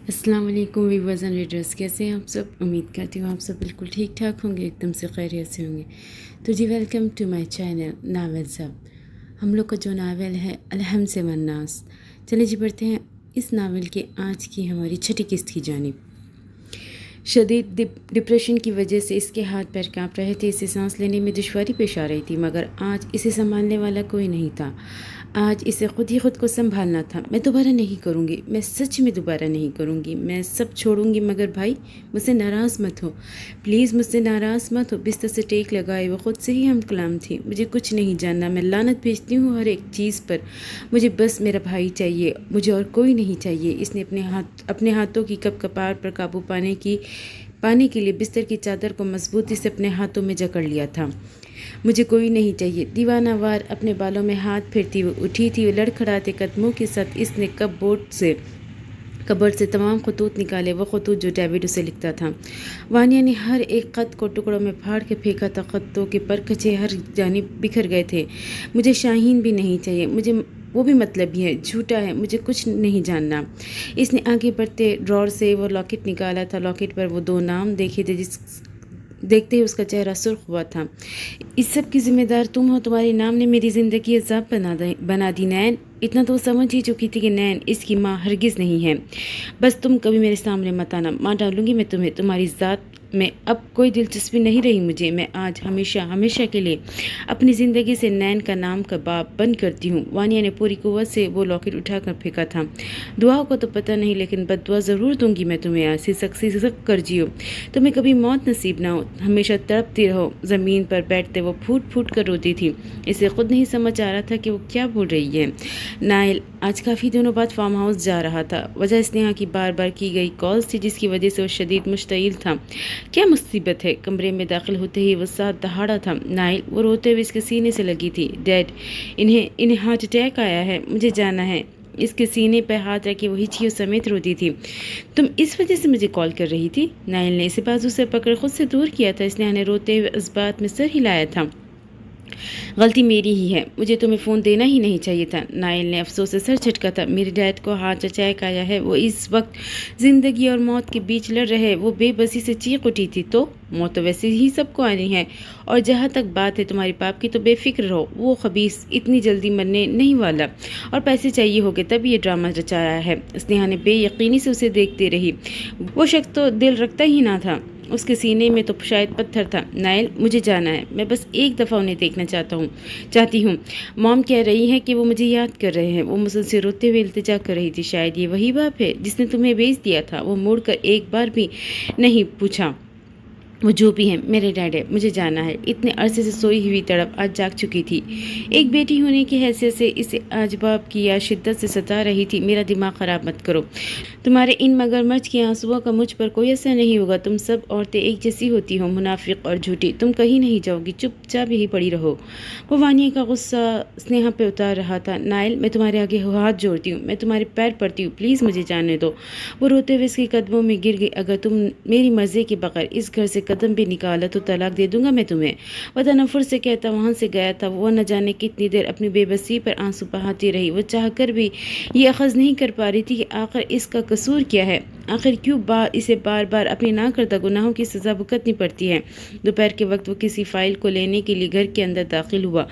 अस्सलाम वालेकुम viewers and readers, कैसे हैं आप सब। उम्मीद करती हूँ आप सब बिल्कुल ठीक ठाक होंगे, एकदम से खैरियत से होंगे। तो जी वेलकम टू माय चैनल नावल सब। हम लोग का जो नावल है अलहम से वन्नास। चलिए जी बढ़ते हैं इस नावल के आज की हमारी छठी किस्त की जानिब। शदीद डिप्रेशन की वजह से इसके हाथ पैर काँप रहे थे। इसे सांस लेने में दुश्वारी पेश आ रही थी, मगर आज इसे संभालने वाला कोई नहीं था। आज इसे खुद ही खुद को संभालना था। मैं दोबारा नहीं करूँगी, मैं सच में दोबारा नहीं करूँगी। मैं सब छोड़ूंगी, मगर भाई मुझसे नाराज़ मत हो, प्लीज़ मुझसे नाराज़ मत हो। बिस्तर से टेक लगाए वो खुद से ही हम कलाम थी। मुझे कुछ नहीं जानना, मैं लानत भेजती हूँ हर एक चीज़ पर। मुझे बस मेरा भाई चाहिए, मुझे और कोई नहीं चाहिए। इसने अपने हाथों की कपार पर काबू पाने के लिए बिस्तर की चादर को मजबूती से अपने हाथों में जकड़ लिया था। मुझे कोई नहीं चाहिए। दीवानावार अपने बालों में हाथ फेरती हुई उठी थी। लड़खड़ाते कदमों के साथ इसने कबर्ड से तमाम खतूत निकाले, वो खतूत जो डेविड उसे लिखता था। वानिया ने हर एक खत को टुकड़ों में फाड़ के फेंका था। खतों के परखचे हर जानिब बिखर गए थे। मुझे शाहीन भी नहीं चाहिए, मुझे वो भी मतलबी है, झूठा है, मुझे कुछ नहीं जानना। इसने आगे बढ़ते ड्रॉर से वो लॉकेट निकाला था। लॉकेट पर वो दो नाम देखे थे, देखते ही उसका चेहरा सुर्ख हुआ था। इस सब की जिम्मेदार तुम हो। तुम्हारे नाम ने मेरी ज़िंदगी अज़ाब बना दी नैन। इतना तो समझ ही चुकी थी कि नैन इसकी माँ हरगिज़ नहीं है। बस तुम कभी मेरे सामने मत आना, मार डालूंगी मैं तुम्हें। तुम्हारी ज़ात में अब कोई दिलचस्पी नहीं रही मुझे। मैं आज हमेशा के लिए अपनी ज़िंदगी से नैन का नाम का बाब बंद करती हूँ। वानिया ने पूरी कुव्वत से वो लॉकेट उठाकर फेंका था। दुआओं को तो पता नहीं, लेकिन बद्दुआ ज़रूर दूंगी मैं तुम्हें। आज सिसक कर जियो, तुम्हें कभी मौत नसीब ना हो, हमेशा तड़पती रहो। ज़मीन पर बैठते वो फूट फूट कर रोती थी। इसे खुद नहीं समझ आ रहा था कि वो क्या बोल रही है। नाइल आज काफ़ी दिनों बाद फार्म हाउस जा रहा था। वजह स्नेहा की बार बार की गई कॉल्स थी, जिसकी वजह से वो शदीद मुश्तइल था। क्या मुसीबत है। कमरे में दाखिल होते ही वो साथ दहाड़ा था। नाइल वो रोते हुए इसके सीने से लगी थी। डैड, इन्हें हार्ट अटैक आया है, मुझे जाना है। इसके सीने पर हाथ रखे वो हिचकियों समेत रोती थी। तुम इस वजह से मुझे कॉल कर रही थी। नाइल ने इसे बाजू से पकड़ खुद से दूर किया था। स्नेहा ने रोते हुए इस बात में सर हिलाया था। गलती मेरी ही है, मुझे तुम्हें फ़ोन देना ही नहीं चाहिए था। नाइल ने अफसोस से सर झटका था। मेरे डैड को हार्ट अटैक आया है। वो इस वक्त ज़िंदगी और मौत के बीच लड़ रहे। वो बेबसी से चीख उठी थी। तो मौत तो वैसे ही सबको आनी है। और जहाँ तक बात है तुम्हारे बाप की, तो बेफिक्र रहो, वो खबीस इतनी जल्दी मरने नहीं वाला। और पैसे चाहिए होंगे तब ये ड्रामा रचा रहा है। स्नेहा ने बेयकीनी से उसे देखते रही। वो शख्स तो दिल रखता ही ना था। उसके सीने में तो शायद पत्थर था। नाइल मुझे जाना है, मैं बस एक दफ़ा उन्हें देखना चाहती हूँ। मॉम कह रही है कि वो मुझे याद कर रहे हैं। वो मुझसे रोते हुए इल्तिजा कर रही थी। शायद ये वही बाप है जिसने तुम्हें भेज दिया था। वो मुड़कर एक बार भी नहीं पूछा। वो जो भी है मेरे डैड है, मुझे जाना है। इतने अरसे से सोई हुई तड़प आज जाग चुकी थी। एक बेटी होने की हैसियत से इसे आज बाप की याद शिद्दत से सता रही थी। मेरा दिमाग ख़राब मत करो। तुम्हारे इन मगरमच्छ के आंसुओं का मुझ पर कोई असर नहीं होगा। तुम सब औरतें एक जैसी होती हो, मुनाफिक और झूठी। तुम कहीं नहीं जाओगी, चुपचाप यही पड़ी रहो। वो वानिया का गुस्सा स्नेहा पे उतार रहा था। नाइल मैं तुम्हारे आगे हाथ जोड़ती हूँ, मैं तुम्हारे पैर पड़ती हूँ, प्लीज़ मुझे जाने दो। वो रोते हुए इसके कदमों में गिर गई। अगर तुम मेरी मर्जी के बगैर इस घर से कदम भी निकाला तो तलाक दे दूंगा मैं तुम्हें। वह तनफुर से कहता वहाँ से गया था। वो न जाने कितनी देर अपनी बेबसी पर आंसू बहाती रही। वो चाहकर भी ये अखज़ नहीं कर पा रही थी कि आखिर इसका कसूर क्या है। आखिर क्यों इसे बार बार अपनी ना करदा गुनाहों की सज़ा भुगतनी पड़ती है। दोपहर के वक्त वो किसी फाइल को लेने के लिए घर के अंदर दाखिल हुआ।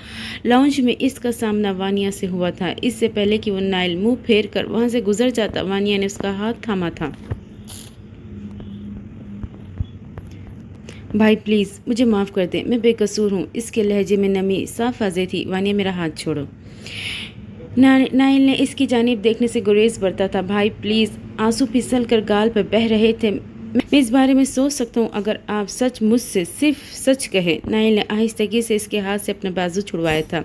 लाउंज में इसका सामना वानिया से हुआ था। इससे पहले कि वो नाइल मुंह फेर कर वहाँ से गुजर जाता, वानिया ने उसका हाथ थामा था। भाई प्लीज़ मुझे माफ़ कर दे, मैं बेकसूर हूँ। इसके लहजे में नमी साफ वाज़ेह थी। वानिया मेरा हाथ छोड़ो। नाइल ने इसकी जानिब देखने से गुरेज बरता था। भाई प्लीज़। आंसू फिसल कर गाल पर बह रहे थे। मैं इस बारे में सोच सकता हूँ अगर आप सच मुझसे सिर्फ सच कहे। नाइल ने आहिस्तगी से इसके हाथ से अपना बाजू छुड़वाया था।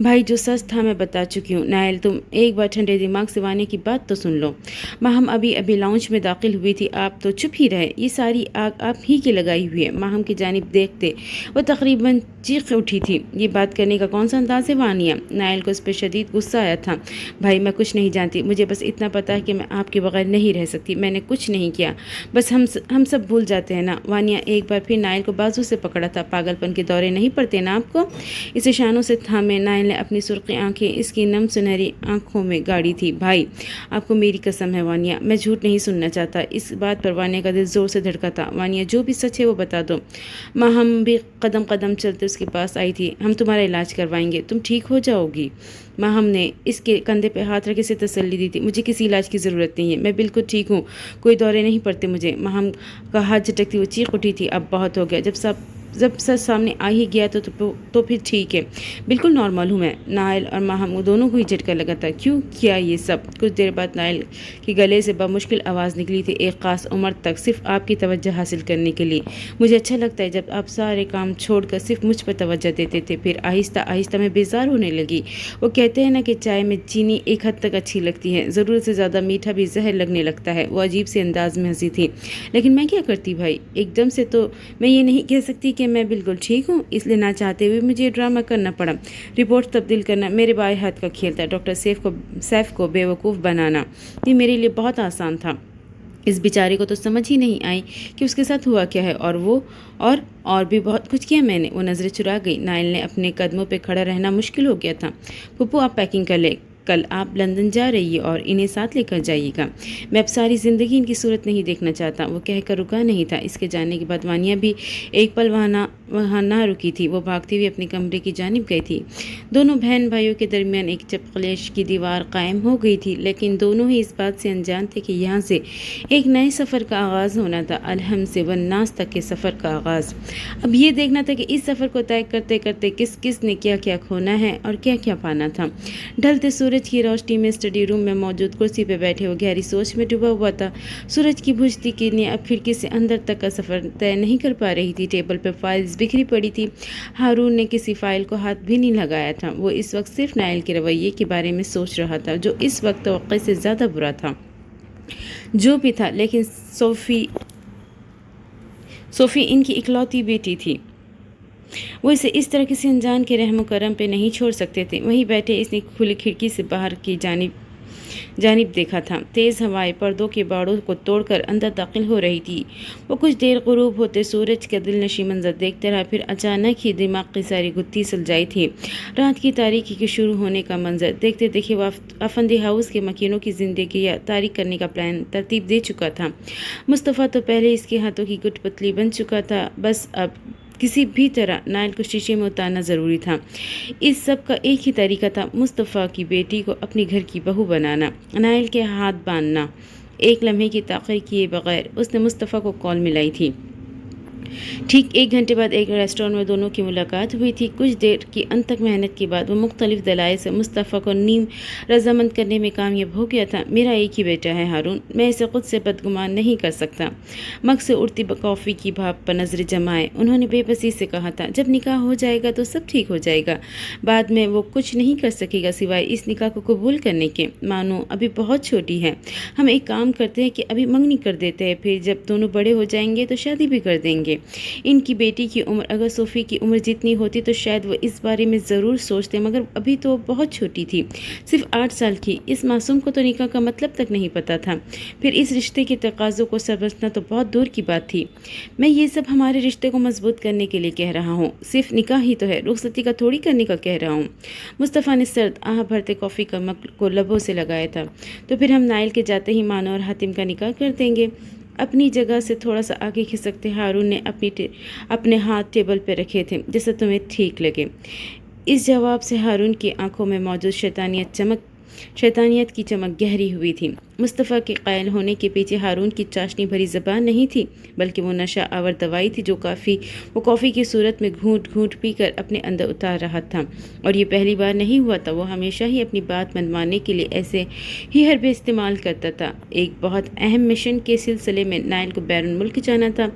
भाई जो सच था मैं बता चुकी हूँ। नाइल तुम एक बार ठंडे दिमाग से वाने की बात तो सुन लो। माहम अभी लाउंज में दाखिल हुई थी, आप तो चुप ही रहे। ये सारी आग आप ही की लगाई हुई है। माहम की जानिब देखते वो तकरीबन चीख उठी थी। ये बात करने का कौन सा अंदाज है वानिया। नाइल को इस पर शदीद गुस्सा आया था। भाई मैं कुछ नहीं जानती, मुझे बस इतना पता है कि मैं आपके बगैर नहीं रह सकती। मैंने कुछ नहीं किया, बस हम सब भूल जाते हैं ना। वानिया एक बार फिर नाइल को बाजू से पकड़ा था। पागलपन के दौरे नहीं पड़ते ना आपको? इसे शानों से थामे नाइल ने अपनी सुर्खी आंखें इसकी नम सुनहरी आंखों में गाड़ी थी। भाई, आपको मेरी कसम है वानिया, मैं झूठ नहीं सुनना चाहता। इस बात पर वानिया का दिल जोर से धड़का था। वानिया, जो भी सच है वो बता दो। माँ हम भी कदम कदम चलते उसके पास आई थी। हम तुम्हारा इलाज करवाएंगे, तुम ठीक हो जाओगी। माँ हमने इसके कंधे पे हाथ रखे से तसल्ली दी थी। मुझे किसी इलाज की ज़रूरत नहीं है, मैं बिल्कुल ठीक हूँ, कोई दौरे नहीं पड़ते मुझे। माँ हम का हाथ झटकती वो चीख उठी थी। अब बहुत हो गया, जब सच सामने आ ही गया तो फिर ठीक है, बिल्कुल नॉर्मल हूँ मैं। नाइल और माहम दोनों को ही झटका लगा था। क्यों किया ये सब? कुछ देर बाद नाइल के गले से बमुश्किल आवाज़ निकली थी, एक ख़ास उम्र तक सिर्फ आपकी तवज्जो हासिल करने के लिए। मुझे अच्छा लगता है जब आप सारे काम छोड़कर सिर्फ मुझ पर तवज्जो देते थे। फिर आहिस्ता आहिस्ता मैं बेजार होने लगी। वो कहते हैं ना कि चाय में चीनी एक हद तक अच्छी लगती है, ज़रूरत से ज़्यादा मीठा भी जहर लगने लगता है। वो अजीब से अंदाज में हंसी थी। लेकिन मैं क्या करती भाई, एकदम से तो मैं ये नहीं कह सकती कि मैं बिल्कुल ठीक हूँ, इसलिए ना चाहते हुए मुझे ड्रामा करना पड़ा। रिपोर्ट तब्दील करना मेरे बाएं हाथ का खेल था। डॉक्टर सैफ को बेवकूफ़ बनाना ये मेरे लिए बहुत आसान था। इस बेचारे को तो समझ ही नहीं आई कि उसके साथ हुआ क्या है। और वो और भी बहुत कुछ किया मैंने। वो नज़रें चुरा गई। नाइल ने अपने कदमों पे खड़ा रहना मुश्किल हो गया था। पप्पू आप पैकिंग कर ले, कल आप लंदन जा रही है और इन्हें साथ लेकर जाइएगा। मैं अब सारी ज़िंदगी इनकी सूरत नहीं देखना चाहता। वो कहकर रुका नहीं था। इसके जाने के बाद वानिया भी एक पल वहाँ ना रुकी थी। वो भागती हुई अपने कमरे की जानिब गई थी। दोनों बहन भाइयों के दरमियान एक चपकलेश की दीवार कायम हो गई थी, लेकिन दोनों ही इस बात से अनजान थे कि यहाँ से एक नए सफ़र का आगाज़ होना था। अलहम से वन्नास तक के सफ़र का आगाज़। अब ये देखना था कि इस सफ़र को तय करते करते किस किस ने क्या क्या खोना है और क्या क्या पाना था। ढलते सूरज की रोशनी में स्टडी रूम में मौजूद कुर्सी पर बैठे वो गहरी सोच में डूबा हुआ था। सूरज की बुझती किरणें अब खिड़की से अंदर तक का सफ़र तय नहीं कर पा रही थी। टेबल पर फाइल्स बिखरी पड़ी थी। हारून ने किसी फाइल को हाथ भी नहीं लगाया था। वो इस वक्त सिर्फ नाइल के रवैये के बारे में सोच रहा था, जो इस वक्त तवक्कुए से ज़्यादा बुरा था। जो भी था, लेकिन सोफ़ी इनकी इकलौती बेटी थी। वो इसे इस तरह किसी अनजान के रहम करम पे नहीं छोड़ सकते थे। वहीं बैठे इसने खुली खिड़की से बाहर की जानिब देखा था। तेज़ हवाएं पर्दों के बाड़ों को तोड़कर अंदर दाखिल हो रही थी। वो कुछ देर गुरूब होते सूरज का दिलनशी मंजर देखते रहा। फिर अचानक ही दिमाग की सारी गुत्थी सुलझाई थी। रात की तारीकी के शुरू होने का मंजर देखते देखे वो अफंदी हाउस के मकीनों की ज़िंदगी या तारीख करने का प्लान तरतीब दे चुका था। मुस्तफ़ा तो पहले इसके हाथों की गुट पतली बन चुका था। बस अब किसी भी तरह नाइल को शीशे में उतारना ज़रूरी था। इस सब का एक ही तरीका था, मुस्तफ़ा की बेटी को अपने घर की बहू बनाना, नाइल के हाथ बांधना। एक लम्हे की ताख़ीर किए बगैर उसने मुस्तफ़ा को कॉल मिलाई थी। ठीक 1 घंटे बाद एक रेस्टोरेंट में दोनों की मुलाकात हुई थी। कुछ देर की अनथक मेहनत के बाद वो मुख्तलिफ दलाइल से मुस्तफ़ा को नीम रजामंद करने में कामयाब हो गया था। मेरा एक ही बेटा है हारून, मैं इसे खुद से बदगुमान नहीं कर सकता। मग से उड़ती कॉफ़ी की भाप पर नजरें जमाए उन्होंने बेबसी से कहा था, जब निकाह हो जाएगा तो सब ठीक हो जाएगा। बाद में वो कुछ नहीं कर सकेगा सिवाय इस निकाह को कबूल करने के। मानो अभी बहुत छोटी है। हम एक काम करते हैं कि अभी मंगनी कर देते हैं, फिर जब दोनों बड़े हो जाएंगे तो शादी भी कर देंगे। इनकी बेटी की उम्र अगर सोफ़ी की उम्र जितनी होती तो शायद वो इस बारे में ज़रूर सोचते, मगर अभी तो बहुत छोटी थी, सिर्फ 8 साल की। इस मासूम को तो निकाह का मतलब तक नहीं पता था। फिर इस रिश्ते के तकाज़ों को समझना तो बहुत दूर की बात थी। मैं ये सब हमारे रिश्ते को मजबूत करने के लिए कह रहा हूँ, सिर्फ निकाह ही तो है, रुखसती का थोड़ी करने का कह रहा हूँ। मुस्तफ़ा ने सर्द आह भरते कॉफ़ी का मग को लबों से लगाया था। तो फिर हम नाइल के जाते ही मानो और हातिम का निकाह कर देंगे। अपनी जगह से थोड़ा सा आगे खिसकते हारून ने अपने हाथ टेबल पर रखे थे, जैसा तुम्हें ठीक लगे। इस जवाब से हारून की आंखों में मौजूद शैतानियत की चमक गहरी हुई थी। मुस्तफ़ा के कायल होने के पीछे हारून की चाशनी भरी ज़बान नहीं थी, बल्कि वो नशा आवर दवाई थी जो वो कॉफ़ी की सूरत में घूंट घूंट पीकर अपने अंदर उतार रहा था। और ये पहली बार नहीं हुआ था। वो हमेशा ही अपनी बात मनवाने के लिए ऐसे ही हरबे इस्तेमाल करता था। एक बहुत अहम मिशन के सिलसिले में नाइल को बैरून मुल्क जाना था।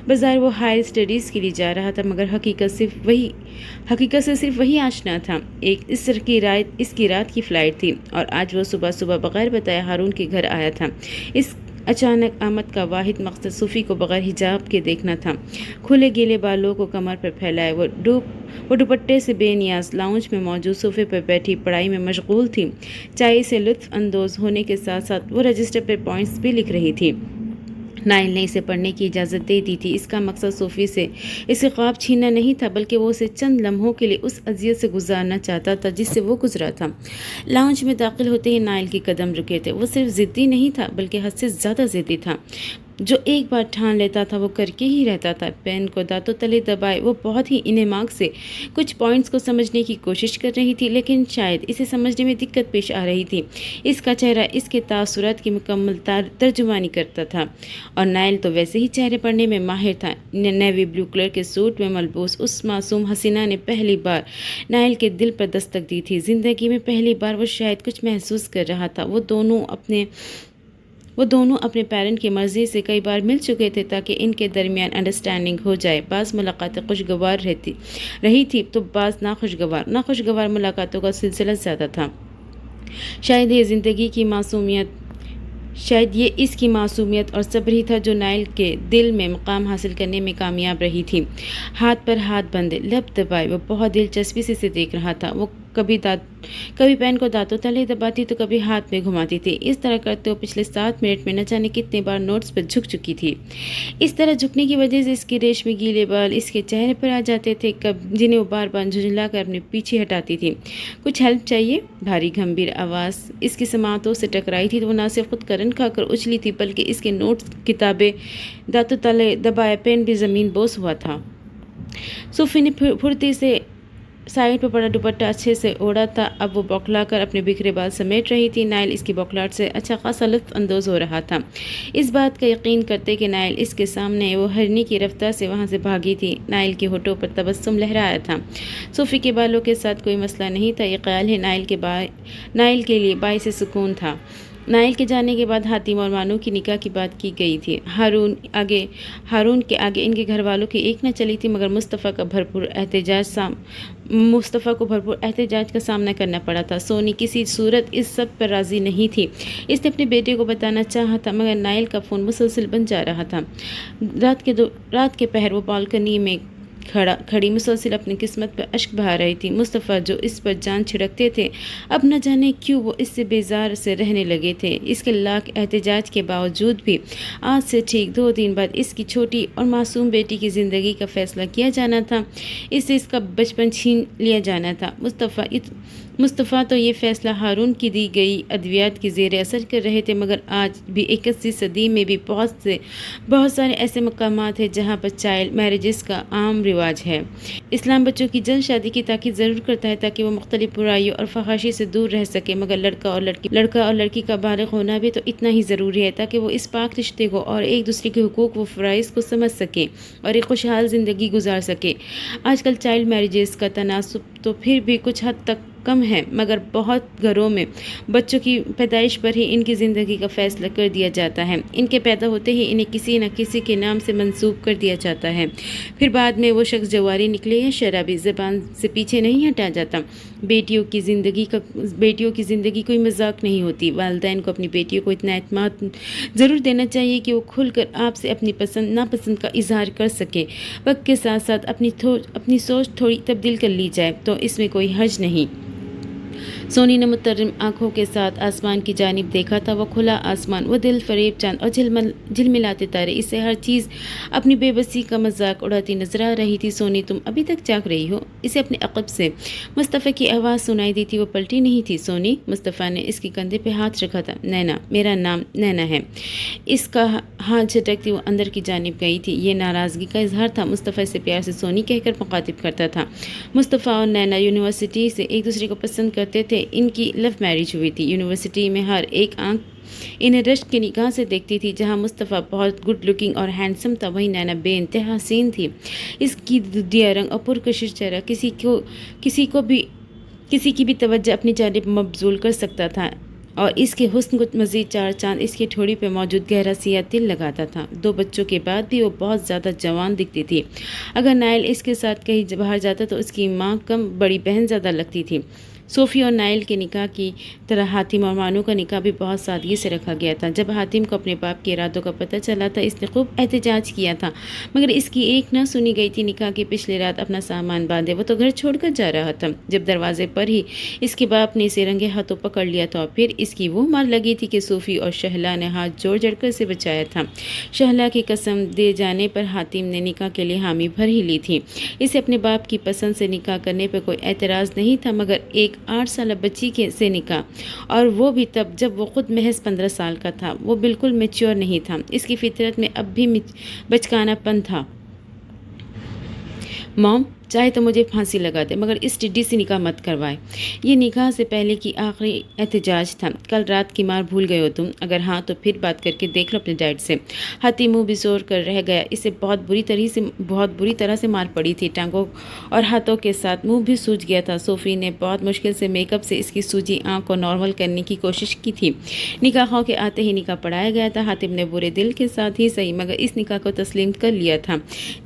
बाज़ार वो हायर स्टडीज़ के लिए जा रहा था, मगर हकीकत से सिर्फ वही आशना था। इसकी रात की फ़्लाइट थी और आज वो सुबह सुबह बगैर बताए हारून के घर आया था। इस अचानक आमद का वाहिद मकसद सूफ़ी को बगैर हिजाब के देखना था। खुले गीले बालों को कमर पर फैलाए वो दुपट्टे से बेनियाज लाउंज में मौजूद सोफे पर बैठी पढ़ाई में मशगूल थी। चाय से लुत्फ़ अंदोज़ होने के साथ साथ वो रजिस्टर पर पॉइंट्स भी लिख रही थी। نائل نے اسے پڑھنے کی اجازت دے دی تھی۔ اس کا مقصد صوفی سے اسے خواب چھیننا نہیں تھا، بلکہ وہ اسے چند لمحوں کے لیے اس اذیت سے گزارنا چاہتا تھا جس سے وہ گزرا تھا۔ لاؤنج میں داخل ہوتے ہی نائل کے قدم رکے تھے۔ وہ صرف ضدی نہیں تھا بلکہ حد سے زیادہ ضدی تھا۔ جو ایک بار ٹھان لیتا تھا وہ کر کے ہی رہتا تھا۔ پین کو دانتوں تلے دبائے وہ بہت ہی انہماک سے کچھ پوائنٹس کو سمجھنے کی کوشش کر رہی تھی، لیکن شاید اسے سمجھنے میں دقت پیش آ رہی تھی۔ اس کا چہرہ اس کے تاثرات کی مکمل ترجمانی کرتا تھا، اور نائل تو ویسے ہی چہرے پڑھنے میں ماہر تھا۔ نیوی بلو کلر کے سوٹ میں ملبوس اس معصوم حسینہ نے پہلی بار نائل کے دل پر دستک دی تھی۔ زندگی میں پہلی بار وہ شاید کچھ محسوس کر رہا تھا۔ وہ دونوں اپنے پیرنٹ کی مرضی سے کئی بار مل چکے تھے تاکہ ان کے درمیان انڈرسٹینڈنگ ہو جائے۔ بعض ملاقاتیں خوشگوار رہی تھی تو بعض ناخوشگوار ملاقاتوں کا سلسلہ زیادہ تھا۔ شاید یہ اس کی معصومیت اور صبر ہی تھا جو نائل کے دل میں مقام حاصل کرنے میں کامیاب رہی تھی۔ ہاتھ پر ہاتھ بندھے، لب دبائے، وہ بہت دلچسپی سے اسے دیکھ رہا تھا۔ وہ کبھی پین کو دانتوں تلے دباتی تو کبھی ہاتھ میں گھماتی تھی۔ اس طرح کرتے وہ پچھلے 7 منٹ میں نہ جانے کتنے بار نوٹس پر جھک چکی تھی۔ اس طرح جھکنے کی وجہ سے اس کے ریشمی گیلے بال اس کے چہرے پر آ جاتے تھے، جنہیں وہ بار بار جھنجھلا کر اپنے پیچھے ہٹاتی تھی۔ کچھ ہیلپ چاہیے؟ بھاری گھمبیر آواز اس کی سماعتوں سے ٹکرائی تھی تو وہ نہ صرف خود کرن کھا کر اچھلی تھی بلکہ اس کے نوٹس، کتابیں، دانتوں تلے دبایا پین بھی زمین بوس ہوا تھا۔ صوفی نے پھرتی سے سائڈ پر پڑا دوپٹہ اچھے سے اوڑھا تھا۔ اب وہ بوکھلا کر اپنے بکھرے بال سمیٹ رہی تھی۔ نائل اس کی بوکھلاہٹ سے اچھا خاصا لطف اندوز ہو رہا تھا، اس بات کا یقین کرتے کہ نائل اس کے سامنے وہ ہرنی کی رفتار سے وہاں سے بھاگی تھی۔ نائل کے ہونٹوں پر تبسم لہرایا تھا۔ صوفی کے بالوں کے ساتھ کوئی مسئلہ نہیں تھا، یہ خیال ہی نائل کے لیے باعث سکون تھا۔ نائل کے جانے کے بعد حاتم اور مانو کی نکاح کی بات کی گئی تھی۔ ہارون کے آگے ان کے گھر والوں کی ایک نہ چلی تھی، مگر مصطفیٰ کو بھرپور احتجاج کا سامنا کرنا پڑا تھا۔ سونی کسی صورت اس سب پر راضی نہیں تھی۔ اس نے اپنے بیٹے کو بتانا چاہا تھا، مگر نائل کا فون مسلسل بن جا رہا تھا۔ رات کے پہر وہ بالکنی میں کھڑی مسلسل اپنی قسمت پر اشک بہا رہی تھی۔ مصطفیٰ جو اس پر جان چھڑکتے تھے، اب نہ جانے کیوں وہ اس سے بیزار سے رہنے لگے تھے۔ اس کے لاکھ احتجاج کے باوجود بھی آج سے ٹھیک 2 دن بعد اس کی چھوٹی اور معصوم بیٹی کی زندگی کا فیصلہ کیا جانا تھا۔ اس سے اس کا بچپن چھین لیا جانا تھا۔ مصطفیٰ تو یہ فیصلہ ہارون کی دی گئی ادویات کی زیر اثر کر رہے تھے، مگر آج بھی 21ویں صدی میں بھی بہت سارے ایسے مقامات ہیں جہاں پر چائلڈ میرجز کا عام رواج ہے۔ اسلام بچوں کی جلد شادی کی تاکید ضرور کرتا ہے تاکہ وہ مختلف برائیوں اور فحاشی سے دور رہ سکے، مگر لڑکا اور لڑکی کا بالغ ہونا بھی تو اتنا ہی ضروری ہے تاکہ وہ اس پاک رشتے کو اور ایک دوسرے کے حقوق و فرائض کو سمجھ سکیں اور ایک خوشحال زندگی گزار سکیں۔ آج کل چائلڈ میرجز کا تناسب تو پھر بھی کچھ حد تک کم ہے، مگر بہت گھروں میں بچوں کی پیدائش پر ہی ان کی زندگی کا فیصلہ کر دیا جاتا ہے۔ ان کے پیدا ہوتے ہی انہیں کسی نہ کسی کے نام سے منسوب کر دیا جاتا ہے، پھر بعد میں وہ شخص جواری نکلے یا شرابی، زبان سے پیچھے نہیں ہٹا جاتا۔ بیٹیوں کی زندگی کوئی مذاق نہیں ہوتی۔ والدین کو اپنی بیٹیوں کو اتنا اعتماد ضرور دینا چاہیے کہ وہ کھل کر آپ سے اپنی پسند ناپسند کا اظہار کر سکیں۔ وقت کے ساتھ ساتھ اپنی سوچ تھوڑی تبدیل کر لی جائے تو اس میں کوئی حرج نہیں۔ سونی نے مترم آنکھوں کے ساتھ آسمان کی جانب دیکھا تھا۔ وہ کھلا آسمان، وہ دل فریب چاند اور جھلملاتے تارے، اس سے ہر چیز اپنی بے بسی کا مذاق اڑاتی نظر آ رہی تھی۔ سونی، تم ابھی تک جاگ رہی ہو؟ اسے اپنے عقب سے مصطفیٰ کی آواز سنائی دی تھی۔ وہ پلٹی نہیں تھی۔ سونی، مصطفیٰ نے اس کے کندھے پہ ہاتھ رکھا تھا۔ نینا، میرا نام نینا ہے۔ اس کا ہاتھ جھٹکتی وہ اندر کی جانب گئی تھی۔ یہ ناراضگی کا اظہار تھا۔ مصطفیٰ اسے پیار سے سونی کہہ کر مخاطب کرتا تھا۔ مصطفیٰ اور نینا یونیورسٹی سے ایک دوسرے کو پسند کرتے تھے۔ ان کی لو میرج ہوئی تھی۔ یونیورسٹی میں ہر ایک آنکھ انہیں رشک کی نگاہ سے دیکھتی تھی۔ جہاں مصطفیٰ بہت گڈ لکنگ اور ہینڈسم تھا، وہیں نینا بے انتہا حسین تھی۔ اس کی دودیا رنگ اور پرکشش چہرہ کسی کی بھی توجہ اپنی جانب مبذول کر سکتا تھا، اور اس کے حسن کو مزید 4 چاند اس کی ٹھوڑی پہ موجود گہرا سیاہ تل لگاتا تھا۔ 2 بچوں کے بعد بھی وہ بہت زیادہ جوان دکھتی تھی۔ اگر نائل اس کے ساتھ کہیں باہر جاتا تو اس کی ماں کم بڑی بہن زیادہ لگتی تھی۔ صوفی اور نائل کے نکاح کی طرح حاتم اور مانو کا نکاح بھی بہت سادگی سے رکھا گیا تھا۔ جب حاتم کو اپنے باپ کے ارادوں کا پتہ چلا تھا اس نے خوب احتجاج کیا تھا، مگر اس کی ایک نہ سنی گئی تھی۔ نکاح کی پچھلی رات اپنا سامان باندھے وہ تو گھر چھوڑ کر جا رہا تھا جب دروازے پر ہی اس کے باپ نے اسے رنگے ہاتھوں پکڑ لیا تھا، اور پھر اس کی وہ مار لگی تھی کہ صوفی اور شہلا نے ہاتھ جوڑ جڑ کر اسے بچایا تھا۔ شہلا کی قسم دے جانے پر حاتم نے نکاح کے لیے حامی بھر ہی لی تھی۔ اسے اپنے باپ کی پسند سے نکاح کرنے پر کوئی اعتراض نہیں تھا، مگر ایک 8 سالہ بچی سے نکاح، اور وہ بھی تب جب وہ خود محض 15 سال کا تھا۔ وہ بالکل میچور نہیں تھا، اس کی فطرت میں اب بھی بچکانا پن تھا۔ موم چاہے تو مجھے پھانسی لگا دے مگر اس ٹڈی سے نکاح مت کروائے۔ یہ نکاح سے پہلے کی آخری احتجاج تھا۔ کل رات کی مار بھول گئے ہو تم؟ اگر ہاں تو پھر بات کر کے دیکھ لو اپنے ڈیڈ سے۔ حاتم منہ بزور کر رہ گیا۔ اسے بہت بری طرح سے مار پڑی تھی، ٹانگوں اور ہاتھوں کے ساتھ منہ بھی سوج گیا تھا۔ صوفی نے بہت مشکل سے میک اپ سے اس کی سوجی آنکھ کو نارمل کرنے کی کوشش کی تھی۔ نکاح خواہ کے آتے ہی نکاح پڑھایا گیا تھا۔ حاتم نے برے دل کے ساتھ ہی صحیح مگر اس نکاح کو تسلیم کر لیا تھا۔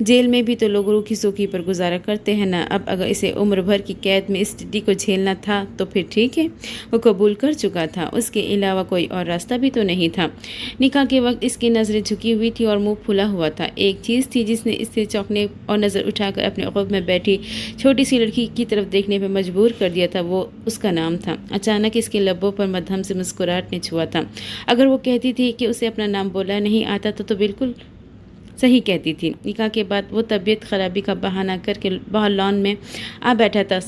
جیل میں بھی تو لوگ روکھی سوکھی پر گزارا کرتے ہیں نا، اب اگر اسے عمر بھر کی قید میں اس ٹڈی کو جھیلنا تھا تو پھر ٹھیک ہے، وہ قبول کر چکا تھا، اس کے علاوہ کوئی اور راستہ بھی تو نہیں تھا۔ نکاح کے وقت اس کی نظریں جھکی ہوئی تھی اور منہ پھلا ہوا تھا۔ ایک چیز تھی جس نے اسے چونکنے اور نظر اٹھا کر اپنے عقب میں بیٹھی چھوٹی سی لڑکی کی طرف دیکھنے پہ مجبور کر دیا تھا، وہ اس کا نام تھا۔ اچانک اس کے لبوں پر مدھم سے مسکراہٹ نے چھوا تھا۔ اگر وہ کہتی تھی کہ اسے اپنا نام بولا نہیں آتا تو بالکل صحیح کہتی تھی۔ نکاح کے بعد وہ طبیعت خرابی کا بہانہ کر کے باہر لان میں آ بیٹھا تھا۔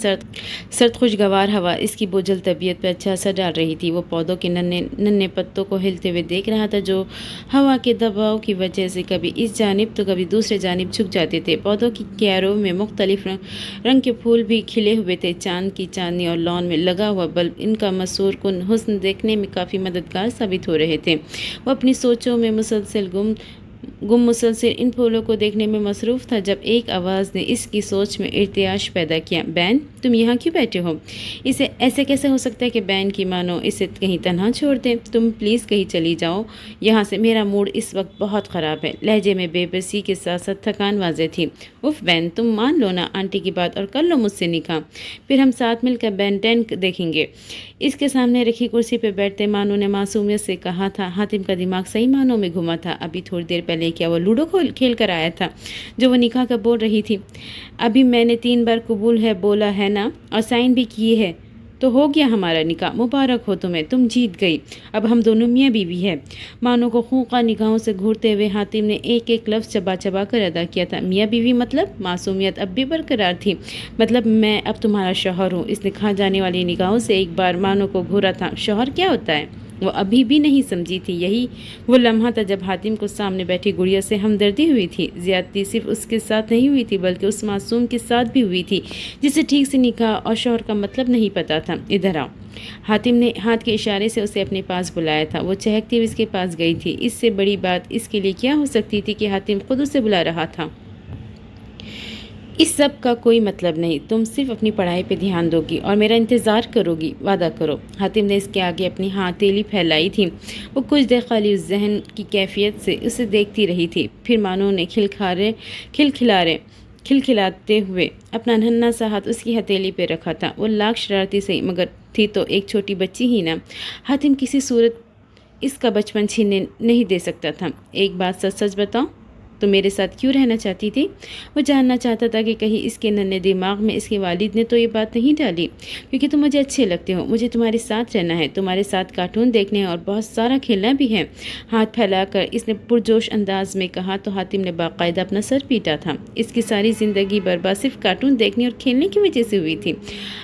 سرد خوشگوار ہوا اس کی بوجھل طبیعت پر اچھا اثر ڈال رہی تھی۔ وہ پودوں کے ننھے پتوں کو ہلتے ہوئے دیکھ رہا تھا جو ہوا کے دباؤ کی وجہ سے کبھی اس جانب تو کبھی دوسرے جانب جھک جاتے تھے۔ پودوں کی کیاروں میں مختلف رنگ کے پھول بھی کھلے ہوئے تھے۔ چاند کی چاندنی اور لان میں لگا ہوا بلب ان کا مسحور کن حسن دیکھنے میں کافی مددگار ثابت ہو رہے تھے۔ وہ اپنی سوچوں میں مسلسل ان پھولوں کو دیکھنے میں مصروف تھا جب ایک آواز نے اس کی سوچ میں ارتعاش پیدا کیا۔ بین تم یہاں کیوں بیٹھے ہو؟ اسے ایسے کیسے ہو سکتا ہے کہ بین کی مانو اسے کہیں تنہا چھوڑ دیں؟ تم پلیز کہیں چلی جاؤ یہاں سے، میرا موڈ اس وقت بہت خراب ہے۔ لہجے میں بے بسی کے ساتھ ساتھ تھکان واضح تھی۔ اف بین تم مان لو نا آنٹی کی بات اور کر لو مجھ سے نکاح، پھر ہم ساتھ مل کر بین 10 دیکھیں گے۔ اس کے سامنے رکھی کرسی پہ بیٹھتے مانو نے معصومیت سے کہا تھا۔ حاتم کا دماغ صحیح معنوں میں گھما تھا۔ ابھی تھوڑی دیر پہلے کیا وہ لوڈو کھیل کر آیا تھا جو وہ نکاح کا بول رہی تھی؟ ابھی میں نے 3 بار قبول ہے بولا ہے نا، اور سائن بھی کیے ہے، تو ہو گیا ہمارا نکاح۔ مبارک ہو تمہیں، تم جیت گئی، اب ہم دونوں میاں بیوی ہیں۔ مانو کو خونخوار نگاہوں سے گھورتے ہوئے حاتم نے ایک ایک لفظ چبا چبا کر ادا کیا تھا۔ میاں بیوی مطلب؟ معصومیت اب بھی برقرار تھی۔ مطلب میں اب تمہارا شوہر ہوں۔ اس نے کھا جانے والی نگاہوں سے ایک بار مانو کو گھورا تھا۔ شوہر کیا ہوتا ہے؟ وہ ابھی بھی نہیں سمجھی تھی۔ یہی وہ لمحہ تھا جب حاتم کو سامنے بیٹھی گڑیا سے ہمدردی ہوئی تھی۔ زیادتی صرف اس کے ساتھ نہیں ہوئی تھی بلکہ اس معصوم کے ساتھ بھی ہوئی تھی جسے ٹھیک سے نکاح اور شوہر کا مطلب نہیں پتا تھا۔ ادھر آؤ۔ حاتم نے ہاتھ کے اشارے سے اسے اپنے پاس بلایا تھا۔ وہ چہکتی ہوئی اس کے پاس گئی تھی۔ اس سے بڑی بات اس کے لیے کیا ہو سکتی تھی کہ حاتم خود اسے بلا رہا تھا۔ اس سب کا کوئی مطلب نہیں، تم صرف اپنی پڑھائی پہ دھیان دو گی اور میرا انتظار کرو گی، وعدہ کرو۔ حاتم نے اس کے آگے اپنی ہتھیلی پھیلائی تھی۔ وہ کچھ دیر خالی اس ذہن کی کیفیت سے اسے دیکھتی رہی تھی، پھر مانو نے کھلکھلاتے ہوئے اپنا ننھا سا ہاتھ اس کی ہتھیلی پہ رکھا تھا۔ وہ لاکھ شرارتی صحیح مگر تھی تو ایک چھوٹی بچی ہی نا۔ حاتم کسی صورت اس کا بچپن چھیننے نہیں دے سکتا تھا۔ ایک بات سچ سچ بتاؤ، تو میرے ساتھ کیوں رہنا چاہتی تھی؟ وہ جاننا چاہتا تھا کہ کہیں اس کے ننھے دماغ میں اس کے والد نے تو یہ بات نہیں ڈالی۔ کیونکہ تم مجھے اچھے لگتے ہو، مجھے تمہارے ساتھ رہنا ہے، تمہارے ساتھ کارٹون دیکھنے اور بہت سارا کھیلنا بھی ہے۔ ہاتھ پھیلا کر اس نے پرجوش انداز میں کہا تو حاتم نے باقاعدہ اپنا سر پیٹا تھا۔ اس کی ساری زندگی برباد صرف کارٹون دیکھنے اور کھیلنے کی وجہ سے ہوئی تھی۔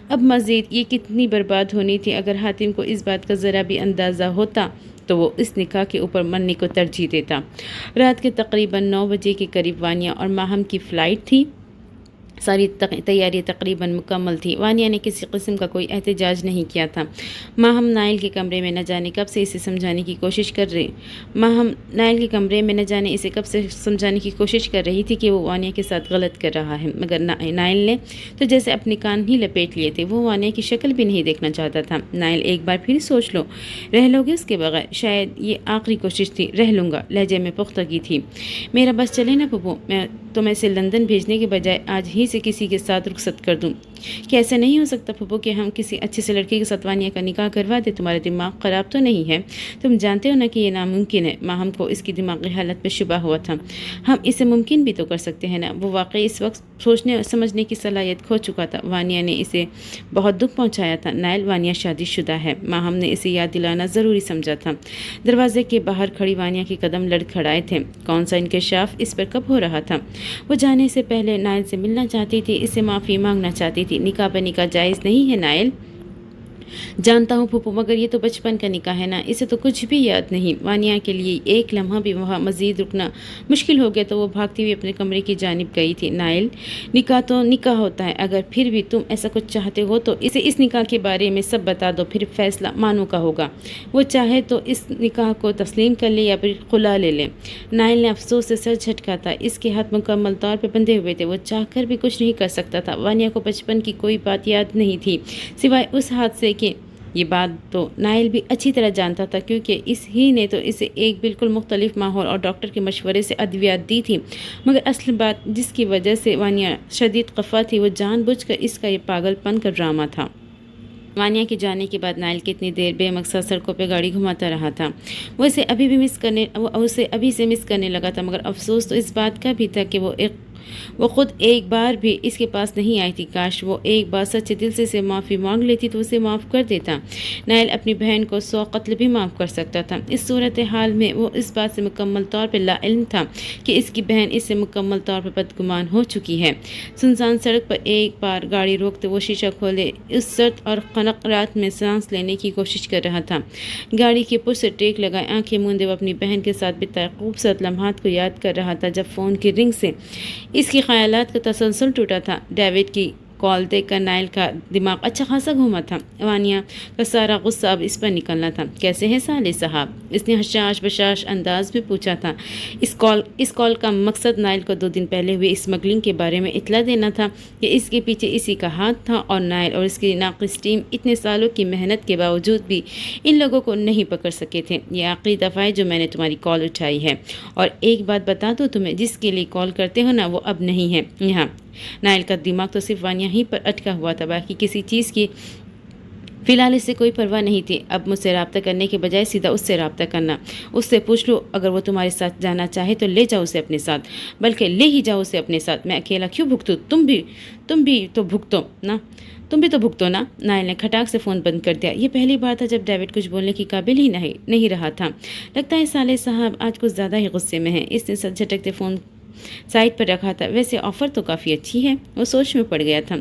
اب مزید یہ کتنی برباد ہونی تھی۔ اگر حاتم کو اس بات کا ذرا بھی اندازہ ہوتا تو وہ اس نکاح کے اوپر مرنے کو ترجیح دیتا۔ رات کے تقریباً 9 بجے کے قریب وانیا اور ماہم کی فلائٹ تھی۔ ساری تیاری تقریباً مکمل تھی۔ وانیا نے کسی قسم کا کوئی احتجاج نہیں کیا تھا۔ ماہم نائل کے کمرے میں نہ جانے کب سے اسے سمجھانے کی کوشش کر رہی تھی کہ وہ وانیا کے ساتھ غلط کر رہا ہے، مگر نائل نے تو جیسے اپنے کان ہی لپیٹ لیے تھے۔ وہ وانیا کی شکل بھی نہیں دیکھنا چاہتا تھا۔ نائل ایک بار پھر سوچ لو، رہ لو گے اس کے بغیر؟ شاید یہ آخری کوشش تھی۔ رہ لوں گا، لہجے میں پختگی تھی۔ میرا بس چلے نا پپو، میں तो मैं इसे लंदन भेजने के बजाय आज ही से किसी के साथ रुखसत कर दूं। क्या ऐसा नहीं हो सकता फूफो कि हम किसी अच्छे से लड़के के साथ वानिया का निकाह करवा दे? तुम्हारा दिमाग ख़राब तो नहीं है? तुम जानते हो ना कि ये नामुमकिन है। माँ, हमको इसकी दिमागी हालत पर शुबा हुआ था। हम इसे मुमकिन भी तो कर सकते हैं ना। वो वाकई इस वक्त सोचने और समझने की सलाहियत खो चुका था। वानिया ने इसे बहुत दुख पहुँचाया था। नाइल, वानिया शादीशुदा है। माँ, हमने इसे याद दिलाना ज़रूरी समझा था। दरवाजे के बाहर खड़ी वानिया के कदम लड़खड़ाए थे। कौन सा इंकशाफ इस पर कब हो रहा था? वो जाने से पहले नाइल से मिलना चाहती थी, इससे माफ़ी मांगना चाहती थी। निकाह पे निकाह जायज़ नहीं है नाइल। जानता हूँ फूफू, मगर ये तो बचपन का निकाह है ना, इसे तो कुछ भी याद नहीं। वानिया के लिए एक लम्हा भी वहाँ मज़ीद रुकना मुश्किल हो गया तो वो भागती हुई अपने कमरे की जानिब गई थी। नाइल, निकाह तो निकाह होता है। अगर फिर भी तुम ऐसा कुछ चाहते हो तो इसे इस निकाह के बारे में सब बता दो, फिर फैसला मानो का होगा। वो चाहे तो इस निकाह को तस्लीम कर ले या फिर खुला ले ले। नाइल ने अफसोस से सर झटका था। इसके हाथ मुकम्मल तौर पर बंधे हुए थे। वो चाह कर भी कुछ नहीं कर सकता था। वानिया को बचपन की कोई बात याद नहीं थी सिवाय उस हादसे के। ये बात तो नाइल भी अच्छी तरह जानता था, क्योंकि इस ही ने तो इसे एक बिल्कुल मुख्तलिफ माहौल और डॉक्टर के मशवरे से अद्वियात दी थी। मगर असल बात जिसकी वजह से वानिया शदीद खफा थी, वो जानबूझकर इसका ये पागलपन का ड्रामा था। वानिया के जाने के बाद नाइल कितनी देर बेमकसद सड़कों पे गाड़ी घुमाता रहा था। वो उसे अभी से मिस करने लगा था। मगर अफसोस तो इस बात का भी था कि वो खुद एक बार भी इसके पास नहीं आई थी। काश वो एक बार सच्चे दिल से इसे माफ़ी मांग लेती तो उसे माफ़ कर देता। नाइल अपनी बहन को 100 कत्ल भी माफ़ कर सकता था। इस सूरत हाल में वो इस बात से मुकम्मल तौर पर लाइल्म था कि इसकी बहन इससे मुकम्मल तौर पर बदगुमान हो चुकी है। सुनसान सड़क पर एक बार गाड़ी रोकते वो शीशा खोले उस सर्द और खनक रात में सांस लेने की कोशिश कर रहा था। गाड़ी के पुश से टेक लगाए आंखें मूंदे वो अपनी बहन के साथ बिताए खूबसूरत लम्हात को याद कर रहा था, जब फ़ोन की रिंग से इसकी ख्यालात का तसलसल टूटा था। डेविड की कॉल देखकर नाइल का दिमाग अच्छा खासा घूमा था। वानिया का सारा गुस्सा अब इस पर निकलना था। कैसे हैं साले साहब? इसने हशाश बशाश अंदाज में पूछा था। इस कॉल का मकसद नाइल को 2 दिन पहले हुई स्मगलिंग के बारे में इतला देना था कि इसके पीछे इसी का हाथ था, और नाइल और इसकी नाक़िस टीम इतने सालों की मेहनत के बावजूद भी इन लोगों को नहीं पकड़ सके थे। ये आखिरी दफ़ा है जो मैंने तुम्हारी कॉल उठाई है, और एक बात बता दो, तुम्हें जिसके लिए कॉल करते हो ना, वो अब नहीं है यहाँ। नाइल का दिमाग तो सिर्फ वानिया ही पर अटका हुआ था, बाकी किसी चीज़ की फ़िलहाल इससे कोई परवाह नहीं थी। अब मुझसे रब्ता करने के बजाय सीधा उससे रब्ता करना। उससे पूछ लो, अगर वो तुम्हारे साथ जाना चाहे तो ले जाओ उसे अपने साथ, बल्कि ले ही जाओ उसे अपने साथ। मैं अकेला क्यों भुगतूँ? तुम भी तो भुगतो ना। नाइल ने खटाक से फ़ोन बंद कर दिया। ये पहली बार था जब डेविड कुछ बोलने की काबिल ही नहीं रहा था। लगता है साले साहब आज कुछ ज़्यादा ही गुस्से में हैं। इसने सर झटकते फ़ोन साइड पर रखा था। वैसे ऑफ़र तो काफ़ी अच्छी है। वो सोच में पड़ गया था।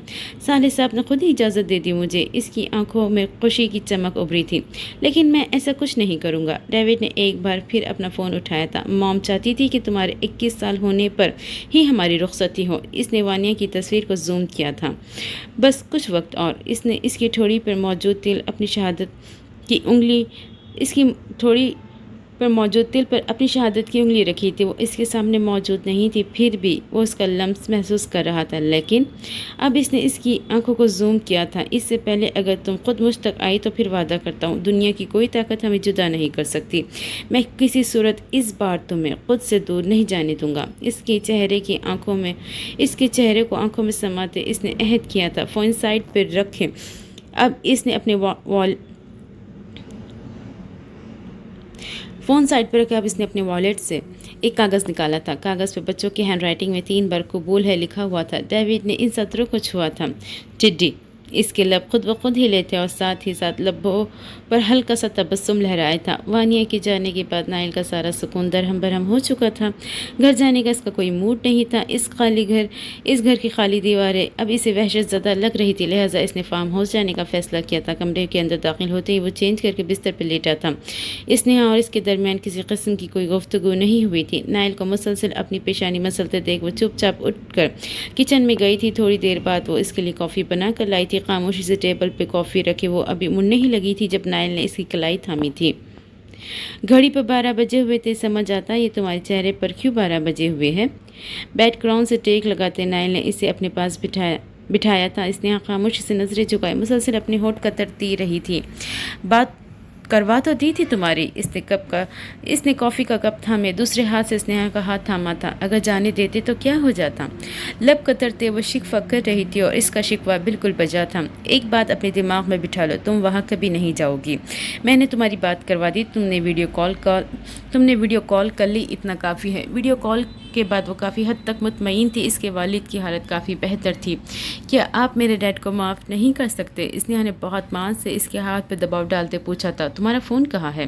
साले साहब ने खुद ही इजाज़त दे दी मुझे। इसकी आंखों में खुशी की चमक उभरी थी। लेकिन मैं ऐसा कुछ नहीं करूँगा। डेविड ने एक बार फिर अपना फ़ोन उठाया था। मॉम चाहती थी कि तुम्हारे 21 साल होने पर ही हमारी रुखसती हो। इसने वानिया की तस्वीर को जूम किया था। बस कुछ वक्त और। इसने इसकी ठोड़ी पर मौजूद तिल अपनी शहादत की उंगली रखी थी। वो इसके सामने मौजूद नहीं थी, फिर भी वो उसका लम्स महसूस कर रहा था। लेकिन अब इसने इसकी आंखों को जूम किया था। इससे पहले अगर तुम खुद मुझ तक आई तो फिर वादा करता हूँ दुनिया की कोई ताकत हमें जुदा नहीं कर सकती। मैं किसी सूरत इस बार तुम्हें खुद से दूर नहीं जाने दूंगा। इसके चेहरे को आंखों में समाते इसने अहद किया था। फ़ोन साइड पर रखे अब इसने अपने अपने वॉलेट से एक कागज़ निकाला था। कागज़ पर बच्चों की हैंडराइटिंग में 3 बार कबूल है लिखा हुआ था। डेविड ने इन सत्रों को छुआ था। टिड्डी। इसके लब खुद ब खुद हिले थे और साथ ही साथ लब्बों पर हल्का सा तबस्सुम लहराया था। वानिया के जाने के बाद नाइल का सारा सुकून दरहम बरहम हो चुका था। घर जाने का इसका कोई मूड नहीं था। इस घर की खाली दीवारें अब इसे वहशत ज़दा लग रही थी। लिहाजा इसने फार्म हाउस जाने का फ़ैसला किया था। कमरे के अंदर दाखिल होते ही वो चेंज करके बिस्तर पर लेटा था। इसने और इसके दरमियान किसी किस्म की कोई गुफ्तगू नहीं हुई थी। नाइल को मुसलसल अपनी पेशानी मसलते देख वो चुपचाप उठकर किचन में गई थी। थोड़ी देर बाद वो इसके लिए कॉफ़ी बना कर लाई थी। खामोशी से टेबल पे कॉफ़ी रखे वो अभी मुड़ने ही लगी थी जब नाइल ने इसकी कलाई थामी थी। घड़ी पर 12 बजे हुए थे। समझ आता ये तुम्हारे चेहरे पर क्यों 12 बजे हुए हैं? बेड क्राउन से टेक लगाते नाइल ने इसे अपने पास बिठाया था। इसने खामोशी से नजरें झुकाई मुसलसल अपने होठ कतरती रही थी। बात کروا تو دی تھی تمہاری۔ اس نے کافی کا کپ تھامے دوسرے ہاتھ سے اسنیہا کا ہاتھ تھاما تھا۔ اگر جانے دیتے تو کیا ہو جاتا؟ لب کترتے وہ شکوہ کر رہی تھی اور اس کا شکوہ بالکل بجا تھا۔ ایک بات اپنے دماغ میں بٹھا لو، تم وہاں کبھی نہیں جاؤ گی۔ میں نے تمہاری بات کروا دی، تم نے ویڈیو کال کر لی، اتنا کافی ہے۔ ویڈیو کال کے بعد وہ کافی حد تک مطمئن تھی، اس کے والد کی حالت کافی بہتر تھی۔ کیا آپ میرے ڈیڈ کو معاف نہیں کر سکتے؟ اسنیہا نے بہت مان سے اس کے ہاتھ پہ دباؤ ڈالتے پوچھا تھا۔ تمہارا فون کہاں ہے؟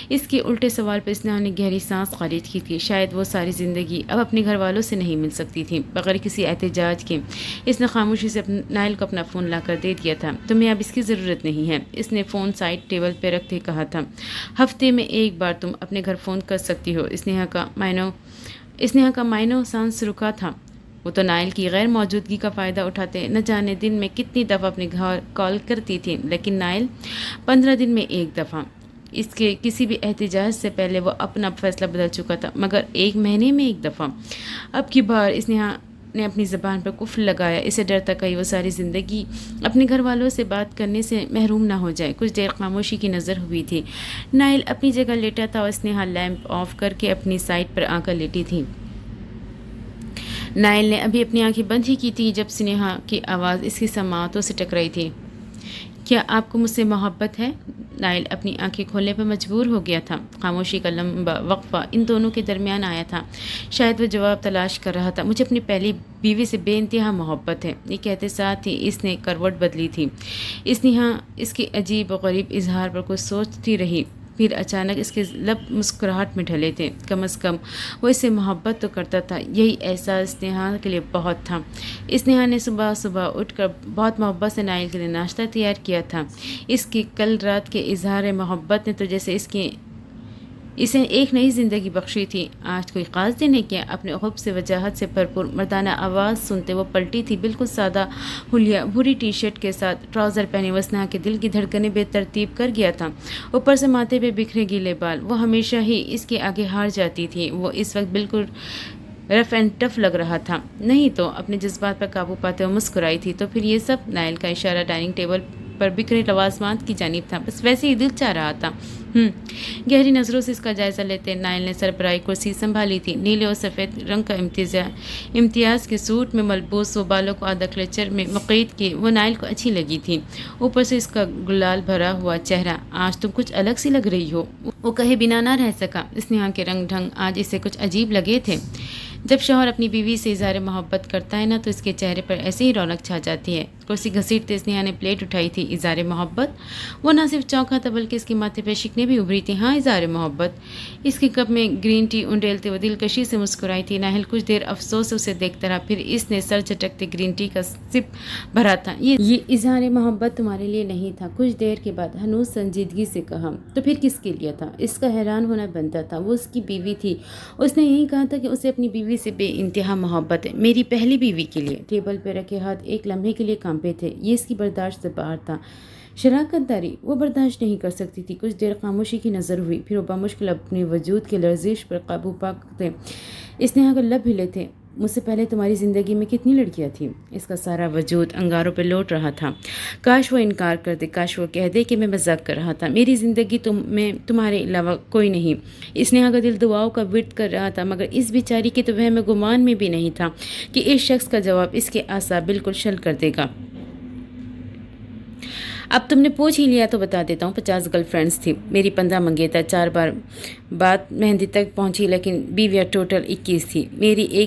اس کے الٹے سوال پہ اسنیہا نے گہری سانس خارج کی تھی۔ شاید وہ ساری زندگی اب اپنے گھر والوں سے نہیں مل سکتی تھی بغیر کسی احتجاج کے۔ اس نے خاموشی سے نائل کو اپنا فون لا کر دے دیا تھا۔ تمہیں اب اس کی ضرورت نہیں ہے، اس نے فون سائڈ ٹیبل پہ رکھتے کہا تھا۔ ہفتے میں ایک بار تم اپنے گھر فون کر سکتی ہو۔ اسنیہا کا مائنو سانس رکا تھا۔ وہ تو نائل کی غیر موجودگی کا فائدہ اٹھاتے نہ جانے دن میں کتنی دفعہ اپنے گھر کال کرتی تھی، لیکن نائل 15 دن میں ایک دفعہ۔ اس کے کسی بھی احتجاج سے پہلے وہ اپنا فیصلہ بدل چکا تھا، مگر ایک مہینے میں ایک دفعہ۔ اب کی بار اسنیہا نے اپنی زبان پر قفل لگایا۔ اسے ڈر تھا کہیں وہ ساری زندگی اپنے گھر والوں سے بات کرنے سے محروم نہ ہو جائے۔ کچھ دیر خاموشی کی نظر ہوئی تھی۔ نائل اپنی جگہ لیٹا تھا اور اسنیہا لیمپ آف کر کے اپنی سائڈ پر آ کر لیٹی تھی۔ نائل نے ابھی اپنی آنکھیں بند ہی کی تھی جب اسنیہا کی آواز اس کی سماعتوں سے ٹکرائی تھی۔ کیا آپ کو مجھ سے محبت ہے؟ نائل اپنی آنکھیں کھولنے پر مجبور ہو گیا تھا۔ خاموشی کا لمبا وقفہ ان دونوں کے درمیان آیا تھا۔ شاید وہ جواب تلاش کر رہا تھا۔ مجھے اپنی پہلی بیوی سے بے انتہا محبت ہے، یہ کہتے ساتھ ہی اس نے کروٹ بدلی تھی۔ اسنیہا اس کے عجیب و غریب اظہار پر کچھ سوچتی رہی، پھر اچانک اس کے لب مسکراہٹ میں ڈھلے تھے۔ کم از کم وہ اس سے محبت تو کرتا تھا، یہی احساس اسنیہا کے لیے بہت تھا۔ اسنیہا نے صبح اٹھ کر بہت محبت سے نائل کے لیے ناشتہ تیار کیا تھا۔ اس کی کل رات کے اظہار محبت نے تو جیسے اسے ایک نئی زندگی بخشی تھی۔ آج کوئی خاص دن ہے کیا؟ اپنے حب سے وجاہت سے بھرپور مردانہ آواز سنتے وہ پلٹی تھی۔ بالکل سادہ حلیہ بھوری ٹی شرٹ کے ساتھ ٹراؤزر پہنے وہ اسنیہا کے دل کی دھڑکنیں بے ترتیب کر گیا تھا۔ اوپر سے ماتھے پہ بکھرے گیلے بال، وہ ہمیشہ ہی اس کے آگے ہار جاتی تھی۔ وہ اس وقت بالکل رف اینڈ ٹف لگ رہا تھا۔ نہیں تو اپنے جذبات پر قابو پاتے وہ مسکرائی تھی۔ تو پھر یہ سب؟ نائل کا اشارہ ڈائننگ ٹیبل پر بکھرے لوازمات کی جانب تھا۔ بس ویسے ہی دل چاہ رہا تھا۔ گہری نظروں سے اس کا جائزہ لیتے نائل نے سربراہی کرسی سنبھالی تھی۔ نیلے اور سفید رنگ کا امتیاز کے سوٹ میں ملبوس، وہ بالوں کو آدھا کلچر میں مقید کی وہ نائل کو اچھی لگی تھی۔ اوپر سے اس کا گلال بھرا ہوا چہرہ۔ آج تم کچھ الگ سی لگ رہی ہو، وہ کہے بنا نہ رہ سکا۔ اسنیہا کے رنگ ڈھنگ آج اسے کچھ عجیب لگے تھے۔ جب شوہر اپنی بیوی سے اظہار محبت کرتا ہے نا تو اس کے چہرے پر ایسے ہی رونق چھا جاتی ہے۔ کرسی گھسیٹتے اسنیہا نے پلیٹ اٹھائی تھی۔ اظہار محبت؟ وہ نہ صرف چونکا تھا بلکہ اس کے ماتھے پہ شکنیں بھی ابھری تھیں۔ ہاں، اظہار محبت۔ اس کے کپ میں گرین ٹی انڈیلتے وہ دلکشی سے مسکرائی تھی۔ ناہل کچھ دیر افسوس سے اسے دیکھتا رہا، پھر اس نے سر جھٹکتے گرین ٹی کا سپ بھرا تھا۔ یہ اظہار محبت تمہارے لیے نہیں تھا، کچھ دیر کے بعد ہنوز سنجیدگی سے کہا۔ تو پھر کس کے لیے تھا؟ اس کا حیران ہونا بنتا تھا۔ وہ اس کی بیوی تھی، اس نے یہی کہا تھا کہ اسے اپنی بیوی سے بے انتہا محبت ہے۔ میری پہلی بیوی کے لیے۔ ٹیبل پہ رکھے ہاتھ ایک لمحے کے لیے کانپے تھے۔ یہ اس کی برداشت سے باہر تھا۔ شراکت داری وہ برداشت نہیں کر سکتی تھی۔ کچھ دیر خاموشی کی نظر ہوئی، پھر وہ بمشکل اپنے وجود کے لرزش پر قابو پاتے اسنیہا کے لب ہلے تھے۔ مجھ سے پہلے تمہاری زندگی میں کتنی لڑکیاں تھیں؟ اس کا سارا وجود انگاروں پہ لوٹ رہا تھا۔ کاش وہ انکار کر دے، کاش وہ کہہ دے کہ میں مذاق کر رہا تھا۔ میری زندگی میں تمہارے علاوہ کوئی نہیں۔ اسنیہا کا دل دعاؤں کا ورد کر رہا تھا، مگر اس بیچاری کے تو وہم گمان میں بھی نہیں تھا کہ اس شخص کا جواب اس کے اعصاب بالکل شل کر دے گا۔ اب تم نے پوچھ ہی لیا تو بتا دیتا ہوں، 50 گرل فرینڈز تھی میری، 15 منگیتر، 4 بار بات مہندی تک پہنچی، لیکن بیویاں ٹوٹل 21 تھی میری۔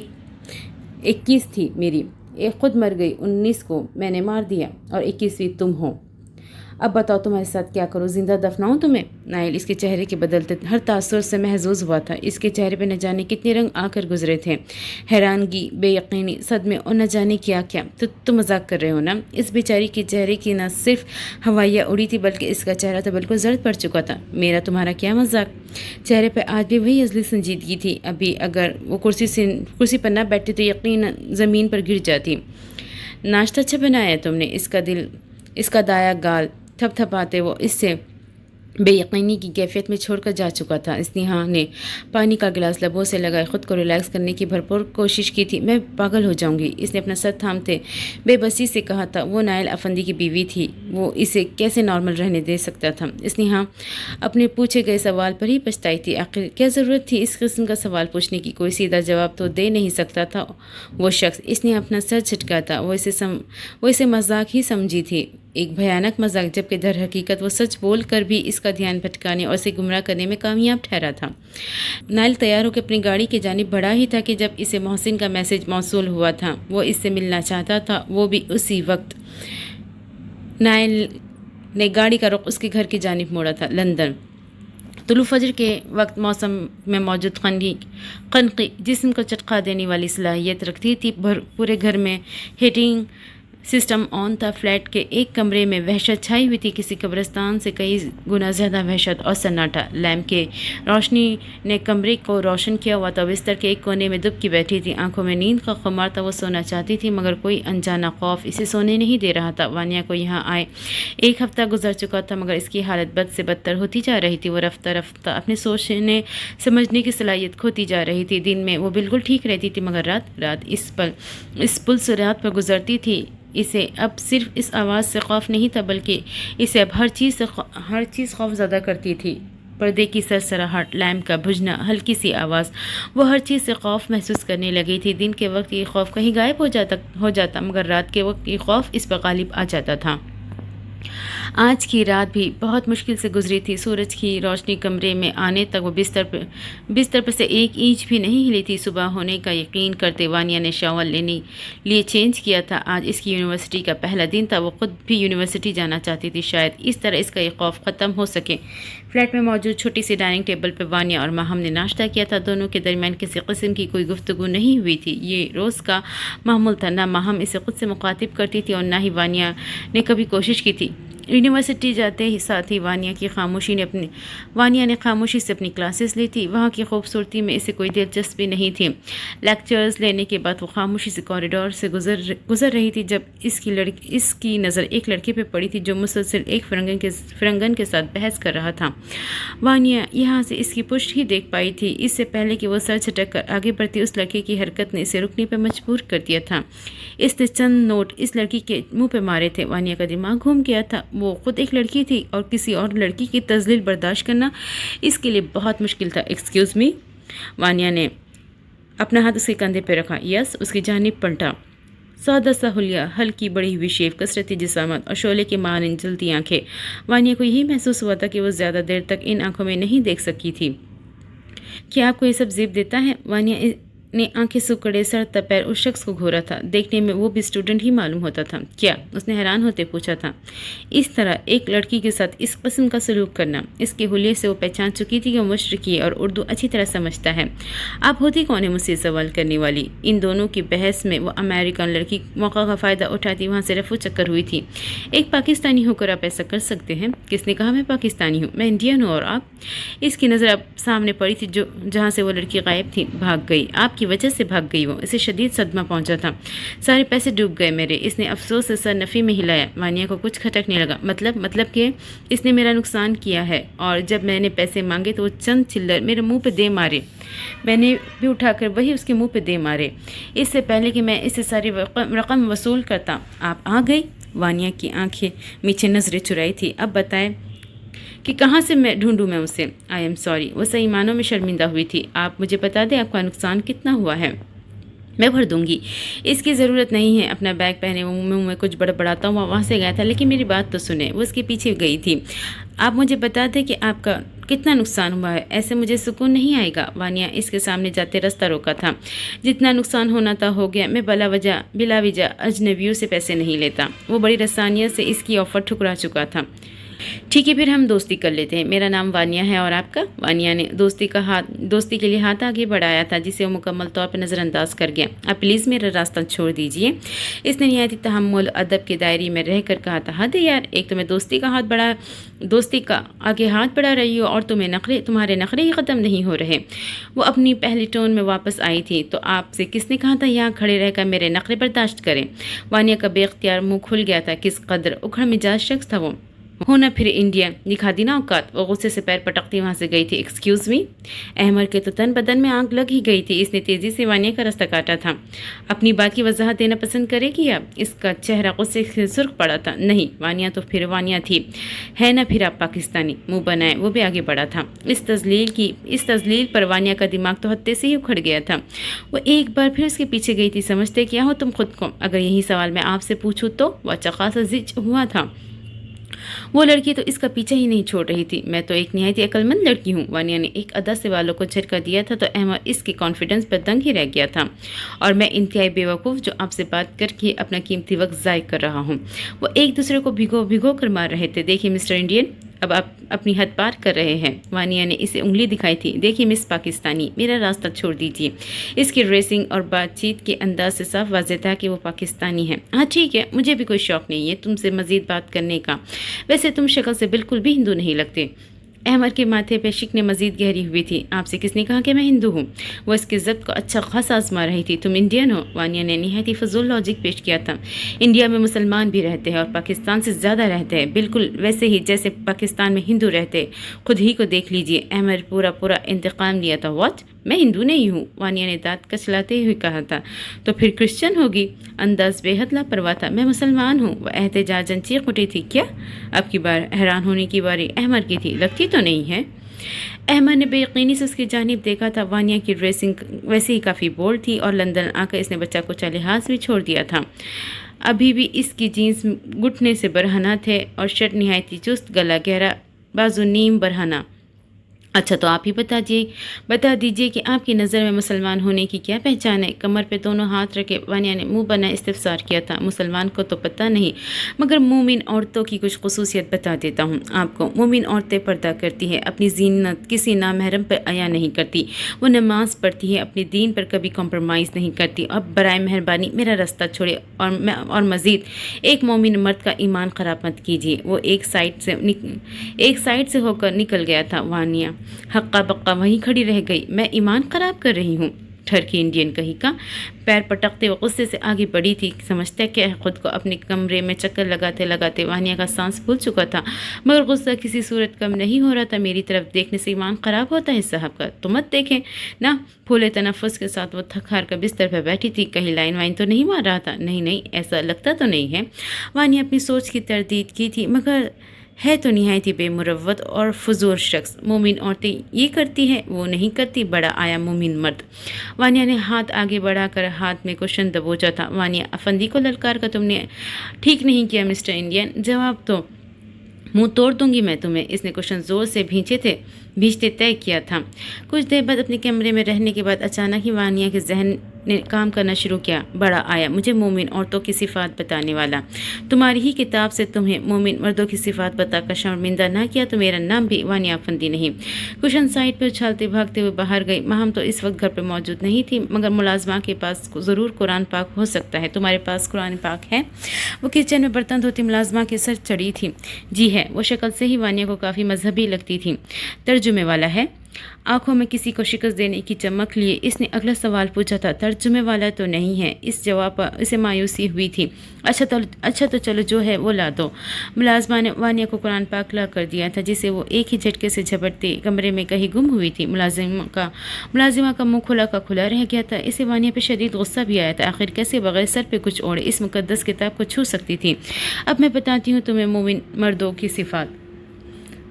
21 تھی میری، ایک خود مر گئی، 19 کو میں نے مار دیا، اور 21ویں تم ہو۔ اب بتاؤ تمہارے ساتھ کیا کروں؟ زندہ دفناؤں تمہیں؟ نائل اس کے چہرے کے بدلتے ہر تاثر سے محظوظ ہوا تھا۔ اس کے چہرے پہ نہ جانے کتنے رنگ آ کر گزرے تھے، حیرانگی، بے یقینی، صدمے اور نہ جانے کیا کیا۔ تو تم مذاق کر رہے ہو نا؟ اس بیچاری کے چہرے کی نہ صرف ہوائیاں اڑی تھی بلکہ اس کا چہرہ تو بالکل زرد پڑ چکا تھا۔ میرا تمہارا کیا مذاق؟ چہرے پہ آج بھی وہی ازلی سنجیدگی تھی۔ ابھی اگر وہ کرسی پر نہ بیٹھتی تو یقیناً زمین پر گر جاتی۔ ناشتہ اچھا بنایا ہے تم نے؟ اس کا دایا گال تھپ تھپاتے وہ اس سے बेयकीनी की कैफियत में छोड़कर जा चुका था। स्नेहा ने पानी का गिलास लबों से लगाए खुद को रिलैक्स करने की भरपूर कोशिश की थी। मैं पागल हो जाऊंगी, इसने अपना सर थामते बेबसी से कहा था। वो नायल अफंदी की बीवी थी, वो इसे कैसे नॉर्मल रहने दे सकता था। स्नेहा अपने पूछे गए सवाल पर ही पछताई थी। आखिर क्या ज़रूरत थी इस किस्म का सवाल पूछने की? कोई सीधा जवाब तो दे नहीं सकता था वो शख्स। इसने अपना सर झटका था। वो इसे मजाक ही समझी थी, एक भयानक मजाक, जबकि दर हकीकत वो सच बोल कर भी इसका ध्यान भटकाने और इसे गुमराह करने में कामयाब ठहरा था। नाइल तैयार होकर अपनी गाड़ी की जानिब बढ़ा ही था कि जब इसे मोहसिन का मैसेज मौसूल हुआ था। वो इससे मिलना चाहता था, वो भी उसी वक्त। नाइल ने गाड़ी का रुख उसके घर की जानिब मोड़ा था। लंदन तुलू फजर के वक्त मौसम में मौजूद कनकी जिस्म को चटका देने वाली सलाहियत रखती थी। पूरे घर में हीटिंग सिस्टम ऑन था। फ्लैट के एक कमरे में वहशत छाई हुई थी, किसी कब्रिस्तान से कई गुना ज़्यादा वहशत और सन्नाटा। लैम्प के रोशनी ने कमरे को रोशन किया हुआ था। बिस्तर के एक कोने में दुबकी बैठी थी, आंखों में नींद का खुमार था। वो सोना चाहती थी मगर कोई अनजाना खौफ इसे सोने नहीं दे रहा था। वानिया को यहाँ आए 1 हफ्ता गुजर चुका था मगर इसकी हालत बद से बदतर होती जा रही थी। वो रफ्ता रफ्ता अपने सोचने समझने की सलाहियत खोती जा रही थी। दिन में वो बिल्कुल ठीक रहती थी मगर रात इस पुल से रात पर गुजरती थी। इसे अब सिर्फ इस आवाज़ से खौफ नहीं था बल्कि इसे अब हर चीज़ खौफ ज़्यादा करती थी। पर्दे की सरसराहट, लैम्प का बुझना, हल्की सी आवाज़, वो हर चीज़ से खौफ महसूस करने लगी थी। दिन के वक्त ये खौफ कहीं गायब हो जाता मगर रात के वक्त ये खौफ इस पर गालिब आ जाता था। आज की रात भी बहुत मुश्किल से गुजरी थी। सूरज की रोशनी कमरे में आने तक वो बिस्तर पर से एक इंच भी नहीं हिली थी। सुबह होने का यकीन करते वानिया ने शावर लेने लिए चेंज किया था। आज इसकी यूनिवर्सिटी का पहला दिन था। वो खुद भी यूनिवर्सिटी जाना चाहती थी। शायद इस तरह इसका ये खौफ ख़त्म हो सके। फ्लैट में मौजूद छोटी सी डाइनिंग टेबल पर वानिया और माहम ने नाश्ता किया था। दोनों के दरमियान किसी किस्म की कोई गुफ्तगू नहीं हुई थी। ये रोज़ का मामूल था। ना माहम इसे खुद से मुखातिब करती थी और ना ही वानिया ने कभी कोशिश की थी। यूनिवर्सिटी जाते ही साथ ही वानिया ने खामोशी से अपनी क्लासेस ली थी। वहाँ की खूबसूरती में इसे कोई दिलचस्पी नहीं थी। लेक्चर्स लेने के बाद वो खामोशी से कॉरिडोर से गुजर रही थी जब इसकी नज़र एक लड़के पे पड़ी थी जो मुसलसल एक फिरंगन के साथ बहस कर रहा था। वानिया यहाँ से इसकी पुष्ट ही देख पाई थी। इससे पहले कि वो सर झटक कर आगे बढ़ती, उस लड़के की हरकत ने इसे रुकने पर मजबूर कर दिया था। इसने चंद नोट इस लड़की के मुंह पे मारे थे। वानिया का दिमाग घूम गया था। वो खुद एक लड़की थी और किसी और लड़की की तज़लील बर्दाश्त करना इसके लिए बहुत मुश्किल था। Excuse me. वानिया ने अपना हाथ उसके कंधे पर रखा। यस, उसकी जानिब पलटा। सादा सा हुलिया, हल्की बड़ी हुई शेव, कसरती जिसामत और शोले के मानन जलती आंखें। वानिया को यही महसूस हुआ था कि वो ज़्यादा देर तक इन आंखों में नहीं देख सकी थी। क्या आपको ये सब ज़ेब देता है? वानिया ने आंखें सुकड़े सर तक पैर उस शख्स को घूरा था। देखने में वो भी स्टूडेंट ही मालूम होता था। क्या? उसने हैरान होते पूछा था। इस तरह एक लड़की के साथ इस किस्म का सलूक करना। इसके हुलिये से वो पहचान चुकी थी कि वो मुशरिकी और उर्दू अच्छी तरह समझता है। आप होती कौन है मुझसे सवाल करने वाली? इन दोनों की बहस में वो अमेरिकन लड़की मौका का फ़ायदा उठाती वहाँ से रफू चक्कर हुई थी। एक पाकिस्तानी होकर आप ऐसा कर सकते हैं? किसने कहा मैं पाकिस्तानी हूँ? मैं इंडियन हूँ। और आप? इसकी नज़र अब सामने पड़ी थी जहाँ से वो लड़की गायब थी। भाग गई। आपकी वजह से भाग गई वो। इसे शदीद सदमा पहुंचा था। सारे पैसे डूब गए मेरे। इसने अफसोस से सर नफ़ी में हिलाया। वानिया को कुछ खटकने लगा। मतलब कि इसने मेरा नुकसान किया है और जब मैंने पैसे मांगे तो वो चंद चिल्लर मेरे मुंह पे दे मारे। मैंने भी उठाकर वही उसके मुंह पे दे मारे। इससे पहले कि मैं इससे सारी रकम वसूल करता आप आ गई। वानिया की आंखें नीचे नजरें चुराई थी। अब बताएं कि कहाँ से मैं ढूंढूं मैं उसे? I am sorry. वो सही मानों में शर्मिंदा हुई थी। आप मुझे बता दें आपका नुकसान कितना हुआ है? मैं भर दूंगी। इसकी ज़रूरत नहीं है। अपना बैग पहने वो मुंह में कुछ बड़बड़ाता हुआ वहाँ से गया था। लेकिन मेरी बात तो सुने। वो उसके पीछे गई थी। आप मुझे बता दें कि आपका कितना नुकसान हुआ है। ऐसे मुझे सुकून नहीं आएगा। वानिया इसके सामने जाते रास्ता रोका था। जितना नुकसान होना था हो गया। मैं बिला वजह अजनबियों से पैसे नहीं लेता। वो बड़ी रसानियत से इसकी ऑफ़र ठुकरा चुका था। ठीक है, फिर हम दोस्ती कर लेते हैं। मेरा नाम वानिया है और आपका? वानिया ने दोस्ती के लिए हाथ आगे बढ़ाया था जिसे वो मुकम्मल तौर पर नज़रअंदाज कर गया। आप प्लीज़ मेरा रास्ता छोड़ दीजिए। इसने निहायती तहम्मुल अदब के दायरे में रहकर कहा था। हद है यार, एक तो मैं दोस्ती का आगे हाथ बढ़ा रही हो और तुम्हारे नखरे ही ख़त्म नहीं हो रहे। वो अपनी पहली टोन में वापस आई थी। तो आपसे किसने कहा था यहाँ खड़े रहकर मेरे नखरे बर्दाश्त करें? वानिया का बेख्तियार मुँह खुल गया था। किस कदर उखड़ मिजाज शख्स था वो। ہونا پھر انڈیا دکھا دی نا اوقات۔ وہ غصے سے پیر پٹکتی وہاں سے گئی تھی۔ Excuse me? احمر کے تو تن بدن میں آگ لگ ہی گئی تھی۔ اس نے تیزی سے وانیہ کا راستہ کاٹا تھا۔ اپنی بات کی وضاحت دینا پسند کرے گی آپ؟ اس کا چہرہ غصے سے سرخ پڑا تھا۔ نہیں، وانیہ تو پھر وانیہ تھی، ہے نا پھر آپ پاکستانی؟ منہ بنائے وہ بھی آگے بڑھا تھا۔ اس تذلیل پر وانیہ کا دماغ تو ہتے سے ہی اکھڑ گیا تھا۔ وہ ایک بار پھر اس کے پیچھے گئی تھی۔ سمجھتے کیا ہو تم خود کو؟ اگر یہی سوال میں آپ سے پوچھوں تو؟ وہ اچھا خاصا زج ہوا تھا۔ وہ لڑکی تو اس کا پیچھے ہی نہیں چھوڑ رہی تھی۔ میں تو ایک نہایت عقل مند لڑکی ہوں۔ وانیہ نے ایک ادا سے والوں کو جھٹکا دیا تھا تو احمد اس کے کانفیڈنس پر دنگ ہی رہ گیا تھا۔ اور میں انتہائی بیوقوف جو آپ سے بات کر کے اپنا قیمتی وقت ضائع کر رہا ہوں۔ وہ ایک دوسرے کو بھگو کر مار رہے تھے۔ دیکھیے مسٹر انڈین، اب آپ اپنی حد پار کر رہے ہیں۔ وانیہ نے اسے انگلی دکھائی تھی۔ دیکھیے مس پاکستانی، میرا راستہ چھوڑ دیجیے۔ اس کی ڈریسنگ اور بات چیت کے انداز سے صاف واضح تھا کہ وہ پاکستانی ہے۔ ہاں ٹھیک ہے، مجھے بھی کوئی شوق نہیں ہے تم سے مزید بات کرنے کا۔ ویسے تم شکل سے بالکل بھی ہندو نہیں لگتے۔ احمد کے ماتھے پہ شکنیں مزید گہری ہوئی تھی۔ آپ سے کس نے کہا کہ میں ہندو ہوں؟ وہ اس کی ضبط کو اچھا خاصا آزما رہی تھی۔ تم انڈین ہو؟ وانیہ نے نہایت ہی فضول لاجک پیش کیا تھا۔ انڈیا میں مسلمان بھی رہتے ہیں اور پاکستان سے زیادہ رہتے ہیں، بالکل ویسے ہی جیسے پاکستان میں ہندو رہتے۔ خود ہی کو دیکھ لیجیے۔ احمد پورا انتقام لیا تھا۔ واٹ؟ میں ہندو نہیں ہوں، وانیہ نے دانت کچلاتے ہوئے کہا تھا۔ تو پھر کرسچن ہوگی؟ انداز بے حد لاپرواہ تھا۔ میں مسلمان ہوں، وہ احتجاجاً چیخ اٹھی تھی۔ کیا؟ اب کی بار حیران ہونے کی باری احمد کی تھی۔ لگتی تو نہیں ہے۔ احمد نے بے یقینی سے اس کی جانب دیکھا تھا۔ وانیہ کی ڈریسنگ ویسے ہی کافی بولڈ تھی اور لندن آ کر اس نے بچہ کچا لحاظ بھی چھوڑ دیا تھا۔ ابھی بھی اس کی جینس گھٹنے سے برہنہ تھے اور شرٹ نہایت ہی چست، گلا گہرا، بازو نیم برہنہ۔ اچھا تو آپ ہی بتا دیجئے کہ آپ کی نظر میں مسلمان ہونے کی کیا پہچان ہے؟ کمر پہ دونوں ہاتھ رکھے وانیہ نے منہ بنا استفسار کیا تھا۔ مسلمان کو تو پتہ نہیں، مگر مومن عورتوں کی کچھ خصوصیت بتا دیتا ہوں آپ کو۔ مومن عورتیں پردہ کرتی ہے، اپنی زینت کسی نامحرم پر عیاں نہیں کرتی، وہ نماز پڑھتی ہے، اپنے دین پر کبھی کمپرومائز نہیں کرتی۔ اب برائے مہربانی میرا راستہ چھوڑے اور مزید ایک مومن مرد کا ایمان خراب مت کیجیے۔ وہ ایک سائڈ سے ہو کر نکل گیا تھا۔ وانیہ ہقا بقا وہیں کھڑی رہ گئی۔ میں ایمان خراب کر رہی ہوں؟ ٹھرکی انڈین کہیں کا پیر پٹکتے وہ غصے سے آگے بڑھی تھی۔ سمجھتا کہ خود کو اپنے کمرے میں چکر لگاتے وانیہ کا سانس پھول چکا تھا، مگر غصہ کسی صورت کم نہیں ہو رہا تھا۔ میری طرف دیکھنے سے ایمان خراب ہوتا ہے صاحب کا؟ تو مت دیکھیں نا۔ پھولے تنفس کے ساتھ وہ تھک ہار کر بستر پہ بیٹھی تھی۔ کہیں لائن وائن تو نہیں مار رہا تھا؟ نہیں، ایسا لگتا تو نہیں ہے۔ وانیہ اپنی سوچ کی تردید کی تھی، مگر ہے تو نہایت ہی بے مروت اور فضول شخص۔ مومن عورتیں یہ کرتی ہے، وہ نہیں کرتی۔ بڑا آیا مومن مرد۔ وانیہ نے ہاتھ آگے بڑھا کر ہاتھ میں کوشن دبوچا تھا۔ وانیہ افندی کو للکار کر تم نے ٹھیک نہیں کیا مسٹر انڈین، جواب تو منہ توڑ دوں گی میں تمہیں۔ اس نے کوشن زور سے بھیجتے طے کیا تھا۔ کچھ دیر بعد اپنے کمرے میں رہنے کے بعد اچانک ہی وانیہ کے ذہن نے کام کرنا شروع کیا۔ بڑا آیا مجھے مومن عورتوں کی صفات بتانے والا۔ تمہاری ہی کتاب سے تمہیں مومن مردوں کی صفات بتا کر شرمندہ نہ کیا تو میرا نام بھی وانیہ افندی نہیں۔ کوشن سائڈ پہ اچھالتے بھاگتے ہوئے باہر گئی۔ ماہم تو اس وقت گھر پہ موجود نہیں تھی، مگر ملازمہ کے پاس ضرور قرآن پاک ہو سکتا ہے۔ تمہارے پاس قرآن پاک ہے؟ وہ کچن میں برتن دھوتی ملازمہ کے سر چڑھی تھی۔ جی ہے۔ وہ شکل سے ہی وانیہ کو کافی مذہبی لگتی تھی۔ ترجمے والا ہے؟ آنکھوں میں کسی کو شکست دینے کی چمک لیے اس نے اگلا سوال پوچھا تھا۔ ترجمے والا تو نہیں ہے؟ اس جواب پر اسے مایوسی ہوئی تھی۔ اچھا تو چلو جو ہے وہ لا دو۔ ملازمہ نے وانیہ کو قرآن پاک لا کر دیا تھا، جسے وہ ایک ہی جھٹکے سے جھپٹتے کمرے میں کہیں گم ہوئی تھی۔ ملازمہ کا منہ کھلا رہ گیا تھا۔ اسے وانیہ پہ شدید غصہ بھی آیا تھا۔ آخر کیسے بغیر سر پہ کچھ اوڑھے اس مقدس کتاب کو چھو سکتی تھی؟ اب میں بتاتی ہوں تمہیں مومن مردوں کی صفات۔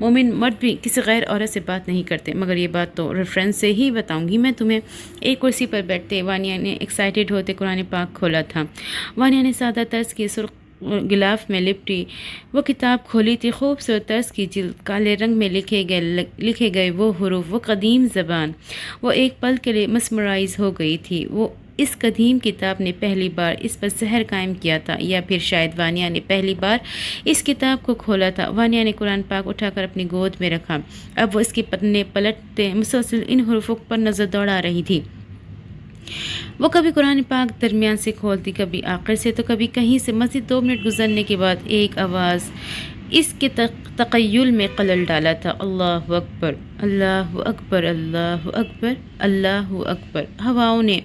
مومن مرد بھی کسی غیر عورت سے بات نہیں کرتے، مگر یہ بات تو ریفرنس سے ہی بتاؤں گی میں تمہیں۔ ایک کرسی پر بیٹھتے وانیہ نے ایکسائٹیڈ ہوتے قرآن پاک کھولا تھا۔ وانیہ نے سادہ طرز کی سرخ غلاف میں لپٹی وہ کتاب کھولی تھی۔ خوبصورت طرز کی جلد، کالے رنگ میں لکھے گئے وہ حروف، وہ قدیم زبان۔ وہ ایک پل کے لیے مسمرائز ہو گئی تھی۔ وہ اس قدیم کتاب نے پہلی بار اس پر سحر قائم کیا تھا، یا پھر شاید وانیہ نے پہلی بار اس کتاب کو کھولا تھا۔ وانیہ نے قرآن پاک اٹھا کر اپنی گود میں رکھا۔ اب وہ اس کے پنے پلٹتے مسلسل ان حروفوں پر نظر دوڑا رہی تھی۔ وہ کبھی قرآن پاک درمیان سے کھولتی، کبھی آخر سے، تو کبھی کہیں سے۔ مزید 2 منٹ گزرنے کے بعد ایک آواز اس کے تخیل میں خلل ڈالا تھا۔ اللہ اکبر، اللہ اکبر، اللہ اکبر، اللہ اکبر۔ ہواؤں نے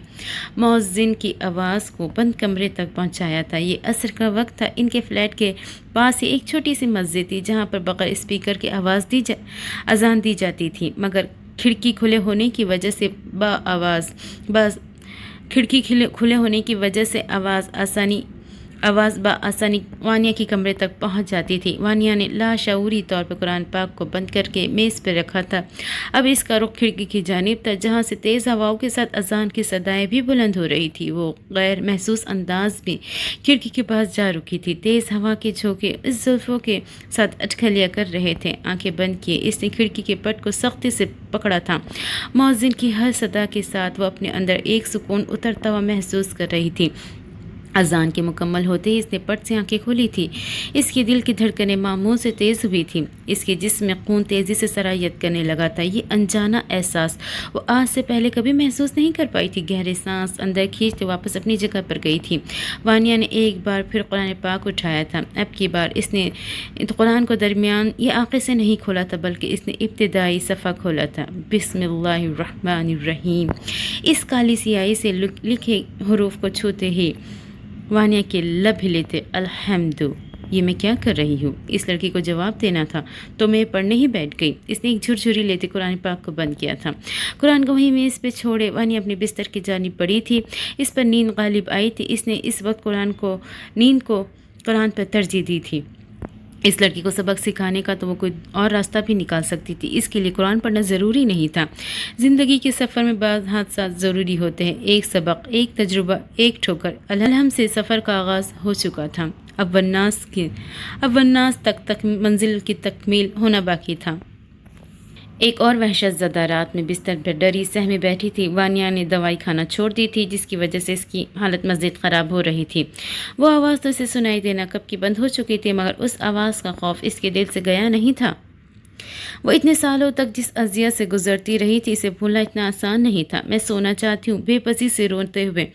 مؤذن کی آواز کو بند کمرے تک پہنچایا تھا۔ یہ عصر کا وقت تھا۔ ان کے فلیٹ کے پاس ہی ایک چھوٹی سی مسجد تھی جہاں پر بغیر اسپیکر کے اذان دی جاتی تھی، مگر کھڑکی کھلے ہونے کی وجہ سے آواز بآسانی وانیہ کی کمرے تک پہنچ جاتی تھی۔ وانیہ نے لاشعوری طور پر قرآن پاک کو بند کر کے میز پر رکھا تھا۔ اب اس کا رخ کھڑکی کی جانب تھا جہاں سے تیز ہواؤں کے ساتھ اذان کی صدائیں بھی بلند ہو رہی تھی۔ وہ غیر محسوس انداز میں کھڑکی کے پاس جا رکی تھی۔ تیز ہوا کے جھونکے اس زلفوں کے ساتھ اٹکھلیاں کر رہے تھے۔ آنکھیں بند کیے اس نے کھڑکی کے پٹ کو سختی سے پکڑا تھا۔ مؤذن کی ہر صدا کے ساتھ وہ اپنے اندر ایک سکون اترتا ہوا محسوس کر رہی تھی۔ اذان کے مکمل ہوتے ہی اس نے پٹ سے آنکھیں کھولی تھی۔ اس کے دل کی دھڑکنیں معمول سے تیز ہوئی تھیں۔ اس کے جسم میں خون تیزی سے سرایت کرنے لگا تھا۔ یہ انجانا احساس وہ آج سے پہلے کبھی محسوس نہیں کر پائی تھی۔ گہرے سانس اندر کھینچتے واپس اپنی جگہ پر گئی تھی۔ وانیہ نے ایک بار پھر قرآن پاک اٹھایا تھا۔ اب کی بار اس نے قرآن کو درمیان یہ آنکھیں سے نہیں کھولا تھا بلکہ اس نے ابتدائی صفحہ کھولا تھا۔ بسم اللہ الرحمن الرحیم۔ اس کالی سیاہی سے لکھے حروف کو چھوتے ہی وانیہ کے لب ہلے تھے۔ الحمد، یہ میں کیا کر رہی ہوں؟ اس لڑکی کو جواب دینا تھا تو میں پڑھنے ہی بیٹھ گئی۔ اس نے ایک جھرجھری لیتے قرآن پاک کو بند کیا تھا۔ قرآن کو وہیں میز پہ چھوڑے وانیہ اپنے بستر کی جانب پڑی تھی۔ اس پر نیند غالب آئی تھی۔ اس نے اس وقت نیند کو قرآن پر ترجیح دی تھی۔ اس لڑکی کو سبق سکھانے کا تو وہ کوئی اور راستہ بھی نکال سکتی تھی۔ اس کے لیے قرآن پڑھنا ضروری نہیں تھا۔ زندگی کے سفر میں بعض حادثات ضروری ہوتے ہیں۔ ایک سبق، ایک تجربہ، ایک ٹھوکر۔ الحم سے سفر کا آغاز ہو چکا تھا۔ اب والناس تک منزل کی تکمیل ہونا باقی تھا۔ ایک اور وحشت زدہ رات میں بستر پر ڈری سہمی بیٹھی تھی۔ وانیہ نے دوائی کھانا چھوڑ دی تھی جس کی وجہ سے اس کی حالت مزید خراب ہو رہی تھی۔ وہ آواز تو اسے سنائی دینا کب کی بند ہو چکی تھی، مگر اس آواز کا خوف اس کے دل سے گیا نہیں تھا۔ وہ اتنے سالوں تک جس اذیت سے گزرتی رہی تھی اسے بھولنا اتنا آسان نہیں تھا۔ میں سونا چاہتی ہوں، بے بسی سے روتے ہوئے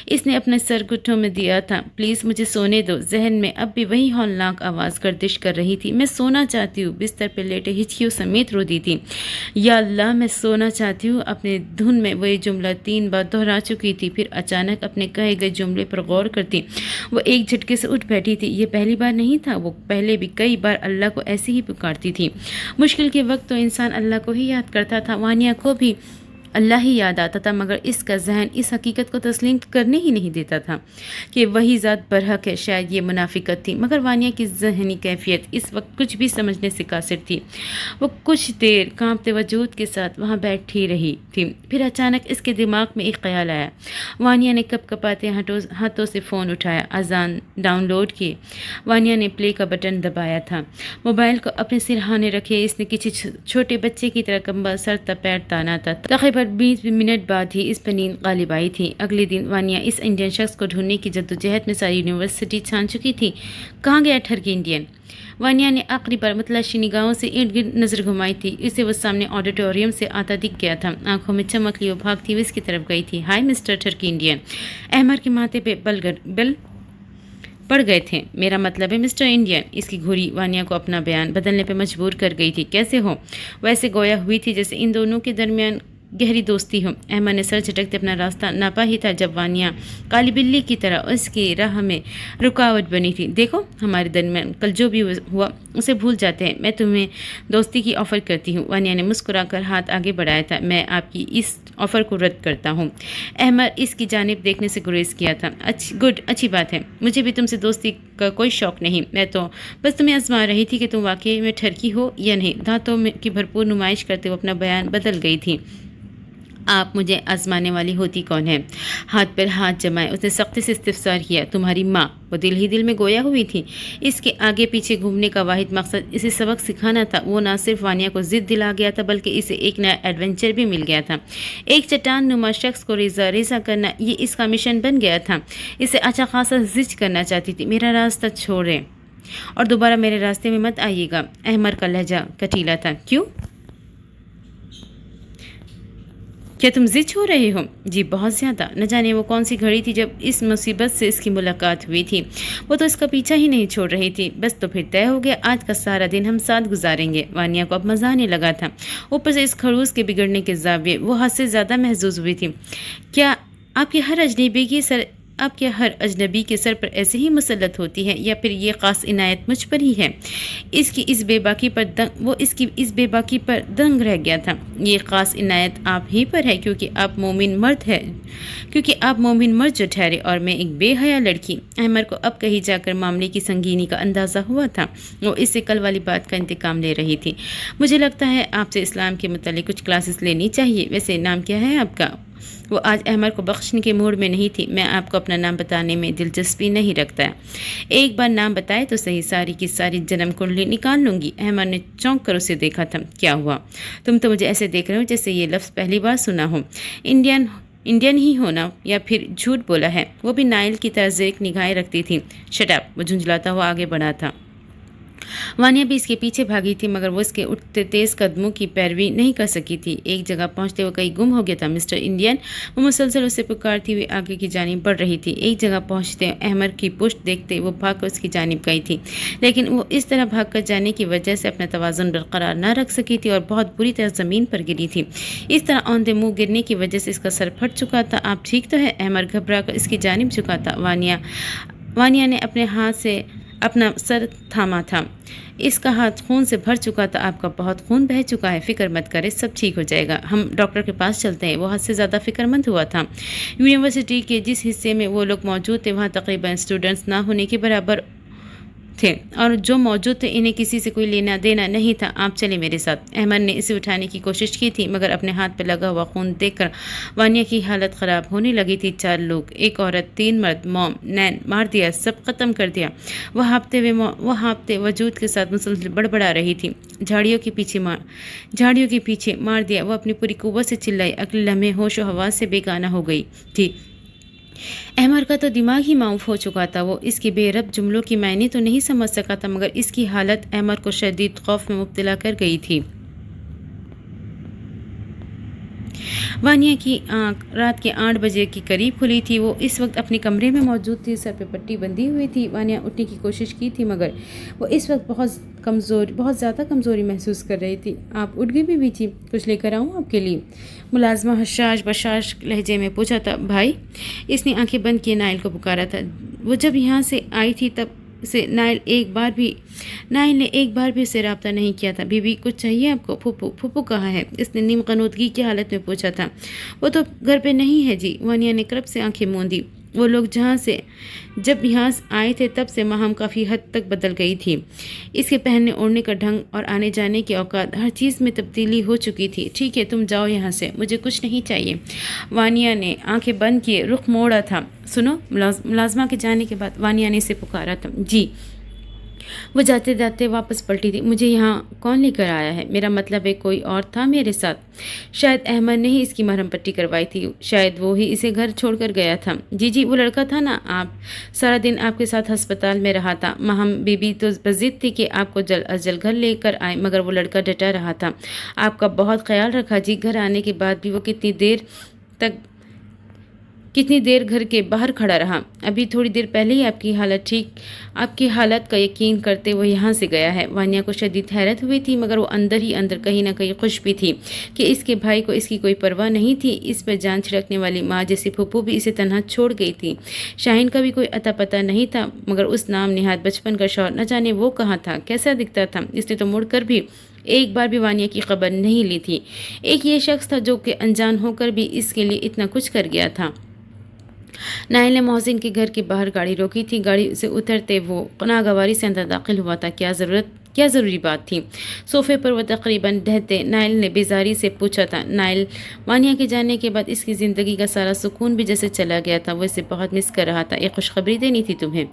اس نے اپنے سر گھٹنوں میں دیا تھا۔ پلیز مجھے سونے دو۔ ذہن میں اب بھی وہی ہولناک آواز گردش کر رہی تھی۔ میں سونا چاہتی ہوں۔ بستر پہ لیٹے ہچکیوں سمیت رو دی تھی۔ یا اللہ، میں سونا چاہتی ہوں۔ اپنے دھن میں وہ یہ جملہ 3 بار دہرا چکی تھی۔ پھر اچانک اپنے کہے گئے جملے پر غور کرتی وہ ایک جھٹکے سے اٹھ بیٹھی تھی۔ یہ پہلی بار نہیں تھا، وہ پہلے بھی کئی بار اللہ کو ایسے ہی پکارتی تھی۔ مشکل کے وقت تو انسان اللہ کو ہی یاد کرتا تھا۔ وانیہ کو بھی اللہ ہی یاد آتا تھا، مگر اس کا ذہن اس حقیقت کو تسلیم کرنے ہی نہیں دیتا تھا کہ وہی ذات برحق ہے۔ شاید یہ منافقت تھی، مگر وانیہ کی ذہنی کیفیت اس وقت کچھ بھی سمجھنے سے قاصر تھی۔ وہ کچھ دیر کانپتے وجود کے ساتھ وہاں بیٹھی رہی تھی۔ پھر اچانک اس کے دماغ میں ایک خیال آیا۔ وانیہ نے کپ کپاتے ہاتھوں سے فون اٹھایا، اذان ڈاؤن لوڈ کی۔ وانیہ نے پلے کا بٹن دبایا تھا۔ موبائل کو اپنے سرہانے رکھے اس نے کسی چھوٹے بچے کی طرح کمبل سر تک پیر تانا تھا۔ تقریباً 20 منٹ بعد ہی اس پر نیند غالب آئی تھی۔ اگلے دن وانیہ اس انڈین شخص کو ڈھونڈنے کی جدوجہد میں ساری یونیورسٹی چھان چکی تھی۔ کہاں گیا ٹھرکی انڈین؟ وانیہ نے آخری بار متلاشی نگاہوں سے ارد گرد نظر گھمائی تھی۔ اسے وہ سامنے آڈیٹوریم سے آتا دکھ گیا تھا۔ آنکھوں میں چمک لی وہ بھاگتی ہوئی اس کی طرف گئی تھی۔ ہائے مسٹر ٹھرکی انڈین۔ احمر کے ماتھے پہ بل پڑ گئے تھے۔ میرا مطلب ہے مسٹر انڈین۔ اس کی گھوری وانیہ کو اپنا بیان بدلنے پہ مجبور کر گئی تھی۔ کیسے ہو؟ ویسے گویا ہوئی تھی جیسے ان دونوں کے درمیان گہری دوستی ہو۔ احمد نے سر جھٹکتے اپنا راستہ ناپا ہی تھا جب وانیہ کالی بلی کی طرح اس کی راہ میں رکاوٹ بنی تھی۔ دیکھو، ہمارے درمیان کل جو بھی ہوا اسے بھول جاتے ہیں۔ میں تمہیں دوستی کی آفر کرتی ہوں۔ وانیہ نے مسکرا کر ہاتھ آگے بڑھایا تھا۔ میں آپ کی اس آفر کو رد کرتا ہوں۔ احمد اس کی جانب دیکھنے سے گریز کیا تھا۔ اچھی بات ہے۔ مجھے بھی تم سے دوستی کا کوئی شوق نہیں۔ میں تو بس تمہیں آزما رہی تھی کہ تم واقعی میں ٹھرکی ہو یا نہیں۔ دانتوں کی بھرپور نمائش کرتے ہوئے اپنا بیان بدل گئی تھی۔ آپ مجھے آزمانے والی ہوتی کون ہے؟ ہاتھ پر ہاتھ جمائے اس نے سختی سے استفسار کیا۔ تمہاری ماں۔ وہ دل ہی دل میں گویا ہوئی تھی۔ اس کے آگے پیچھے گھومنے کا واحد مقصد اسے سبق سکھانا تھا۔ وہ نہ صرف وانیہ کو ضد دلا گیا تھا بلکہ اسے ایک نیا ایڈونچر بھی مل گیا تھا۔ ایک چٹان نما شخص کو ریزہ کرنا، یہ اس کا مشن بن گیا تھا۔ اسے اچھا خاصا زج کرنا چاہتی تھی۔ میرا راستہ چھوڑیں اور دوبارہ میرے راستے میں مت آئیے گا۔ احمد کا لہجہ کٹیلا تھا۔ کیوں؟ क्या तुम जिद छू रहे हो? जी बहुत ज़्यादा। न जाने वो कौन सी घड़ी थी जब इस मुसीबत से इसकी मुलाकात हुई थी। वो तो इसका पीछा ही नहीं छोड़ रही थी। बस तो फिर तय हो गया, आज का सारा दिन हम साथ गुजारेंगे। वानिया को अब मज़ा आने लगा था। ऊपर से इस खड़ूस के बिगड़ने के ज़ाविये वो हद से ज़्यादा महसूस हुई थी। क्या आपके हर अजनबी की सर आपके हर अजनबी के सर पर ऐसे ही मुसल्लत होती है, या फिर ये ख़ास इनायत मुझ पर ही है? इसकी इस बेबाकी पर दंग रह गया था। ये ख़ास इनायत आप ही पर है, क्योंकि आप मोमिन मर्द जो ठहरे, और मैं एक बेहया लड़की। अहमद को अब कहीं जाकर मामले की संगीनी का अंदाज़ा हुआ था। वो इससे कल वाली बात का इंतकाम ले रही थी। मुझे लगता है आपसे इस्लाम के मुतालिक कुछ क्लासेस लेनी चाहिए। वैसे नाम क्या है आपका? वो आज अहमद को बख्शने के मूड में नहीं थी। मैं आपको अपना नाम बताने में दिलचस्पी नहीं रखता। एक बार नाम बताए तो सही, सारी की सारी जन्म कुंडली निकाल लूँगी। अहमद ने चौंक कर उसे देखा था। क्या हुआ? तुम तो मुझे ऐसे देख रहे हो जैसे ये लफ्ज़ पहली बार सुना हो। इंडियन ही होना, या फिर झूठ बोला है? वो भी नाइल की तरह एक निगाहें रखती थी। Shut up! वो झुंझलाता हुआ आगे बढ़ा था। वानिया भी इसके पीछे भागी थी, मगर वो इसके उठते तेज कदमों की पैरवी नहीं कर सकी थी। एक जगह पहुंचते वो कहीं गुम हो गया था। Mister Indian! वो मुसलसल उसे पुकारती हुई आगे की जानिब बढ़ रही थी। एक जगह पहुंचते अहमद की पुश्त देखते वो भागकर उसकी जानिब गई थी, लेकिन वो इस तरह भागकर जाने की वजह से अपना तवाज़ुन बरकरार न रख सकी थी और बहुत बुरी तरह ज़मीन पर गिरी थी। इस तरह औंधे मुँह गिरने की वजह से इसका सर फट चुका था। आप ठीक तो है? अहमद घबरा कर इसकी जानिब झुका था। वानिया ने अपने हाथ से अपना सर थामा था। इसका हाथ खून से भर चुका था। आपका बहुत खून बह चुका है। फिक्र मत करें, सब ठीक हो जाएगा। हम डॉक्टर के पास चलते हैं। वो हद से ज़्यादा फिक्रमंद हुआ था। यूनिवर्सिटी के जिस हिस्से में वो लोग मौजूद थे, वहाँ तकरीबन स्टूडेंट्स ना होने के बराबर थे, और जो मौजूद थे इन्हें किसी से कोई लेना देना नहीं था। आप चले मेरे साथ। अहमद ने इसे उठाने की कोशिश की थी, मगर अपने हाथ पर लगा हुआ खून देखकर वानिया की हालत ख़राब होने लगी थी। 4 लोग, 1 औरत, 3 मर्द, मॉम, नैन, मार दिया, सब ख़त्म कर दिया। वह हाँपते वजूद के साथ मुसलसल बड़बड़ा रही थी। झाड़ियों के पीछे मार दिया। वह अपनी पूरी कुव्वत से चिल्लाई। अगले लम्हे होश व हवास से बेगाना हो गई थी। अहमद का तो दिमाग ही माऊफ हो चुका था। वो इसके बेरब जुमलों की मायने तो नहीं समझ सका था, मगर इसकी हालत अहमद को शदीद खौफ में मुब्तला कर गई थी। वानिया की आंख रात के 8 बजे के करीब खुली थी। वो इस वक्त अपने कमरे में मौजूद थी। सर पे पट्टी बंधी हुई थी। वानिया उठने की कोशिश की थी, मगर वो इस वक्त बहुत ज़्यादा कमज़ोरी महसूस कर रही थी। आप उठ गई भी थी। कुछ लेकर आऊँ आपके लिए? मुलाजमा हशाश बशाश लहजे में पूछा था। भाई? इसने आंखें बंद किए नाइल को पुकारा था। वो जब यहाँ से आई थी तब से नाइल ने एक बार भी उससे रब्ता नहीं किया था। बीबी, कुछ चाहिए आपको? फूफू कहाँ है? इसने नीम कनूदगी की हालत में पूछा था। वो तो घर पे नहीं है जी। वानिया ने करब से आंखें मूंदी। वो लोग जब यहाँ आए थे तब से माहम काफ़ी हद तक बदल गई थी। इसके पहनने ओढ़ने का ढंग और आने जाने के औकात, हर चीज़ में तब्दीली हो चुकी थी। ठीक है, तुम जाओ यहाँ से, मुझे कुछ नहीं चाहिए। वानिया ने आंखें बंद किए रुख मोड़ा था। सुनो, मुलाजमा के जाने के बाद वानिया ने इसे पुकारा था। जी। वो जाते जाते वापस पलटी थी। मुझे यहाँ कौन लेकर आया है? मेरा मतलब है कोई और था मेरे साथ। शायद अहमद ने ही इसकी मरहम पट्टी करवाई थी। शायद वो ही इसे घर छोड़कर गया था। जी, वो लड़का था ना, आप सारा दिन आपके साथ अस्पताल में रहा था। माहम बीबी तो बज़िद थी कि आपको जल्द अज जल्द घर लेकर आए, मगर वो लड़का डटा रहा था। आपका बहुत ख्याल रखा जी। घर आने के बाद भी वो कितनी देर घर के बाहर खड़ा रहा। अभी थोड़ी देर पहले ही आपकी हालत का यकीन करते वो यहाँ से गया है। वानिया को शदीद हैरत हुई थी, मगर वो अंदर ही अंदर कहीं ना कहीं खुश भी थी कि इसके भाई को इसकी कोई परवाह नहीं थी। इस पर जान छिड़कने वाली माँ जैसी फूफू भी इसे तन्हा छोड़ गई थी। शाहीन का भी कोई अता पता नहीं था, मगर उस नाम निहात बचपन का शौहर न जाने वो कहाँ था, कैसा दिखता था। इसने तो मुड़कर भी एक बार भी वानिया की खबर नहीं ली थी। एक ये शख्स था जो कि अनजान होकर भी इसके लिए इतना कुछ कर गया था। नाइल ने मोहसिन के घर के बाहर गाड़ी रोकी थी। गाड़ी से उतरते वो नागवारी से अंदर दाखिल हुआ था। क्या ज़रूरी बात थी? सोफे पर वो तकरीबन डहते नाइल ने बेजारी से पूछा था। नाइल, वानिया के जाने के बाद इसकी ज़िंदगी का सारा सुकून भी जैसे चला गया था। वो इसे बहुत मिस कर रहा था। एक खुशखबरी देनी थी तुम्हें।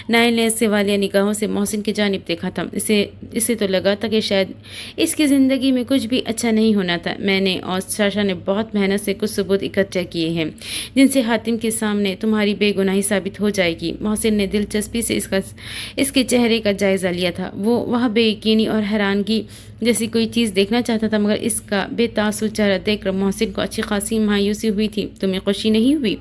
नाइल ने इससे वालिया निगाहों से मोहसिन की जानिब देखा था। इसे तो लगा था कि शायद इसकी ज़िंदगी में कुछ भी अच्छा नहीं होना था। मैंने और साशा ने बहुत मेहनत से कुछ सबूत इकट्ठा किए हैं, जिनसे हातिम के सामने तुम्हारी बेगुनाही साबित हो जाएगी। मोहसिन ने दिलचस्पी से इसके चेहरे का जायज़ा लिया था। वो वह بے یقینی اور حیرانگی جیسی کوئی چیز دیکھنا چاہتا تھا، مگر اس کا بے تاثر چہرہ دیکھ کر محسن کو اچھی خاصی مایوسی ہوئی تھی۔ تمہیں خوشی نہیں ہوئی؟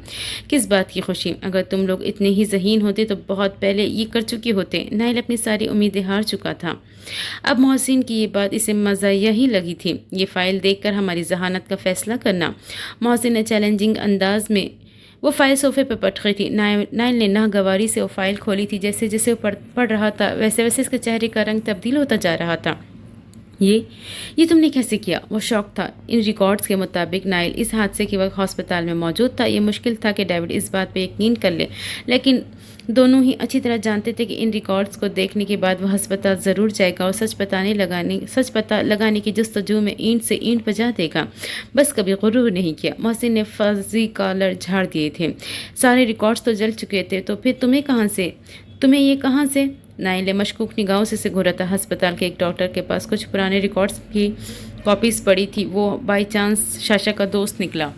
کس بات کی خوشی؟ اگر تم لوگ اتنے ہی ذہین ہوتے تو بہت پہلے یہ کر چکے ہوتے۔ نائل اپنی ساری امیدیں ہار چکا تھا۔ اب محسن کی یہ بات اسے مزاحیہ ہی لگی تھی۔ یہ فائل دیکھ کر ہماری ذہانت کا فیصلہ کرنا۔ محسن نے چیلنجنگ انداز میں وہ فائل صوفے پہ پٹکی تھی۔ نائل نے ناگواری سے وہ فائل کھولی تھی۔ جیسے جیسے وہ پڑھ رہا تھا ویسے ویسے اس کے چہرے کا رنگ تبدیل ہوتا جا رہا تھا۔ یہ تم نے کیسے کیا؟ وہ شوق تھا۔ ان ریکارڈز کے مطابق نائل اس حادثے کے وقت ہسپتال میں موجود تھا۔ یہ مشکل تھا کہ ڈیوڈ اس بات پہ یقین کر لے، لیکن دونوں ہی اچھی طرح جانتے تھے کہ ان ریکارڈز کو دیکھنے کے بعد وہ ہسپتال ضرور جائے گا اور سچ پتہ لگانے کی جستجو میں اینٹ سے اینٹ بجا دے گا۔ بس کبھی غرور نہیں کیا۔ محسن نے فضی کالر جھاڑ دیے تھے۔ سارے ریکارڈز تو جل چکے تھے، تو پھر تمہیں یہ کہاں سے؟ نائل نے مشکوک نگاہوں سے گھورا تھا۔ ہسپتال کے ایک ڈاکٹر کے پاس کچھ پرانے ریکارڈز کی کاپیز پڑی تھی۔ وہ بائی چانس شاشا کا دوست نکلا۔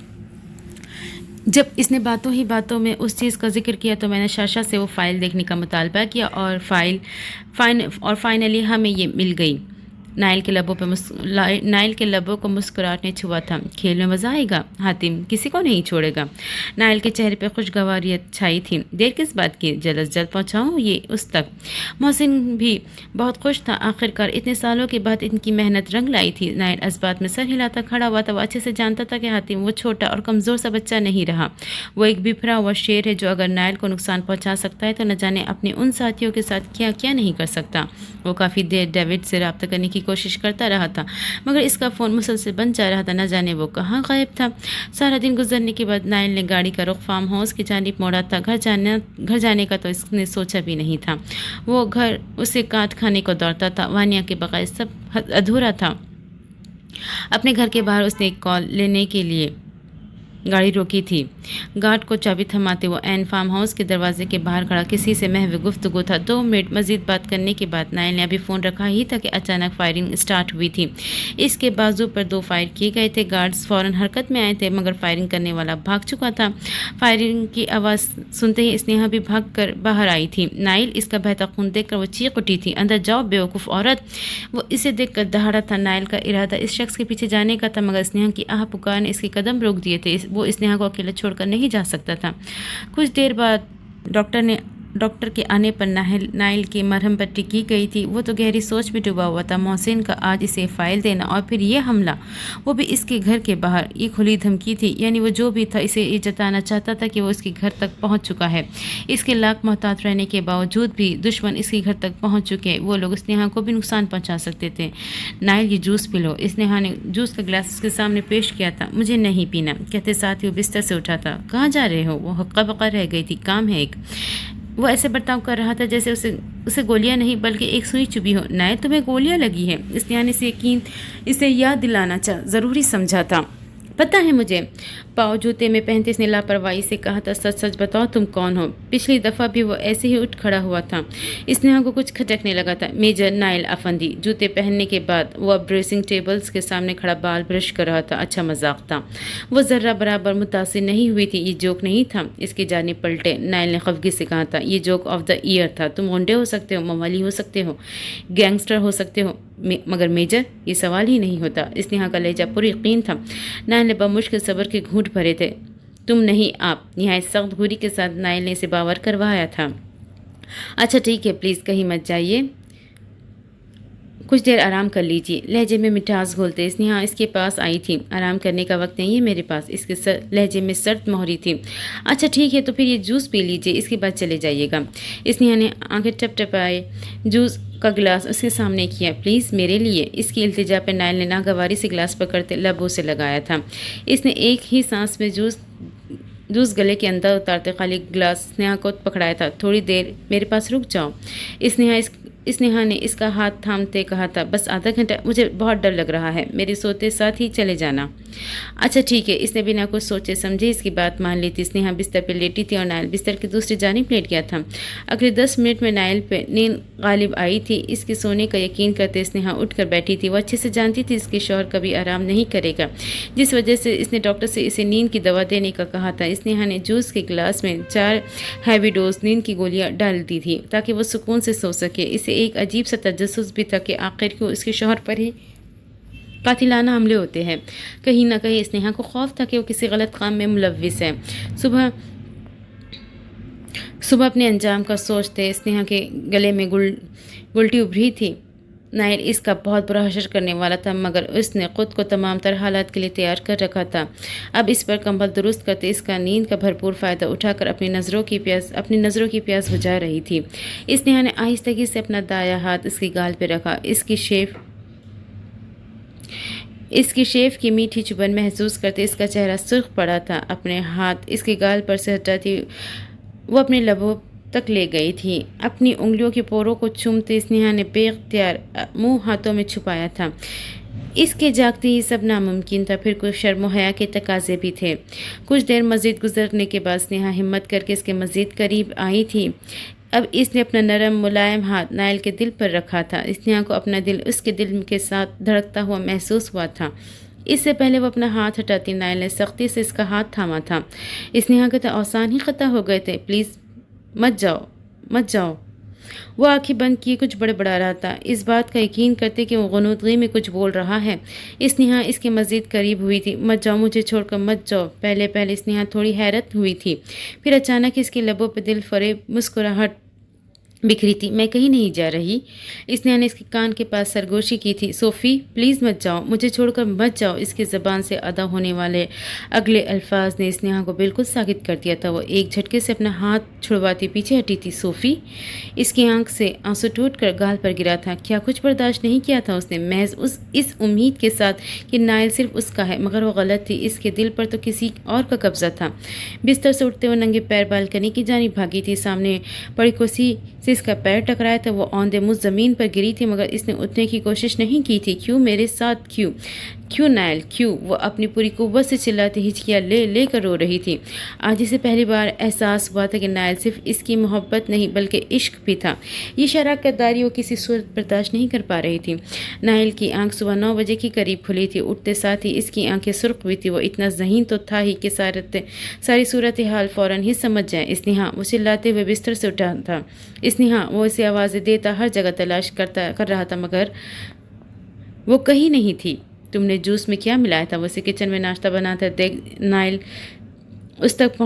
جب اس نے باتوں میں اس چیز کا ذکر کیا تو میں نے شاشا سے وہ فائل دیکھنے کا مطالبہ کیا اور فائنلی ہمیں یہ مل گئی۔ نائل کے لبوں کو مسکراہٹ نے چھوا تھا۔ کھیل میں مزہ آئے گا، حاتم کسی کو نہیں چھوڑے گا۔ نائل کے چہرے پہ خوشگواریت چھائی تھی۔ دیر کس بات کی؟ جلد پہنچاؤں یہ اس تک۔ محسن بھی بہت خوش تھا۔ آخرکار اتنے سالوں کے بعد ان کی محنت رنگ لائی تھی۔ نائل اسبات میں سر ہلاتا کھڑا ہوا تھا۔ وہ اچھے سے جانتا تھا کہ حاتم وہ چھوٹا اور کمزور سا بچہ نہیں رہا۔ وہ ایک بپھرا ہوا شیر ہے جو اگر نائل کو نقصان پہنچا سکتا ہے تو نہ جانے اپنے ان ساتھیوں کے ساتھ کیا نہیں کر سکتا۔ وہ کافی دیر ڈیوڈ سے رابطہ کرنے کی کوشش کرتا رہا تھا، مگر اس کا فون مسلسل بند جا رہا تھا۔ نہ جانے وہ کہاں غائب تھا۔ سارا دن گزرنے کے بعد نائل نے گاڑی کا رخ فارم ہاؤس کی جانب موڑا تھا۔ گھر جانے کا تو اس نے سوچا بھی نہیں تھا۔ وہ گھر اسے کاٹ کھانے کو دوڑتا تھا۔ وانیا کے بغیر سب ادھورا تھا۔ اپنے گھر کے باہر اس نے ایک کال لینے کے لیے گاڑی روکی تھی۔ گارڈ کو چابی تھماتے وہ عین فارم ہاؤس کے دروازے کے باہر کھڑا کسی سے محو گفتگو تھا۔ 2 منٹ مزید بات کرنے کے بعد نائل نے ابھی فون رکھا ہی تھا کہ اچانک فائرنگ اسٹارٹ ہوئی تھی۔ اس کے بازو پر 2 فائر کیے گئے تھے۔ گارڈز فوراً حرکت میں آئے تھے، مگر فائرنگ کرنے والا بھاگ چکا تھا۔ فائرنگ کی آواز سنتے ہی اسنیہا بھی بھاگ کر باہر آئی تھی۔ نائل اس کا بہتا خون دیکھ کر وہ چیخ اٹھی تھی، اندر جاؤ بیوقوف عورت! وہ اسے دیکھ کر دہاڑا تھا۔ نائل کا ارادہ اس شخص کے پیچھے جانے کا تھا، مگر اسنیہا کی آہ پکار نے اس کے قدم روک دیے تھے۔ وہ اسنیہا کو اکیلا چھوڑ کر نہیں جا سکتا تھا۔ کچھ دیر بعد ڈاکٹر کے آنے پر نائل کی مرہم پٹی کی گئی تھی۔ وہ تو گہری سوچ میں ڈوبا ہوا تھا۔ محسن کا آج اسے فائل دینا اور پھر یہ حملہ، وہ بھی اس کے گھر کے باہر، یہ کھلی دھمکی تھی۔ یعنی وہ جو بھی تھا اسے یہ جتانا چاہتا تھا کہ وہ اس کے گھر تک پہنچ چکا ہے۔ اس کے لاکھ محتاط رہنے کے باوجود بھی دشمن اس کے گھر تک پہنچ چکے۔ وہ لوگ اسنیہا کو بھی نقصان پہنچا سکتے تھے۔ نائل یہ جوس پی لو۔ اسنیہا نے جوس کا گلاس اس کے سامنے پیش کیا تھا۔ مجھے نہیں پینا، کہتے ساتھ ہی وہ بستر سے اٹھا تھا۔ کہاں جا رہے ہو؟ وہ ہکا بکا رہ گئی تھی۔ کام ہے ایک۔ وہ ایسے برتاؤ کر رہا تھا جیسے اسے گولیاں نہیں بلکہ ایک سوئی چبھی ہو۔ نائل تمہیں گولیاں لگی ہے؟ اسنیہا نے اسے یاد دلانا ضروری سمجھا تھا۔ پتہ ہے مجھے، پاؤں جوتے میں پہنتے اس نے لاپرواہی سے کہا تھا۔ سچ بتاؤ تم کون ہو؟ پچھلی دفعہ بھی وہ ایسے ہی اٹھ کھڑا ہوا تھا۔ اسنیہا کو کچھ کھٹکنے لگا تھا۔ میجر نائل افندی۔ جوتے پہننے کے بعد وہ اب ڈریسنگ ٹیبلز کے سامنے کھڑا بال برش کر رہا تھا۔ اچھا مذاق تھا۔ وہ ذرہ برابر متاثر نہیں ہوئی تھی۔ یہ جوک نہیں تھا۔ اس کی جانب پلٹے نائل نے خفگی سے کہا تھا، یہ جوک آف دا ایئر تھا۔ تم غنڈے ہو سکتے ہو، موالی ہو سکتے ہو، گینگسٹر ہو سکتے ہو، مگر میجر یہ سوال ہی نہیں ہوتا۔ اسنیہا کا لہجہ پر یقین تھا۔ نائل نے بمشکل صبر کے گھونٹ بھرے تھے۔ تم نہیں، آپ۔ نہایت سخت گوری کے ساتھ نائل نے اسے باور کروایا تھا۔ اچھا ٹھیک ہے، پلیز کہیں مت جائیے، کچھ دیر آرام کر لیجیے۔ لہجے میں مٹھاس گھولتے اسنیہا اس کے پاس آئی تھی۔ آرام کرنے کا وقت نہیں ہے میرے پاس۔ اس کے لہجے میں سرد مہری تھی۔ اچھا ٹھیک ہے، تو پھر یہ جوس پی لیجیے، اس کے بعد چلے جائیے گا۔ اسنیہا نے آنکھیں ٹپائے جوس کا گلاس اس کے سامنے کیا۔ پلیز میرے لیے۔ اس کی التجا پہ نائل نے ناگواری سے گلاس پکڑتے لبوں سے لگایا تھا۔ اس نے ایک ہی سانس میں جوس گلے کے اندر اتارتے خالی گلاس اسنیہا کو پکڑایا تھا۔ تھوڑی دیر میرے پاس رک جاؤ۔ اسنیہا نے اس کا ہاتھ تھامتے کہا تھا، بس آدھا گھنٹہ؟ مجھے بہت ڈر لگ رہا ہے، میرے سوتے ساتھ ہی چلے جانا۔ اچھا ٹھیک ہے، اس نے بنا کچھ سوچے سمجھے اس کی بات مان لی تھی۔ اسنیہا بستر پہ لیٹی تھی اور نائل بستر کی دوسری جانب لیٹ گیا تھا۔ اگلے 10 منٹ میں نائل پہ نیند غالب آئی تھی۔ اس کے سونے کا یقین کرتے اسنیہا اٹھ کر بیٹھی تھی۔ وہ اچھے سے جانتی تھی اس کے شوہر کبھی آرام نہیں کرے گا، جس وجہ سے اس نے ڈاکٹر سے اسے نیند کی دوا دینے کا کہا تھا۔ اسنیہا نے جوس کے گلاس میں 4 ہیوی ڈوز نیند کی گولیاں ڈال دی تھی تاکہ وہ سکون سے سو سکے۔ اسے ایک عجیب سا تجسس بھی تھا کہ آخر کیوں اس کے شوہر پر ہی قاتلانہ حملے ہوتے ہیں۔ کہیں نہ کہیں اسنیہا کو خوف تھا کہ وہ کسی غلط کام میں ملوث ہے۔ صبح اپنے انجام کا سوچتے اسنیہا کے گلے میں گلٹی ابھری تھی۔ نائل اس کا بہت برا حشر کرنے والا تھا، مگر اس نے خود کو تمام تر حالات کے لیے تیار کر رکھا تھا۔ اب اس پر کمبل درست کرتے اس کا نیند کا بھرپور فائدہ اٹھا کر اپنی نظروں کی پیاس بجھا رہی تھی۔ اسنیہا نے آہستگی سے اپنا دایاں ہاتھ اس کی گال پہ رکھا۔ اس کی شیف کی میٹھی چبھن محسوس کرتے اس کا چہرہ سرخ پڑا تھا۔ اپنے ہاتھ اس کی گال پر سے ہٹاتی وہ اپنے لبوں تک لے گئی تھی۔ اپنی انگلیوں کے پوروں کو چومتے اسنیہا نے بے اختیار منہ ہاتھوں میں چھپایا تھا۔ اس کے جاگتے ہی سب ناممکن تھا، پھر کچھ شرم و حیا کے تقاضے بھی تھے۔ کچھ دیر مزید گزرنے کے بعد اسنیہا ہمت کر کے اس کے مزید قریب آئی تھی۔ اب اس نے اپنا نرم ملائم ہاتھ نائل کے دل پر رکھا تھا۔ اسنیہا کو اپنا دل اس کے دل کے ساتھ دھڑکتا ہوا محسوس ہوا تھا۔ اس سے پہلے وہ اپنا ہاتھ ہٹاتی نائل نے سختی سے اس کا ہاتھ تھاما تھا۔ اسنیہا کے تو اوسان ہی قطع ہو گئے تھے۔ پلیز مت جاؤ۔ وہ آنکھیں بند کیے کچھ بڑبڑا رہا تھا، اس بات کا یقین کرتے کہ وہ غنودگی میں کچھ بول رہا ہے۔ اسنیہا اس کے مزید قریب ہوئی تھی۔ مت جاؤ، مجھے چھوڑ کر مت جاؤ۔ پہلے اسنیہا تھوڑی حیرت ہوئی تھی، پھر اچانک اس کے لبوں پہ دل فریب مسکراہٹ بکھری تھی۔ میں کہیں نہیں جا رہی۔ اسنیہا نے اس کے کان کے پاس سرگوشی کی تھی۔ صوفی پلیز مت جاؤ، مجھے چھوڑ کر مت جاؤ۔ اس کی زبان سے ادا ہونے والے اگلے الفاظ نے اسنیہا کو بالکل ساکت کر دیا تھا۔ وہ ایک جھٹکے سے اپنا ہاتھ چھڑواتی پیچھے ہٹی تھی۔ صوفی، اس کی آنکھ سے آنسو ٹوٹ کر گال پر گرا تھا۔ کیا کچھ برداشت نہیں کیا تھا اس نے، محض اس امید کے ساتھ کہ نائل صرف اس کا ہے، مگر وہ غلط تھی۔ اس کے دل پر تو کسی اور کا قبضہ تھا۔ بستر سے اٹھتے ہوئے ننگے پیر بالکنی کی جانب بھاگی تھی۔ سامنے پڑی کرسی سے اس کا پیر ٹکرایا تھا۔ وہ اوندے منہ زمین پر گری تھی، مگر اس نے اٹھنے کی کوشش نہیں کی تھی۔ کیوں میرے ساتھ، کیوں نائل، کیوں؟ وہ اپنی پوری قوت سے چلاتی ہچکیاں لے کر رو رہی تھی۔ آج اسے پہلی بار احساس ہوا تھا کہ نائل صرف اس کی محبت نہیں بلکہ عشق بھی تھا۔ یہ شراکت داری وہ کسی صورت برداشت نہیں کر پا رہی تھی۔ نائل کی آنکھ صبح 9 بجے کے قریب کھلی تھی۔ اٹھتے ساتھ ہی اس کی آنکھیں سرخ ہوئی تھی۔ وہ اتنا ذہین تو تھا ہی کہ ساری صورتحال فوراً ہی سمجھ جائے۔ اسنیہا، وہ چلاتے ہوئے بستر سے اٹھا تھا۔ اسنیہا، وہ اسے آوازیں دیتا ہر جگہ تلاش کر رہا تھا، مگر وہ کہیں نہیں تھی۔ تم نے جوس میں کیا ملایا تھا؟ وہ اسے کچن میں ناشتہ بناتا دیکھ نائل اس تک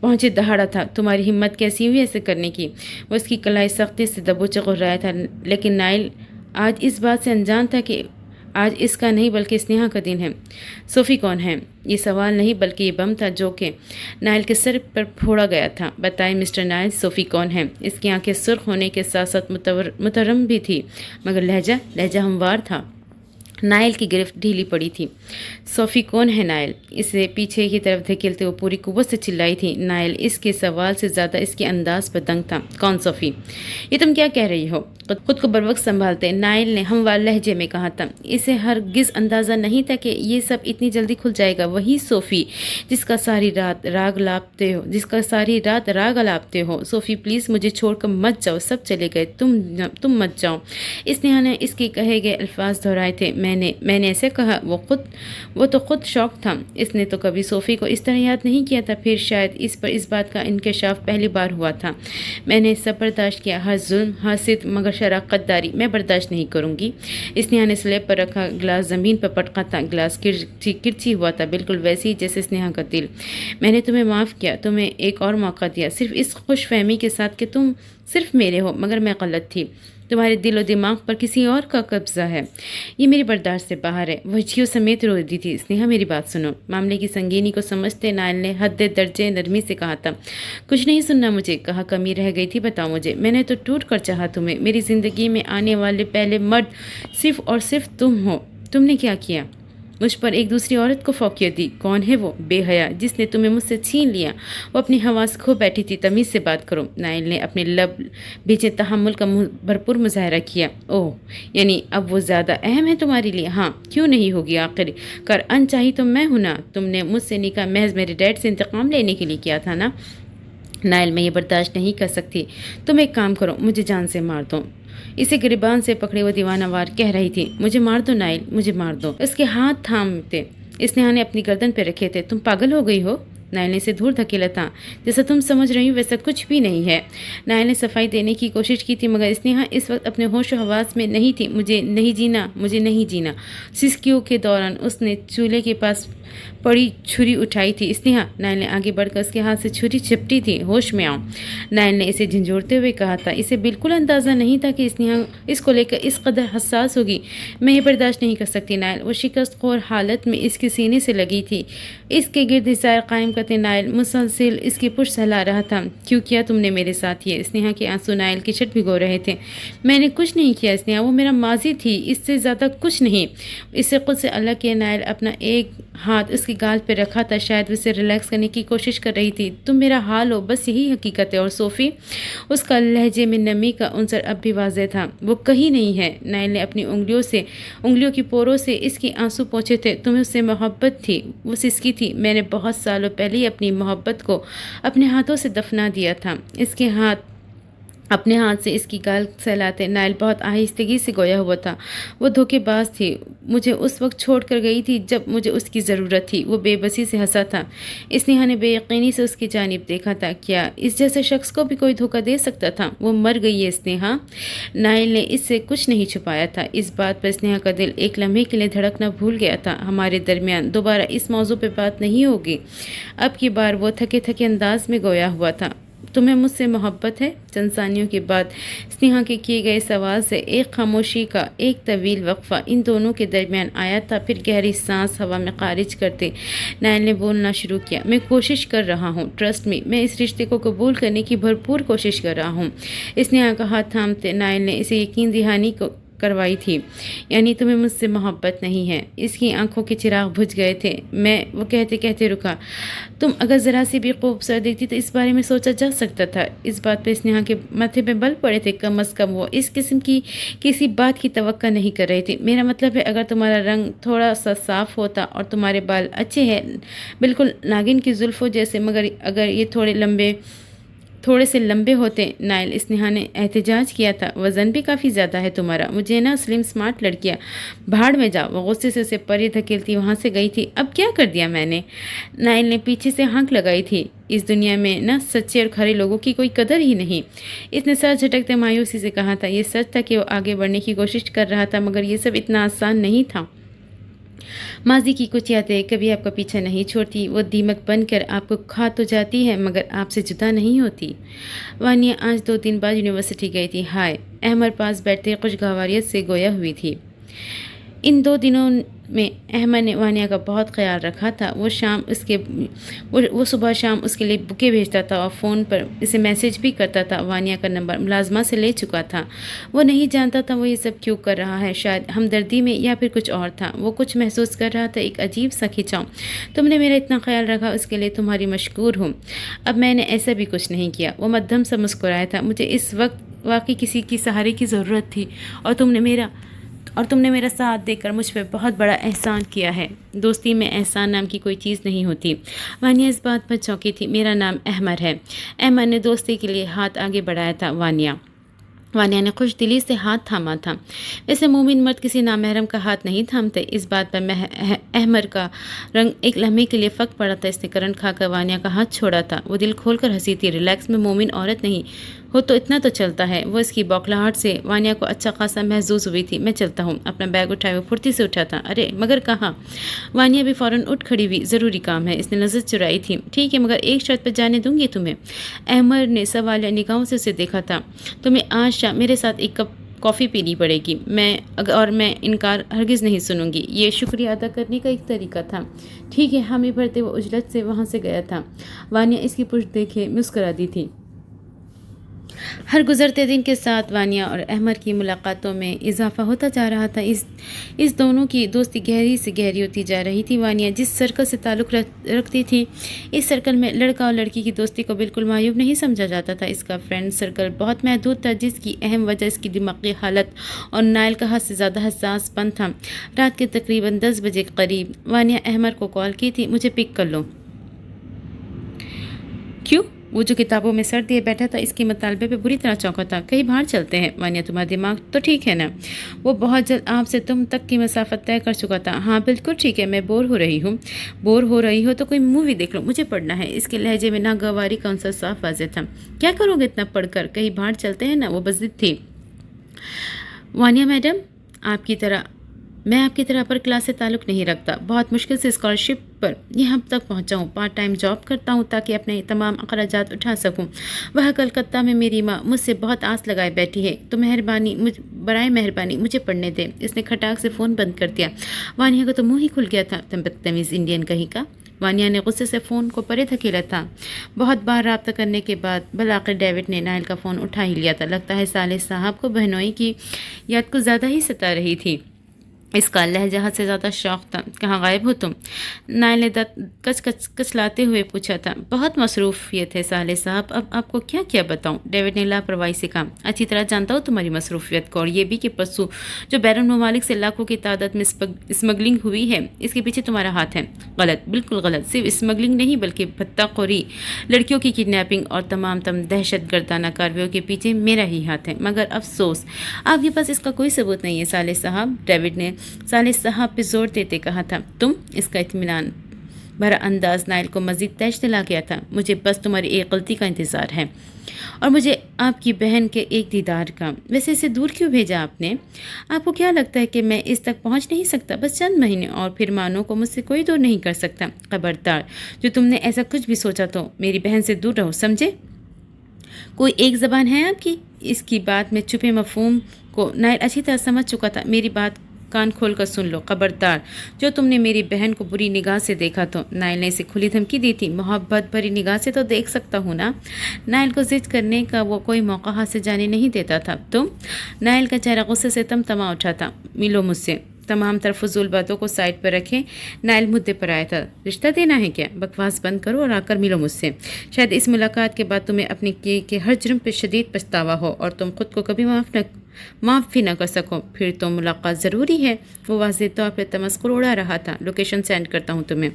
پہنچے دہاڑا تھا۔ تمہاری ہمت کیسی ہوئی ایسے کرنے کی؟ وہ اس کی کلائی سختی سے دبوچ کر رہا تھا، لیکن نائل آج اس بات سے انجان تھا کہ آج اس کا نہیں بلکہ اسنیہا کا دن ہے۔ صوفی کون ہے؟ یہ سوال نہیں بلکہ یہ بم تھا جو کہ نائل کے سر پر پھوڑا گیا تھا۔ بتائیں مسٹر نائل، صوفی کون ہے؟ اس کی آنکھیں سرخ ہونے کے ساتھ ساتھ مترم بھی تھی، مگر لہجہ ہموار تھا۔ نائل کی گرفت ڈھیلی پڑی تھی۔ صوفی کون ہے نائل؟ اسے پیچھے کی طرف دھکیلتے وہ پوری قوت سے چلائی تھی۔ نائل اس کے سوال سے زیادہ اس کے انداز پر دنگ تھا۔ کون صوفی؟ یہ تم کیا کہہ رہی ہو؟ خود کو بروقت سنبھالتے نائل نے ہموار لہجے میں کہا تھا۔ اسے ہرگز اندازہ نہیں تھا کہ یہ سب اتنی جلدی کھل جائے گا۔ وہی صوفی جس کا ساری رات راگ الاپتے ہو۔ صوفی پلیز مجھے چھوڑ کر مت جاؤ، سب چلے گئے، تم مت جاؤ۔ اسنیہا نے اس کے کہے گئے الفاظ دہرائے تھے۔ میں نے ایسے کہا؟ وہ تو خود شوق تھا۔ اس نے تو کبھی صوفی کو اس طرح یاد نہیں کیا تھا، پھر شاید اس پر اس بات کا انکشاف پہلی بار ہوا تھا۔ میں نے سب برداشت کیا، ہر ظلم، ہر صدق، مگر شراکت داری میں برداشت نہیں کروں گی۔ اسنیہا نے سلیب پر رکھا گلاس زمین پر پٹکا تھا۔ گلاس کرچی ہوا تھا، بالکل ویسی جیسے اسنیہا کا دل۔ میں نے تمہیں معاف کیا، تمہیں ایک اور موقع دیا، صرف اس خوش فہمی کے ساتھ کہ تم صرف میرے ہو، مگر میں غلط تھی۔ تمہارے دل و دماغ پر کسی اور کا قبضہ ہے، یہ میری برداشت سے باہر ہے۔ وہ ہچکیوں سمیت رو دی تھی۔ اسنیہا میری بات سنو۔ معاملے کی سنگینی کو سمجھتے نائل نے حد درجے نرمی سے کہا تھا۔ کچھ نہیں سننا مجھے، کہا کمی رہ گئی تھی بتاؤ مجھے۔ میں نے تو ٹوٹ کر چاہا تمہیں، میری زندگی میں آنے والے پہلے مرد صرف اور صرف تم ہو۔ تم نے کیا کیا؟ मुझ पर एक दूसरी औरत को फौकियत दी। कौन है वो बेहया जिसने तुम्हें मुझसे छीन लिया? वो अपनी हवास खो बैठी थी। तमीज़ से बात करो। नाइल ने अपने लब भींचे तहम्मुल का भरपूर मुजाहरा किया। ओह, यानी अब वो ज़्यादा अहम है तुम्हारे लिए? हाँ, क्यों नहीं होगी? आखिर कर अनचाही तो मैं हूं ना। तुमने मुझसे निकाह महज मेरे डैड से इंतकाम लेने के लिए किया था ना। नाइल, मैं ये बर्दाश्त नहीं कर सकती। तुम एक काम करो, मुझे जान से मार दो। इसे गिरबान से पकड़े वो दीवानावार कह रही थी। मुझे मार दो नाइल, मुझे मार दो। उसके हाथ थामते स्नेहा ने अपनी गर्दन पर रखे थे। तुम पागल हो गई हो? नाइल ने इसे दूर धकेला था। जैसा तुम समझ रही हो वैसा कुछ भी नहीं है। नाइल ने सफाई देने की कोशिश की थी, मगर स्नेहा इस वक्त अपने होश व हवास में नहीं थी। मुझे नहीं जीना, मुझे नहीं जीना। सिसकियों के दौरान उसने चूल्हे के पास पड़ी छुरी उठाई थी। स्नेहा, नाइल ने आगे बढ़कर उसके हाथ से छुरी झपटी थी। होश में आओ, नाइल ने इसे झंझोड़ते हुए कहा था। इसे बिल्कुल अंदाज़ा नहीं था कि स्नेहा इसको लेकर इस कदर हसास होगी। मैं ये बर्दाश्त नहीं कर सकती नाइल। वो शिकस्त खोर हालत में इसके सीने से लगी थी। इसके गिर्द हिसार कायम करते नाइल मुसलसिल इसकी पुश सहला रहा था। क्यों किया तुमने मेरे साथ ये? स्नेहा के आंसू नाइल की छट भिगो रहे थे। मैंने कुछ नहीं किया स्नेहा, वो मेरा माजी थी, इससे ज़्यादा कुछ नहीं। इससे खुद से अल्लाह के नाइल अपना एक हाथ उसकी गाल पे रखा था। शायद उसे रिलैक्स करने की कोशिश कर रही थी। तुम मेरा हाल हो, बस यही हकीकत है। और सोफ़ी, उसका लहजे में नमी का उनसर अब भी वाज़ेह था। वो कहीं नहीं है। नाइल ने अपनी उंगलियों की पोरों से इसके आंसू पोंछे थे। तुम्हें उससे मोहब्बत थी? वो सिसकी थी। मैंने बहुत सालों पहले ही अपनी मोहब्बत को अपने हाथों से दफना दिया था। अपने हाथ से इसकी गाल सहलाते नाइल बहुत आहिस्तगी से गोया हुआ था। वो धोखेबाज थी। मुझे उस वक्त छोड़ कर गई थी जब मुझे उसकी ज़रूरत थी। वो बेबसी से हंसा था। स्नेहा ने बेयकीनी से उसकी जानिब देखा था। क्या इस जैसे शख्स को भी कोई धोखा दे सकता था? वो मर गई है स्नेहा। नाइल ने इससे कुछ नहीं छुपाया था। इस बात पर स्नेहा का दिल एक लम्हे के लिए धड़कना भूल गया था। हमारे दरमियान दोबारा इस मौजू पर बात नहीं होगी। अब की बार वो थके थके अंदाज में गोया हुआ था। तुम्हें मुझसे मोहब्बत है? चंद सानियों के बाद स्नेहा के किए गए सवाल से एक खामोशी का एक तवील वक्फा इन दोनों के दरमियान आया था। फिर गहरी सांस हवा में खारिज करते नाइल ने बोलना शुरू किया। मैं कोशिश कर रहा हूँ, ट्रस्ट मी। मैं इस रिश्ते को कबूल करने की भरपूर कोशिश कर रहा हूँ। स्नेहा का हाथ थामते नाइल ने इसे यकीन दहानी को करवाई थी। यानी तुम्हें मुझसे मोहब्बत नहीं है? इसकी आंखों के चिराग बुझ गए थे। वो कहते कहते रुका। तुम अगर ज़रा सी भी खूबसूरत दिखती तो इस बारे में सोचा जा सकता था। इस बात पर स्नेहा के माथे पे बल पड़े थे। कम अज़ कम वो इस किस्म की किसी बात की तवक्का नहीं कर रही थी। मेरा मतलब है, अगर तुम्हारा रंग थोड़ा सा साफ़ होता और तुम्हारे बाल अच्छे हैं, बिल्कुल नागिन की जुल्फ़ों जैसे, मगर अगर ये थोड़े से लंबे होते। नाइल, स्नेहा ने एहतजाज किया था। वज़न भी काफ़ी ज़्यादा है तुम्हारा। मुझे ना स्लिम स्मार्ट लड़कियाँ भाड़ में जाओ। वो गुस्से से उसे परे धकेलती वहाँ से गई थी। अब क्या कर दिया मैंने? नाइल ने पीछे से हाँक लगाई थी। इस दुनिया में ना सच्चे और खरे लोगों की कोई कदर ही नहीं। इसने सर झटकते मायूसी से कहा था। ये सच था कि वो आगे बढ़ने की कोशिश कर रहा था, मगर ये सब इतना आसान नहीं था। माजी की कुछ यादें कभी आपका पीछा नहीं छोड़ती। वो दीमक बनकर आपको खा तो जाती है, मगर आपसे जुदा नहीं होती। वानिया आज 2 दिन बाद यूनिवर्सिटी गई थी। हाय, अहमद पास बैठते खुशगवारियत से गोया हुई थी। इन 2 दिनों में अहमद ने वानिया का बहुत ख्याल रखा था। वो सुबह शाम उसके लिए बुके भेजता था और फ़ोन पर इसे मैसेज भी करता था। वानिया का नंबर मुलाजमा से ले चुका था। वो नहीं जानता था वो ये सब क्यों कर रहा है। शायद हमदर्दी में या फिर कुछ और था। वो कुछ महसूस कर रहा था, एक अजीब सा खिंचाव। तुमने मेरा इतना ख्याल रखा, उसके लिए तुम्हारी मशकूर हूँ। अब मैंने ऐसा भी कुछ नहीं किया। वो मध्यम सा मुस्कुराया था। मुझे इस वक्त वाकई किसी की सहारे की ज़रूरत थी और तुमने मेरा साथ देकर मुझ पर बहुत बड़ा एहसान किया है। दोस्ती में एहसान नाम की कोई चीज़ नहीं होती। वानिया इस बात पर चौंकी थी। मेरा नाम अहमद है। अहमद ने दोस्ती के लिए हाथ आगे बढ़ाया था। वानिया ने खुश दिली से हाथ थामा था। वैसे मोमिन मर्द किसी नामहरम का हाथ नहीं थामते। इस बात पर अहमद का रंग एक लम्हे के लिए फ़र्क पड़ा था। इसने करंट खाकर वानिया का हाथ छोड़ा था। वो दिल खोलकर हंसी थी। रिलैक्स में मोमिन औरत नहीं हो तो इतना तो चलता है। वो इसकी बौखलाहट से वानिया को अच्छा खासा महसूस हुई थी। मैं चलता हूँ। अपना बैग उठाए वो फुर्ती से उठा था। अरे मगर कहाँ? वानिया भी फ़ौरन उठ खड़ी हुई। ज़रूरी काम है। इसने नज़र चुराई थी। ठीक है, मगर एक शर्त पर जाने दूंगी तुम्हें। अहमद ने सवालिया निगाहों से उसे देखा था। तुम्हें आज शाम मेरे साथ एक कप कॉफ़ी पीनी पड़ेगी। मैं इनकार हरगिज़ नहीं सुनूंगी। ये शुक्रिया अदा करने का एक तरीका था। ठीक है, हामी भरते वो उजलत से वहाँ से गया था। वानिया इसकी पुष्ट देखे मुस्करा दी थी। ہر گزرتے دن کے ساتھ وانیا اور احمد کی ملاقاتوں میں اضافہ ہوتا جا رہا تھا۔ اس دونوں کی دوستی گہری سے گہری ہوتی جا رہی تھی۔ وانیا جس سرکل سے تعلق رکھتی تھی، اس سرکل میں لڑکا اور لڑکی کی دوستی کو بالکل معیوب نہیں سمجھا جاتا تھا۔ اس کا فرینڈ سرکل بہت محدود تھا، جس کی اہم وجہ اس کی دماغی حالت اور نائل کا حد سے زیادہ حساس پن تھا۔ رات کے تقریباً 10 بجے کے قریب وانیا احمد کو کال کی تھی، مجھے پک کر لو۔ کیوں؟ وہ جو کتابوں میں سر دیے بیٹھا تھا اس کے مطالبے پہ بری طرح چونکا تھا۔ کہیں باہر چلتے ہیں وانیا، تمہارا دماغ تو ٹھیک ہے نا؟ وہ بہت جلد آپ سے تم تک کی مسافت طے کر چکا تھا۔ ہاں بالکل ٹھیک ہے، میں بور ہو رہی ہوں۔ بور ہو رہی ہو تو کوئی مووی دیکھ لو، مجھے پڑھنا ہے۔ اس کے لہجے میں ناگواری کا عنصر صاف واضح تھا۔ کیا کرو گے اتنا پڑھ کر؟ کہیں باہر چلتے ہیں نا؟ وہ بضد تھی۔ وانیا میڈم، میں آپ کی طرح پر کلاس سے تعلق نہیں رکھتا۔ بہت مشکل سے اسکالرشپ پر یہاں تک پہنچا ہوں۔ پارٹ ٹائم جاب کرتا ہوں تاکہ اپنے تمام اخراجات اٹھا سکوں۔ وہ کلکتہ میں میری ماں مجھ سے بہت آس لگائے بیٹھی ہے، تو برائے مہربانی مجھے پڑھنے دے۔ اس نے کھٹاک سے فون بند کر دیا۔ وانیا کا تو منہ ہی کھل گیا تھا۔ تم بدتمیز انڈین کہیں کا۔ وانیا نے غصے سے فون کو پرے دھکیلا تھا۔ بہت بار رابطہ کرنے کے بعد بالآخر ڈیوڈ نے نائل کا فون اٹھا ہی لیا تھا۔ لگتا ہے صالح صاحب کو بہنوئی کی یاد کچھ زیادہ ہی ستا رہی تھی۔ اس کا لہجہ حد سے زیادہ شوق تھا۔ کہاں غائب ہو تم؟ نائل نے دانت کچلاتے ہوئے پوچھا تھا۔ بہت مصروفیت ہے صالح صاحب، اب آپ کو کیا بتاؤں؟ ڈیوڈ نے لاپرواہی سے کہا۔ اچھی طرح جانتا ہوں تمہاری مصروفیت کو، اور یہ بھی کہ پرسوں جو بیرون ممالک سے لاکھوں کی تعداد میں اسمگلنگ ہوئی ہے، اس کے پیچھے تمہارا ہاتھ ہے۔ غلط، بالکل غلط۔ صرف اسمگلنگ نہیں بلکہ بھتہ خوری، لڑکیوں کی کڈنیپنگ اور تمام دہشت گردانہ کارروائیوں کے پیچھے میرا ہی ہاتھ ہے۔ مگر افسوس آپ کے پاس اس کا کوئی ثبوت نہیں ہے صالح صاحب، ڈیوڈ نے صالح صاحب پہ زور دیتے کہا تھا۔ تم؟ اس کا اطمینان بھرا انداز نائل کو مزید تیش دلا گیا تھا۔ مجھے بس تمہاری ایک غلطی کا انتظار ہے، اور مجھے آپ کی بہن کے ایک دیدار کا۔ ویسے اسے دور کیوں بھیجا آپ نے؟ آپ کو کیا لگتا ہے کہ میں اس تک پہنچ نہیں سکتا؟ بس چند مہینے اور پھر مانو کو مجھ سے کوئی دور نہیں کر سکتا۔ خبردار، جو تم نے ایسا کچھ بھی سوچا تو میری بہن سے دور رہو، سمجھے؟ کوئی ایک زبان ہے آپ کی؟ اس کی بات میں چھپے مفہوم کو نائل اچھی طرح سمجھ چکا تھا۔ میری بات کان کھول کر سن لو، خبردار، جو تم نے میری بہن کو بری نگاہ سے دیکھا تو۔ نائل نے اسے کھلی دھمکی دی تھی۔ محبت بھری نگاہ سے تو دیکھ سکتا ہوں نا؟ نائل کو ضد کرنے کا وہ کوئی موقع ہاتھ سے جانے نہیں دیتا تھا۔ تم؟ نائل کا چہرہ غصے سے تمتما اٹھا تھا۔ ملو مجھ سے۔ تمام تر فضول باتوں کو سائڈ پر رکھے نائل مدعے پر آیا تھا۔ رشتہ دینا ہے کیا؟ بکواس بند کرو اور آ کر ملو مجھ سے۔ شاید اس ملاقات کے بعد تمہیں اپنے کیے کے ہر جرم پہ شدید پچھتاوا ہو اور تم خود کو کبھی معاف بھی نہ کر سکو۔ پھر تو ملاقات ضروری ہے۔ وہ واضح طور پہ تمسخر اڑا رہا تھا۔ لوکیشن سینڈ کرتا ہوں تمہیں۔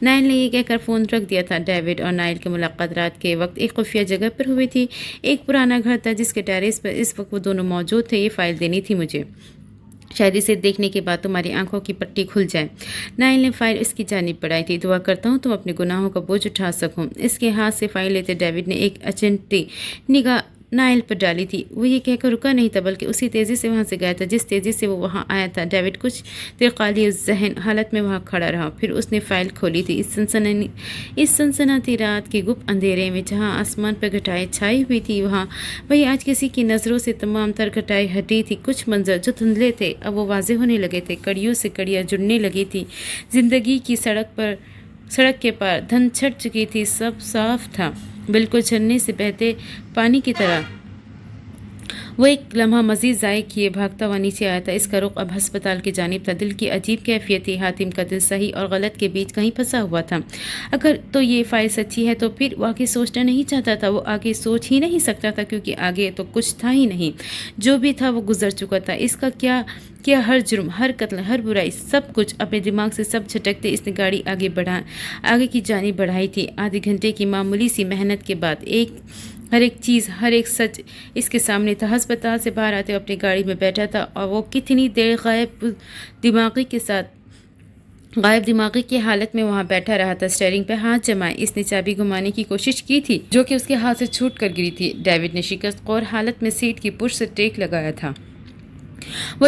نائل نے یہ کہہ کر فون رکھ دیا تھا۔ ڈیوڈ اور نائل کی ملاقات رات کے وقت ایک خفیہ جگہ پر ہوئی تھی۔ ایک پرانا گھر تھا جس کے ٹیریس پر اس وقت وہ دونوں موجود تھے۔ یہ فائل دینی تھی مجھے، شاید اسے دیکھنے کے بعد تمہاری آنکھوں کی پٹی کھل جائے۔ نائل نے فائل اس کی جانب بڑھائی تھی۔ دعا کرتا ہوں تم اپنے گناہوں کا بوجھ اٹھا سکو۔ اس کے ہاتھ سے فائل لیتے ڈیوڈ نے ایک اچنبی نگاہ نائل پر ڈالی تھی۔ وہ یہ کہہ کر رکا نہیں تھا بلکہ اسی تیزی سے وہاں سے گیا تھا جس تیزی سے وہ وہاں آیا تھا۔ ڈیوڈ کچھ دیر خالی ذہن حالت میں وہاں کھڑا رہا، پھر اس نے فائل کھولی تھی۔ اس سنسناتی رات کے گپ اندھیرے میں جہاں آسمان پر گھٹائیں چھائی ہوئی تھی وہی آج کسی کی نظروں سے تمام تر گھٹائیں ہٹی تھی۔ کچھ منظر جو دھندلے تھے اب وہ واضح ہونے لگے تھے۔ کڑیوں سے کڑیاں جڑنے لگی تھی۔ زندگی کی سڑک کے پار دھند چھٹ چکی تھی۔ سب صاف تھا، بالکل جھرنے سے بہتے پانی کی طرح۔ وہ ایک لمحہ مزید ضائع کیے بھاگتا ہوا نیچے آیا تھا۔ اس کا رخ اب ہسپتال کی جانب تھا۔ دل کی عجیب کیفیت تھی۔ حاتم کا دل صحیح اور غلط کے بیچ کہیں پھنسا ہوا تھا۔ اگر تو یہ فائل سچی ہے تو پھر وہ آگے سوچنا نہیں چاہتا تھا۔ وہ آگے سوچ ہی نہیں سکتا تھا کیونکہ آگے تو کچھ تھا ہی نہیں۔ جو بھی تھا وہ گزر چکا تھا۔ اس کا کیا ہر جرم، ہر قتل، ہر برائی، سب کچھ اپنے دماغ سے سب جھٹکتے اس نے گاڑی آگے کی جانب بڑھائی تھی۔ آدھے گھنٹے کی معمولی سی محنت کے بعد ہر ایک چیز، ہر ایک سچ اس کے سامنے تھا۔ ہسپتال سے باہر آتے اپنی گاڑی میں بیٹھا تھا اور وہ کتنی دیر غائب دماغی کی حالت میں وہاں بیٹھا رہا تھا۔ اسٹیئرنگ پہ ہاتھ جمائے اس نے چابی گھمانے کی کوشش کی تھی جو کہ اس کے ہاتھ سے چھوٹ کر گری تھی۔ ڈیوڈ نے شکست خور حالت میں سیٹ کی پشت سے ٹیک لگایا تھا۔ وہ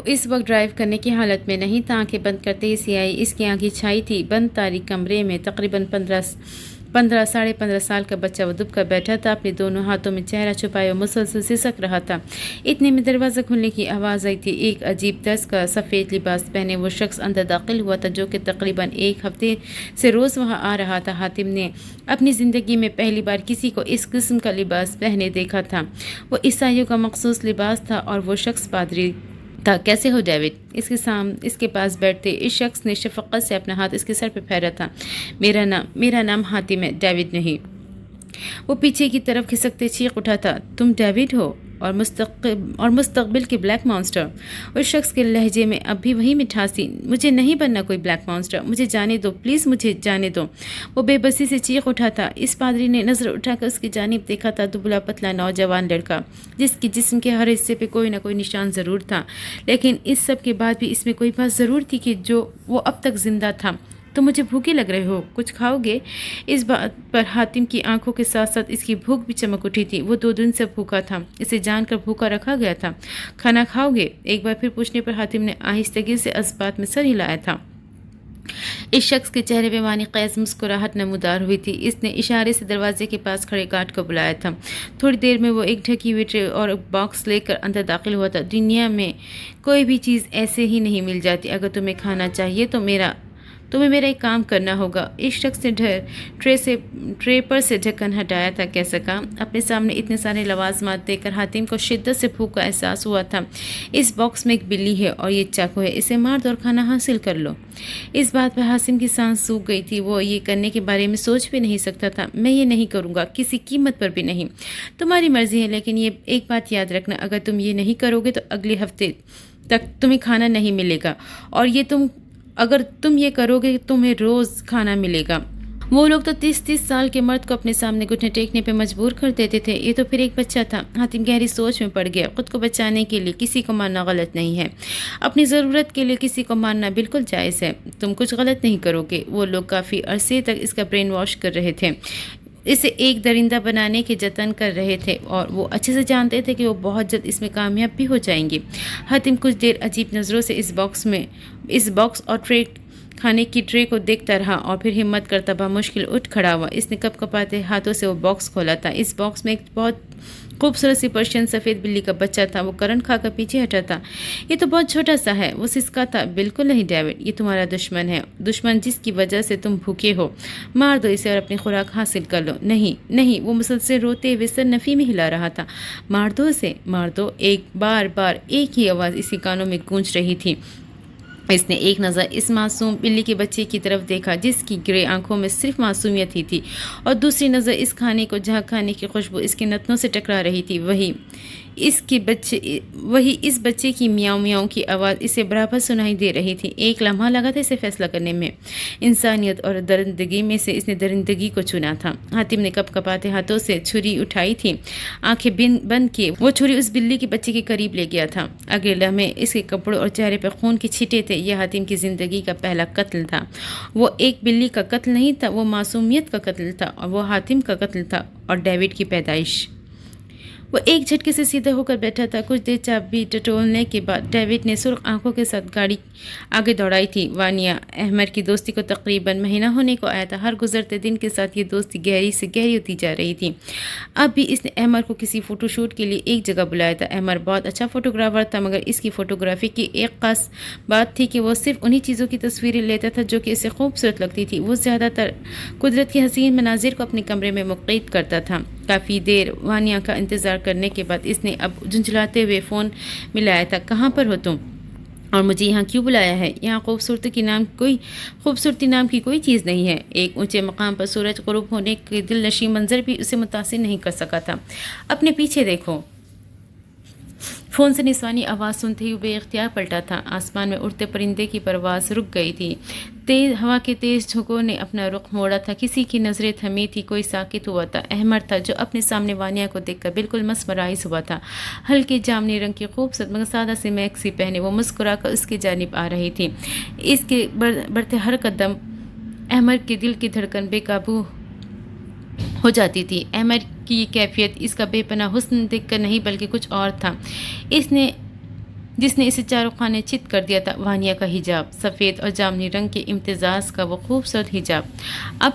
اس وقت ڈرائیو کرنے کی حالت میں نہیں تھا۔ آنکھیں بند کرتے ہی سیاہی اس کی آنکھیں چھائی تھی۔ بند تاریک کمرے میں تقریباً 15 साढ़े 15 साल का बच्चा वो दुब कर बैठा था, अपने दोनों हाथों में चेहरा छुपाए और मुसलसल सिसक रहा था। इतने में दरवाज़ा खुलने की आवाज़ आई थी। एक अजीब तर्ज का सफ़ेद लिबास पहने वो शख्स अंदर दाखिल हुआ था, जो कि तकरीबन एक हफ्ते से रोज़ वहाँ आ रहा था। हातिम ने अपनी ज़िंदगी में पहली बार किसी को इस किस्म का लिबास पहने देखा था। वो ईसाइयों का मखसूस लिबास था और वो शख्स पादरी था। कैसे हो डेविड? इसके पास बैठते इस शख्स ने शफकत से अपना हाथ इसके सर पर फेरा था। मेरा नाम हातिम है, डेविड नहीं। वो पीछे की तरफ खिसकते चीख उठा था, तुम डेविड हो और मुस्तकबिल के ब्लैक मॉन्स्टर। उस शख्स के लहजे में अब भी वही मिठास थी। मुझे नहीं बनना कोई ब्लैक मॉन्स्टर, मुझे जाने दो, प्लीज़ मुझे जाने दो। वो बेबसी से चीख उठा था। इस पादरी ने नज़र उठाकर उसकी जानिब देखा था। दुबला पतला नौजवान लड़का, जिसकी जिस्म के हर हिस्से पे कोई ना कोई निशान ज़रूर था, लेकिन इस सब के बाद भी इसमें कोई बात ज़रूर थी कि जो वो अब तक ज़िंदा था। तो मुझे भूखे लग रहे हो, कुछ खाओगे? इस बात पर हातिम की आंखों के साथ साथ इसकी भूख भी चमक उठी थी। वो 2 दिन से भूखा था, इसे जानकर भूखा रखा गया था। खाना खाओगे? एक बार फिर पूछने पर हातिम ने आहिस्तगी से इस्बात में सर हिलाया था। इस शख्स के चेहरे पे मानी क़ैस मुस्कुराहट नमूदार हुई थी। इसने इशारे से दरवाजे के पास खड़े गार्ड को बुलाया था। थोड़ी देर में वो एक ढकी हुई ट्रे और बॉक्स लेकर अंदर दाखिल हुआ था। दुनिया में कोई भी चीज़ ऐसे ही नहीं मिल जाती। अगर तुम्हें खाना चाहिए तो तुम्हें मेरा एक काम करना होगा। इस शख्स ने ट्रे पर से ढक्कन हटाया था। कैसा काम? अपने सामने इतने सारे लवाजमात देखकर हातिम को शिद्दत से भूख का एहसास हुआ था। इस बॉक्स में एक बिल्ली है और ये चाकू है, इसे मार दो और खाना हासिल कर लो। इस बात पर हातिम की सांस सूख गई थी। वो ये करने के बारे में सोच भी नहीं सकता था। मैं ये नहीं करूँगा, किसी कीमत पर भी नहीं। तुम्हारी मर्जी है, लेकिन ये एक बात याद रखना, अगर तुम ये नहीं करोगे तो अगले हफ्ते तक तुम्हें खाना नहीं मिलेगा, और अगर तुम ये करोगे तुम्हें रोज़ खाना मिलेगा। वो लोग तो 30-30 साल के मर्द को अपने सामने घुटने टेकने पे मजबूर कर देते थे। ये तो फिर एक बच्चा था। हातिम गहरी सोच में पड़ गया। खुद को बचाने के लिए किसी को मारना गलत नहीं है, अपनी ज़रूरत के लिए किसी को मारना बिल्कुल जायज़ है। तुम कुछ गलत नहीं करोगे। वो लोग काफ़ी अरसे तक इसका ब्रेन वॉश कर रहे थे, इसे एक दरिंदा बनाने के जतन कर रहे थे, और वो अच्छे से जानते थे कि वो बहुत जल्द इसमें कामयाब भी हो जाएंगे। हातिम कुछ देर अजीब नज़रों से इस बॉक्स और खाने की ट्रे को देखता रहा, और फिर हिम्मत करता बामुश्किल उठ खड़ा हुआ। इसने कपकपाते हाथों से वो बॉक्स खोला था। इस बॉक्स में एक बहुत खूबसूरत सी पर्शियन सफ़ेद बिल्ली का बच्चा था। वो करंट खाकर पीछे हटा था। ये तो बहुत छोटा सा है, वो सिसका था। बिल्कुल नहीं डेविड, ये तुम्हारा दुश्मन है, दुश्मन जिसकी वजह से तुम भूखे हो। मार दो इसे और अपनी खुराक हासिल कर लो। नहीं नहीं, वो मुसलसल रोते हुए सर नफ़ी में हिला रहा था। मार दो इसे, मार दो। बार एक ही आवाज़ इसके कानों में गूंज रही थी। इसने एक नज़र इस मासूम बिल्ली के बच्चे की तरफ देखा, जिसकी ग्रे आंखों में सिर्फ मासूमियत ही थी, और दूसरी नज़र इस खाने को जहाँ खाने की खुशबू इसके नथनों से टकरा रही थी। वही इस बच्चे की मियाँ मियाँ की आवाज़ इसे बराबर सुनाई दे रही थी। एक लम्हा लगा था इसे फैसला करने में। इंसानियत और दरिंदगी में से इसने दरिंदगी को चुना था। हातिम ने कपकपाते हाथों से छुरी उठाई थी। आंखें बंद किए वो छुरी उस बिल्ली के बच्चे के करीब ले गया था। अगले लम्हे इसके कपड़ों और चेहरे पर खून के छिटे थे। यह हातिम की ज़िंदगी का पहला कत्ल था। वो एक बिल्ली का कत्ल नहीं था, वो मासूमियत का कत्ल था, और वो हातिम का कत्ल था, और डेविड की पैदाइश। वो एक झटके से सीधा होकर बैठा था। कुछ देर चाबी टटोलने के बाद डेविड ने सुर्ख आंखों के साथ गाड़ी आगे दौड़ाई थी। वानिया अहमद की दोस्ती को तकरीबन महीना होने को आया था। हर गुजरते दिन के साथ ये दोस्ती गहरी से गहरी होती जा रही थी। अब भी इसने अहमद को किसी फ़ोटोशूट के लिए एक जगह बुलाया था। अहमद बहुत अच्छा फ़ोटोग्राफर था, मगर इसकी फ़ोटोग्राफी की एक ख़ास बात थी कि वो सिर्फ उन्हीं चीज़ों की तस्वीरें लेता था जो कि इसे खूबसूरत लगती थी। वो ज़्यादातर कुदरत के हसीन मनाजिर को अपने कमरे में मुक़य्यद करता था। काफ़ी देर वानिया का इंतज़ार करने के बाद इसने अब झुंझलाते हुए फ़ोन मिलाया था। कहाँ पर हो तुम, और मुझे यहाँ क्यों बुलाया है? यहाँ खूबसूरती नाम की कोई चीज़ नहीं है। एक ऊंचे मकाम पर सूरज ग़ुरूब होने के दिलनशी मंजर भी उसे मुतासिर नहीं कर सका था। अपने पीछे देखो। फ़ोन से निस्वानी आवाज़ सुनते ही बेख्तियार पलटा था। आसमान में उड़ते परिंदे की परवाज़ रुक गई थी। तेज़ हवा के तेज़ झोंकों ने अपना रुख मोड़ा था। किसी की नज़रें थमी थी, कोई साकित हुआ था। अहमद था, जो अपने सामने वानिया को देखकर बिल्कुल मसमराइज हुआ था। हल्के जामनी रंग की खूबसूरत मगर सादा सी मैक्सी पहने वो मुस्कुरा कर उसकी जानिब आ रही थी। इसके बढ़ते हर कदम अहमद के दिल की धड़कन बेकाबू हो जाती थी। अहमद की कैफियत इसका बेपनाह हुस्न देखकर नहीं, बल्कि कुछ और था। इसने جس نے اسے چاروں خانے چت کر دیا تھا، وانیہ کا حجاب، سفید اور جامنی رنگ کے امتزاج کا وہ خوبصورت حجاب۔ اب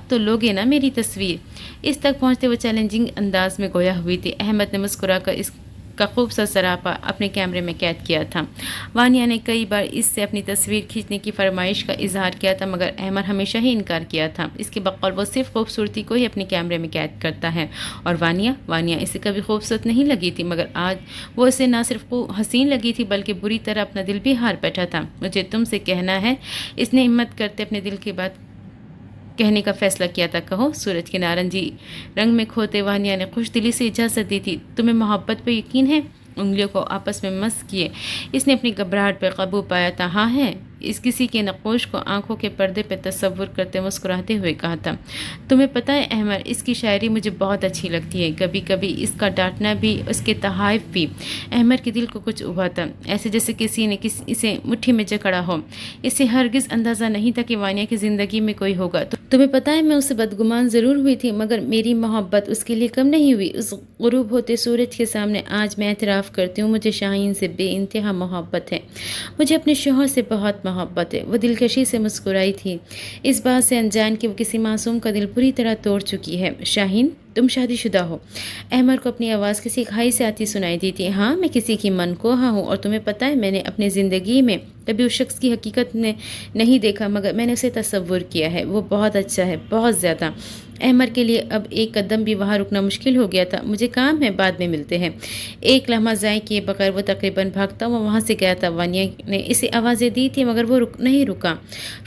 تو لوگے نا میری تصویر۔ اس تک پہنچتے وہ چیلنجنگ انداز میں گویا ہوئی تھی۔ احمد نے مسکرا کر اس کا خوبصورت سراپا اپنے کیمرے میں قید کیا تھا۔ وانیہ نے کئی بار اس سے اپنی تصویر کھینچنے کی فرمائش کا اظہار کیا تھا، مگر احمد ہمیشہ ہی انکار کیا تھا۔ اس کے بقول وہ صرف خوبصورتی کو ہی اپنے کیمرے میں قید کرتا ہے۔ اور وانیہ اسے کبھی خوبصورت نہیں لگی تھی، مگر آج وہ اسے نہ صرف حسین لگی تھی بلکہ بری طرح اپنا دل بھی ہار بیٹھا تھا۔ مجھے تم سے کہنا ہے، اس نے ہمت کرتے اپنے دل کی بات کہنے کا فیصلہ کیا تھا۔ کہو۔ سورج کے نارنجی رنگ میں کھوتے وانیہ نے خوش دلی سے اجازت دی تھی۔ تمہیں محبت پہ یقین ہے؟ انگلیوں کو آپس میں مس کیے اس نے اپنی گھبراہٹ پہ قابو پایا تھا۔ ہاں ہے۔ اس کسی کے نقوش کو آنکھوں کے پردے پہ تصور کرتے مسکراتے ہوئے کہا تھا۔ تمہیں پتہ ہے احمد، اس کی شاعری مجھے بہت اچھی لگتی ہے، کبھی کبھی اس کا ڈانٹنا بھی، اس کے تحائف بھی۔ احمد کے دل کو کچھ ابھا تھا، ایسے جیسے کسی نے اسے مٹھی میں جکڑا ہو۔ اسے ہرگز اندازہ نہیں تھا کہ وانیہ کی زندگی میں کوئی ہوگا۔ تمہیں پتہ ہے میں اسے بدگمان ضرور ہوئی تھی، مگر میری محبت اس کے لیے کم نہیں ہوئی۔ اس غروب ہوتے سورج کے سامنے آج میں اعتراف کرتی ہوں، مجھے شاہین سے بے انتہا محبت ہے، مجھے اپنے شوہر سے بہت محبت ہے۔ وہ دلکشی سے مسکرائی تھی، اس بات سے انجان کہ وہ کسی معصوم کا دل بری طرح توڑ چکی ہے۔ شاہین، تم شادی شدہ ہو؟ احمد کو اپنی آواز کسی کھائی سے آتی سنائی دی تھی۔ ہاں، میں کسی کی منکوہا ہوں، اور تمہیں پتہ ہے میں نے اپنی زندگی میں کبھی اس شخص کی حقیقت نے نہیں دیکھا، مگر میں نے اسے تصور کیا ہے۔ وہ بہت اچھا ہے، بہت زیادہ۔ احمد کے لیے اب ایک قدم بھی وہاں رکنا مشکل ہو گیا تھا۔ مجھے کام ہے، بعد میں ملتے ہیں۔ ایک لمحہ ضائع کیے بغیر وہ تقریباً بھاگتا ہوا وہاں سے گیا تھا۔ وانیہ نے اسے آوازیں دی تھی، مگر وہ نہیں رکا۔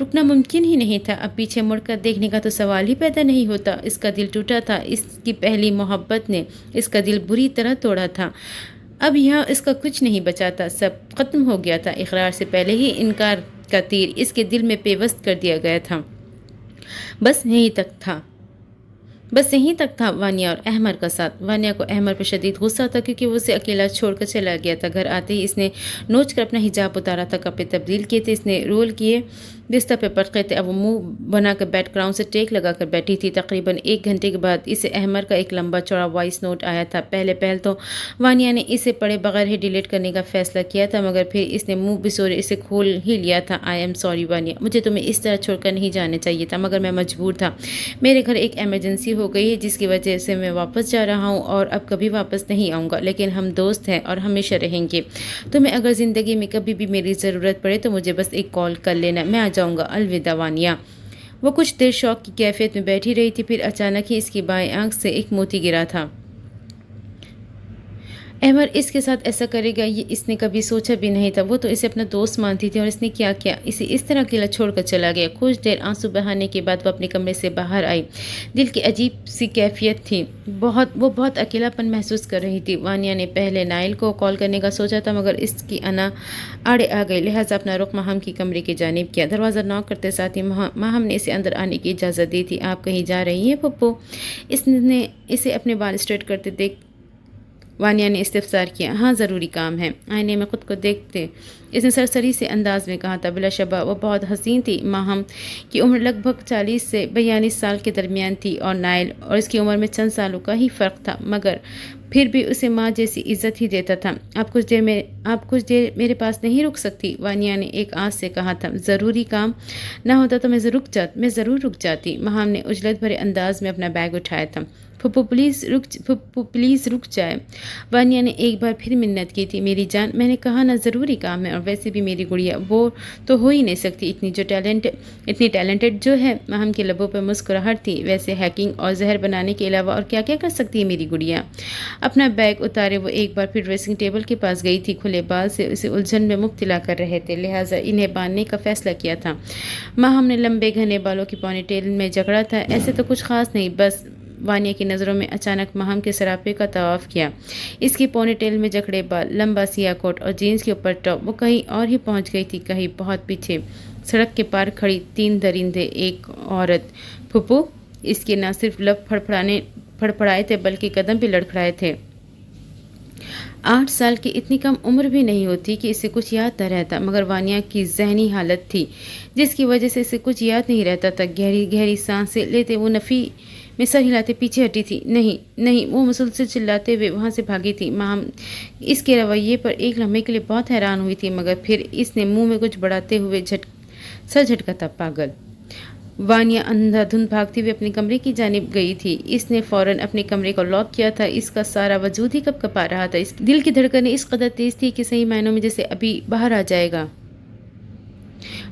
رکنا ممکن ہی نہیں تھا۔ اب پیچھے مڑ کر دیکھنے کا تو سوال ہی پیدا نہیں ہوتا۔ اس کا دل ٹوٹا تھا، اس کی پہلی محبت نے اس کا دل بری طرح توڑا تھا۔ اب یہاں اس کا کچھ نہیں بچا تھا، سب ختم ہو گیا تھا۔ اقرار سے پہلے ہی انکار کا تیر اس کے دل میں پیوست کر دیا گیا تھا۔ بس یہیں تک تھا وانیہ اور احمد کا ساتھ۔ وانیہ کو احمد پہ شدید غصہ تھا، کیونکہ وہ اسے اکیلا چھوڑ کر چلا گیا تھا۔ گھر آتے ہی اس نے نوچ کر اپنا حجاب اتارا تھا، کپڑے تبدیل کیے تھے، اس نے رول کیے بستر پہ پٹکے تھے۔ اب وہ منہ بنا کر بیک گراؤنڈ سے ٹیک لگا کر بیٹھی تھی۔ تقریباً 1 گھنٹے کے بعد اسے احمد کا ایک لمبا چوڑا وائس نوٹ آیا تھا۔ پہل تو وانیہ نے اسے پڑھے بغیر ہی ڈیلیٹ کرنے کا فیصلہ کیا تھا، مگر پھر اس نے منہ بسورے اسے کھول ہی لیا تھا۔ آئی ایم سوری وانیہ، مجھے تمہیں اس طرح چھوڑ کر نہیں جانا چاہیے تھا، مگر میں مجبور تھا۔ میرے گھر ایک ایمرجنسی ہو گئی ہے، جس کی وجہ سے میں واپس جا رہا ہوں، اور اب کبھی واپس نہیں آؤں گا، لیکن ہم دوست ہیں اور ہمیشہ رہیں گے۔ تمہیں اگر زندگی میں کبھی بھی میری ضرورت پڑے تو مجھے بس ایک کال کر لینا، میں آ جاؤں گا۔ الوداع وانیہ۔ وہ کچھ دیر شوق کی کیفیت میں بیٹھی رہی تھی، پھر اچانک ہی اس کی بائیں آنکھ سے ایک موتی گرا تھا۔ احمد اس کے ساتھ ایسا کرے گا یہ اس نے کبھی سوچا بھی نہیں تھا۔ وہ تو اسے اپنا دوست مانتی تھی، اور اس نے کیا کیا، اسے اس طرح اکیلا چھوڑ کر چلا گیا۔ کچھ دیر آنسو بہانے کے بعد وہ اپنے کمرے سے باہر آئی۔ دل کی عجیب سی کیفیت تھی، وہ بہت اکیلا پن محسوس کر رہی تھی۔ وانیہ نے پہلے نائل کو کال کرنے کا سوچا تھا، مگر اس کی انا آڑے آ گئی، لہٰذا اپنا رخ ماہم کی کمرے کی جانب کیا۔ دروازہ نوک کرتے ساتھ ہی ماہم نے اسے اندر آنے کی اجازت دی تھی۔ آپ کہیں جا رہی ہیں پھپھو؟ اس نے اسے اپنے بال اسٹریٹ کرتے دیکھ وانیہ نے استفسار کیا۔ ہاں، ضروری کام ہے۔ آئینے میں خود کو دیکھتے اس نے سرسری سے انداز میں کہا تھا۔ بلا شبہ وہ بہت حسین تھی۔ ماہم کی عمر لگ بھگ 40 سے 42 سال کے درمیان تھی، اور نائل اور اس کی عمر میں چند سالوں کا ہی فرق تھا، مگر پھر بھی اسے ماں جیسی عزت ہی دیتا تھا۔ آپ کچھ دیر میرے پاس نہیں رک سکتی؟ وانیہ نے ایک آس سے کہا تھا۔ ضروری کام نہ ہوتا تو میں ضرور رک جاتی۔ ماہم نے عجلت بھرے انداز میں اپنا بیگ اٹھایا تھا۔ پھپھو پلیز رک جائے۔ وانیہ نے ایک بار پھر منت کی تھی۔ میری جان، میں نے کہا نا ضروری کام ہے، اور ویسے بھی میری گڑیا وہ تو ہو ہی نہیں سکتی، اتنی ٹیلنٹڈ جو ہے۔ ماہم کے لبوں پہ مسکراہٹ تھی۔ ویسے ہیکنگ اور زہر بنانے کے علاوہ اور کیا کیا کر سکتی ہے میری گڑیا؟ اپنا بیگ اتارے وہ ایک بار پھر ڈریسنگ ٹیبل کے پاس گئی تھی۔ کھلے بال سے اسے الجھن میں مبتلا کر رہے تھے، لہٰذا انہیں باندھنے کا فیصلہ کیا تھا۔ ماہم نے لمبے گھنے بالوں کی پونی ٹیل میں جکڑا تھا۔ ایسے تو کچھ خاص نہیں، بس وانیہ کی نظروں میں اچانک ماہم کے سراپے کا طواف کیا۔ اس کی پونی ٹیل میں جکڑے بال، لمبا سیاہ کوٹ اور جینس کے اوپر ٹاپ۔ وہ کہیں اور ہی پہنچ گئی تھی، کہیں بہت پیچھے۔ سڑک کے پار کھڑی 3 درندے، ایک عورت۔ پھپھو، اس کے نہ صرف لب پھڑپڑائے تھے بلکہ قدم بھی لڑکھڑائے تھے۔ 8 سال کی اتنی کم عمر بھی نہیں ہوتی کہ اسے کچھ یاد نہ رہتا، مگر وانیہ کی ذہنی حالت تھی جس کی وجہ سے اسے کچھ یاد نہیں رہتا تھا۔ گہری گہری سانسیں لیتے وہ نفی मैं सर हिलाते पीछे हटी थी। नहीं नहीं, वो मुसलसल चिल्लाते हुए वहाँ से भागी थी। माँ इसके रवैये पर एक लम्हे के लिए बहुत हैरान हुई थी, मगर फिर इसने मुंह में कुछ बढ़ाते हुए सर झटका। पागल। वानिया अंधाधुंध भागती हुई अपने कमरे की जानिब गई थी। इसने फौरन अपने कमरे को लॉक किया था। इसका सारा वजूद ही कपकपा रहा था। इस दिल की धड़कनें इस कदर तेज थी कि सही मायनों में जैसे अभी बाहर आ जाएगा।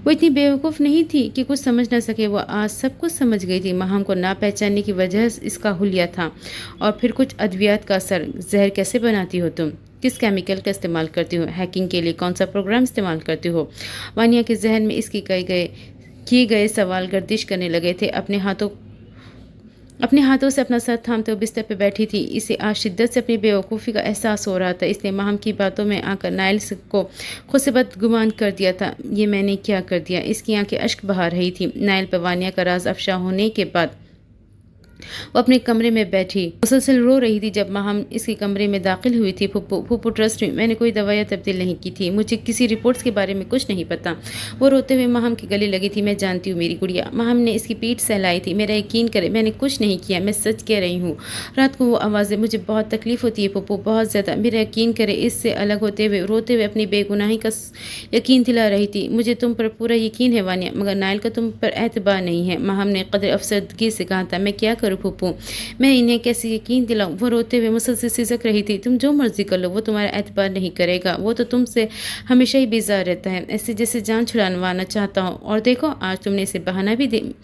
वो इतनी बेवकूफ़ नहीं थी कि कुछ समझ ना सके। वो आज सब कुछ समझ गई थी। माहम को ना पहचानने की वजह इसका हुलिया था। और फिर कुछ अद्वियात का असर। जहर कैसे बनाती हो तुम? किस केमिकल का इस्तेमाल करती हो? हैकिंग के लिए कौन सा प्रोग्राम इस्तेमाल करती हो? वानिया के जहन में इसकी किए गए सवाल गर्दिश करने लगे थे। अपने हाथों से अपना सर थामते हुए बिस्तर पर बैठी थी। इसे आज शिद्दत से अपनी बेवकूफ़ी का एहसास हो रहा था। इसने माहम की बातों में आकर नाइल को खुद से बदगुमान कर दिया था। ये मैंने क्या कर दिया? इसकी आंखें अश्क बहा रही थी। नाइल पर वानिया का राज अफशा होने के बाद वो अपने कमरे में बैठी मुसलसल रो रही थी। जब माहम इसके कमरे में दाखिल हुई थी, फुप्पू ट्रस्ट में मैंने कोई दवाइयाँ तब्दील नहीं की थी। मुझे किसी रिपोर्ट्स के बारे में कुछ नहीं पता। वो रोते हुए माहम के गले लगी थी। मैं जानती हूँ मेरी गुड़िया। माहम ने इसकी पीठ सहलाई थी। मेरा यकीन करे, मैंने कुछ नहीं किया। मैं सच कह रही हूँ। रात को वो आवाज़ें, मुझे बहुत तकलीफ होती है फुप्पू, बहुत ज़्यादा। मेरा यकीन करे, इससे अलग होते हुए रोते हुए अपनी बेगुनाही का यकीन दिला रही थी। मुझे तुम पर पूरा यकीन है वानिया, मगर नाइल का तुम पर एतबार नहीं है। माहम ने कदर अफसरदगी से कहा था। मैं क्या करूँ फुप्पू, मैं इन्हें कैसे यकीन दिलाऊं? वो रोते हुए मुसलसल सिसक रही थी। तुम जो मर्जी कर लो, वो तुम्हारा एतबार नहीं करेगा। वो तो तुमसे हमेशा ही बेजार रहता है, ऐसे जैसे जान छुड़ाना चाहता हूँ। और देखो, आज तुमने इसे बहाना भी दे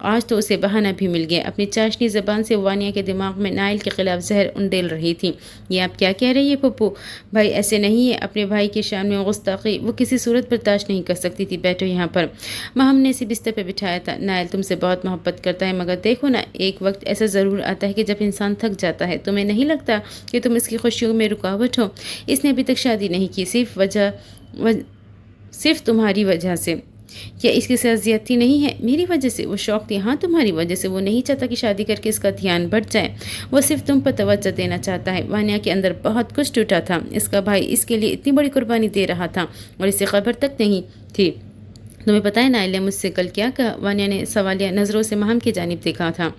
आज तो उसे बहाना भी मिल गया। अपनी चाशनी ज़बान से वानिया के दिमाग में नाइल के खिलाफ जहर उंडेल रही थी। ये आप क्या कह रही है पप्पू? भाई ऐसे नहीं है। अपने भाई के शान में गुस्ताखी वो किसी सूरत बर्दाश्त नहीं कर सकती थी। बैठो यहाँ पर। माँ हमने इसे बिस्तर पर बिठाया था। नाइल तुमसे बहुत मोहब्बत करता है, मगर देखो ना, एक वक्त ऐसा ज़रूर आता है कि जब इंसान थक जाता है। तुम्हें नहीं लगता कि तुम इसकी खुशियों में रुकावट हो? इसने अभी तक शादी नहीं की, सिर्फ तुम्हारी वजह से। क्या इसके साथ ज्यादती नहीं है? मेरी वजह से? वो शौक थी। हाँ, तुम्हारी वजह से। वो नहीं चाहता कि शादी करके इसका ध्यान बढ़ जाए। वो सिर्फ तुम पर तवज्जो देना चाहता है। वानिया के अंदर बहुत कुछ टूटा था। इसका भाई इसके लिए इतनी बड़ी कुर्बानी दे रहा था और इसे खबर तक नहीं थी। तुम्हें पता है नाइल ने मुझसे कल क्या कहा? वानिया ने सवालिया नज़रों से माहम की जानिब देखा था।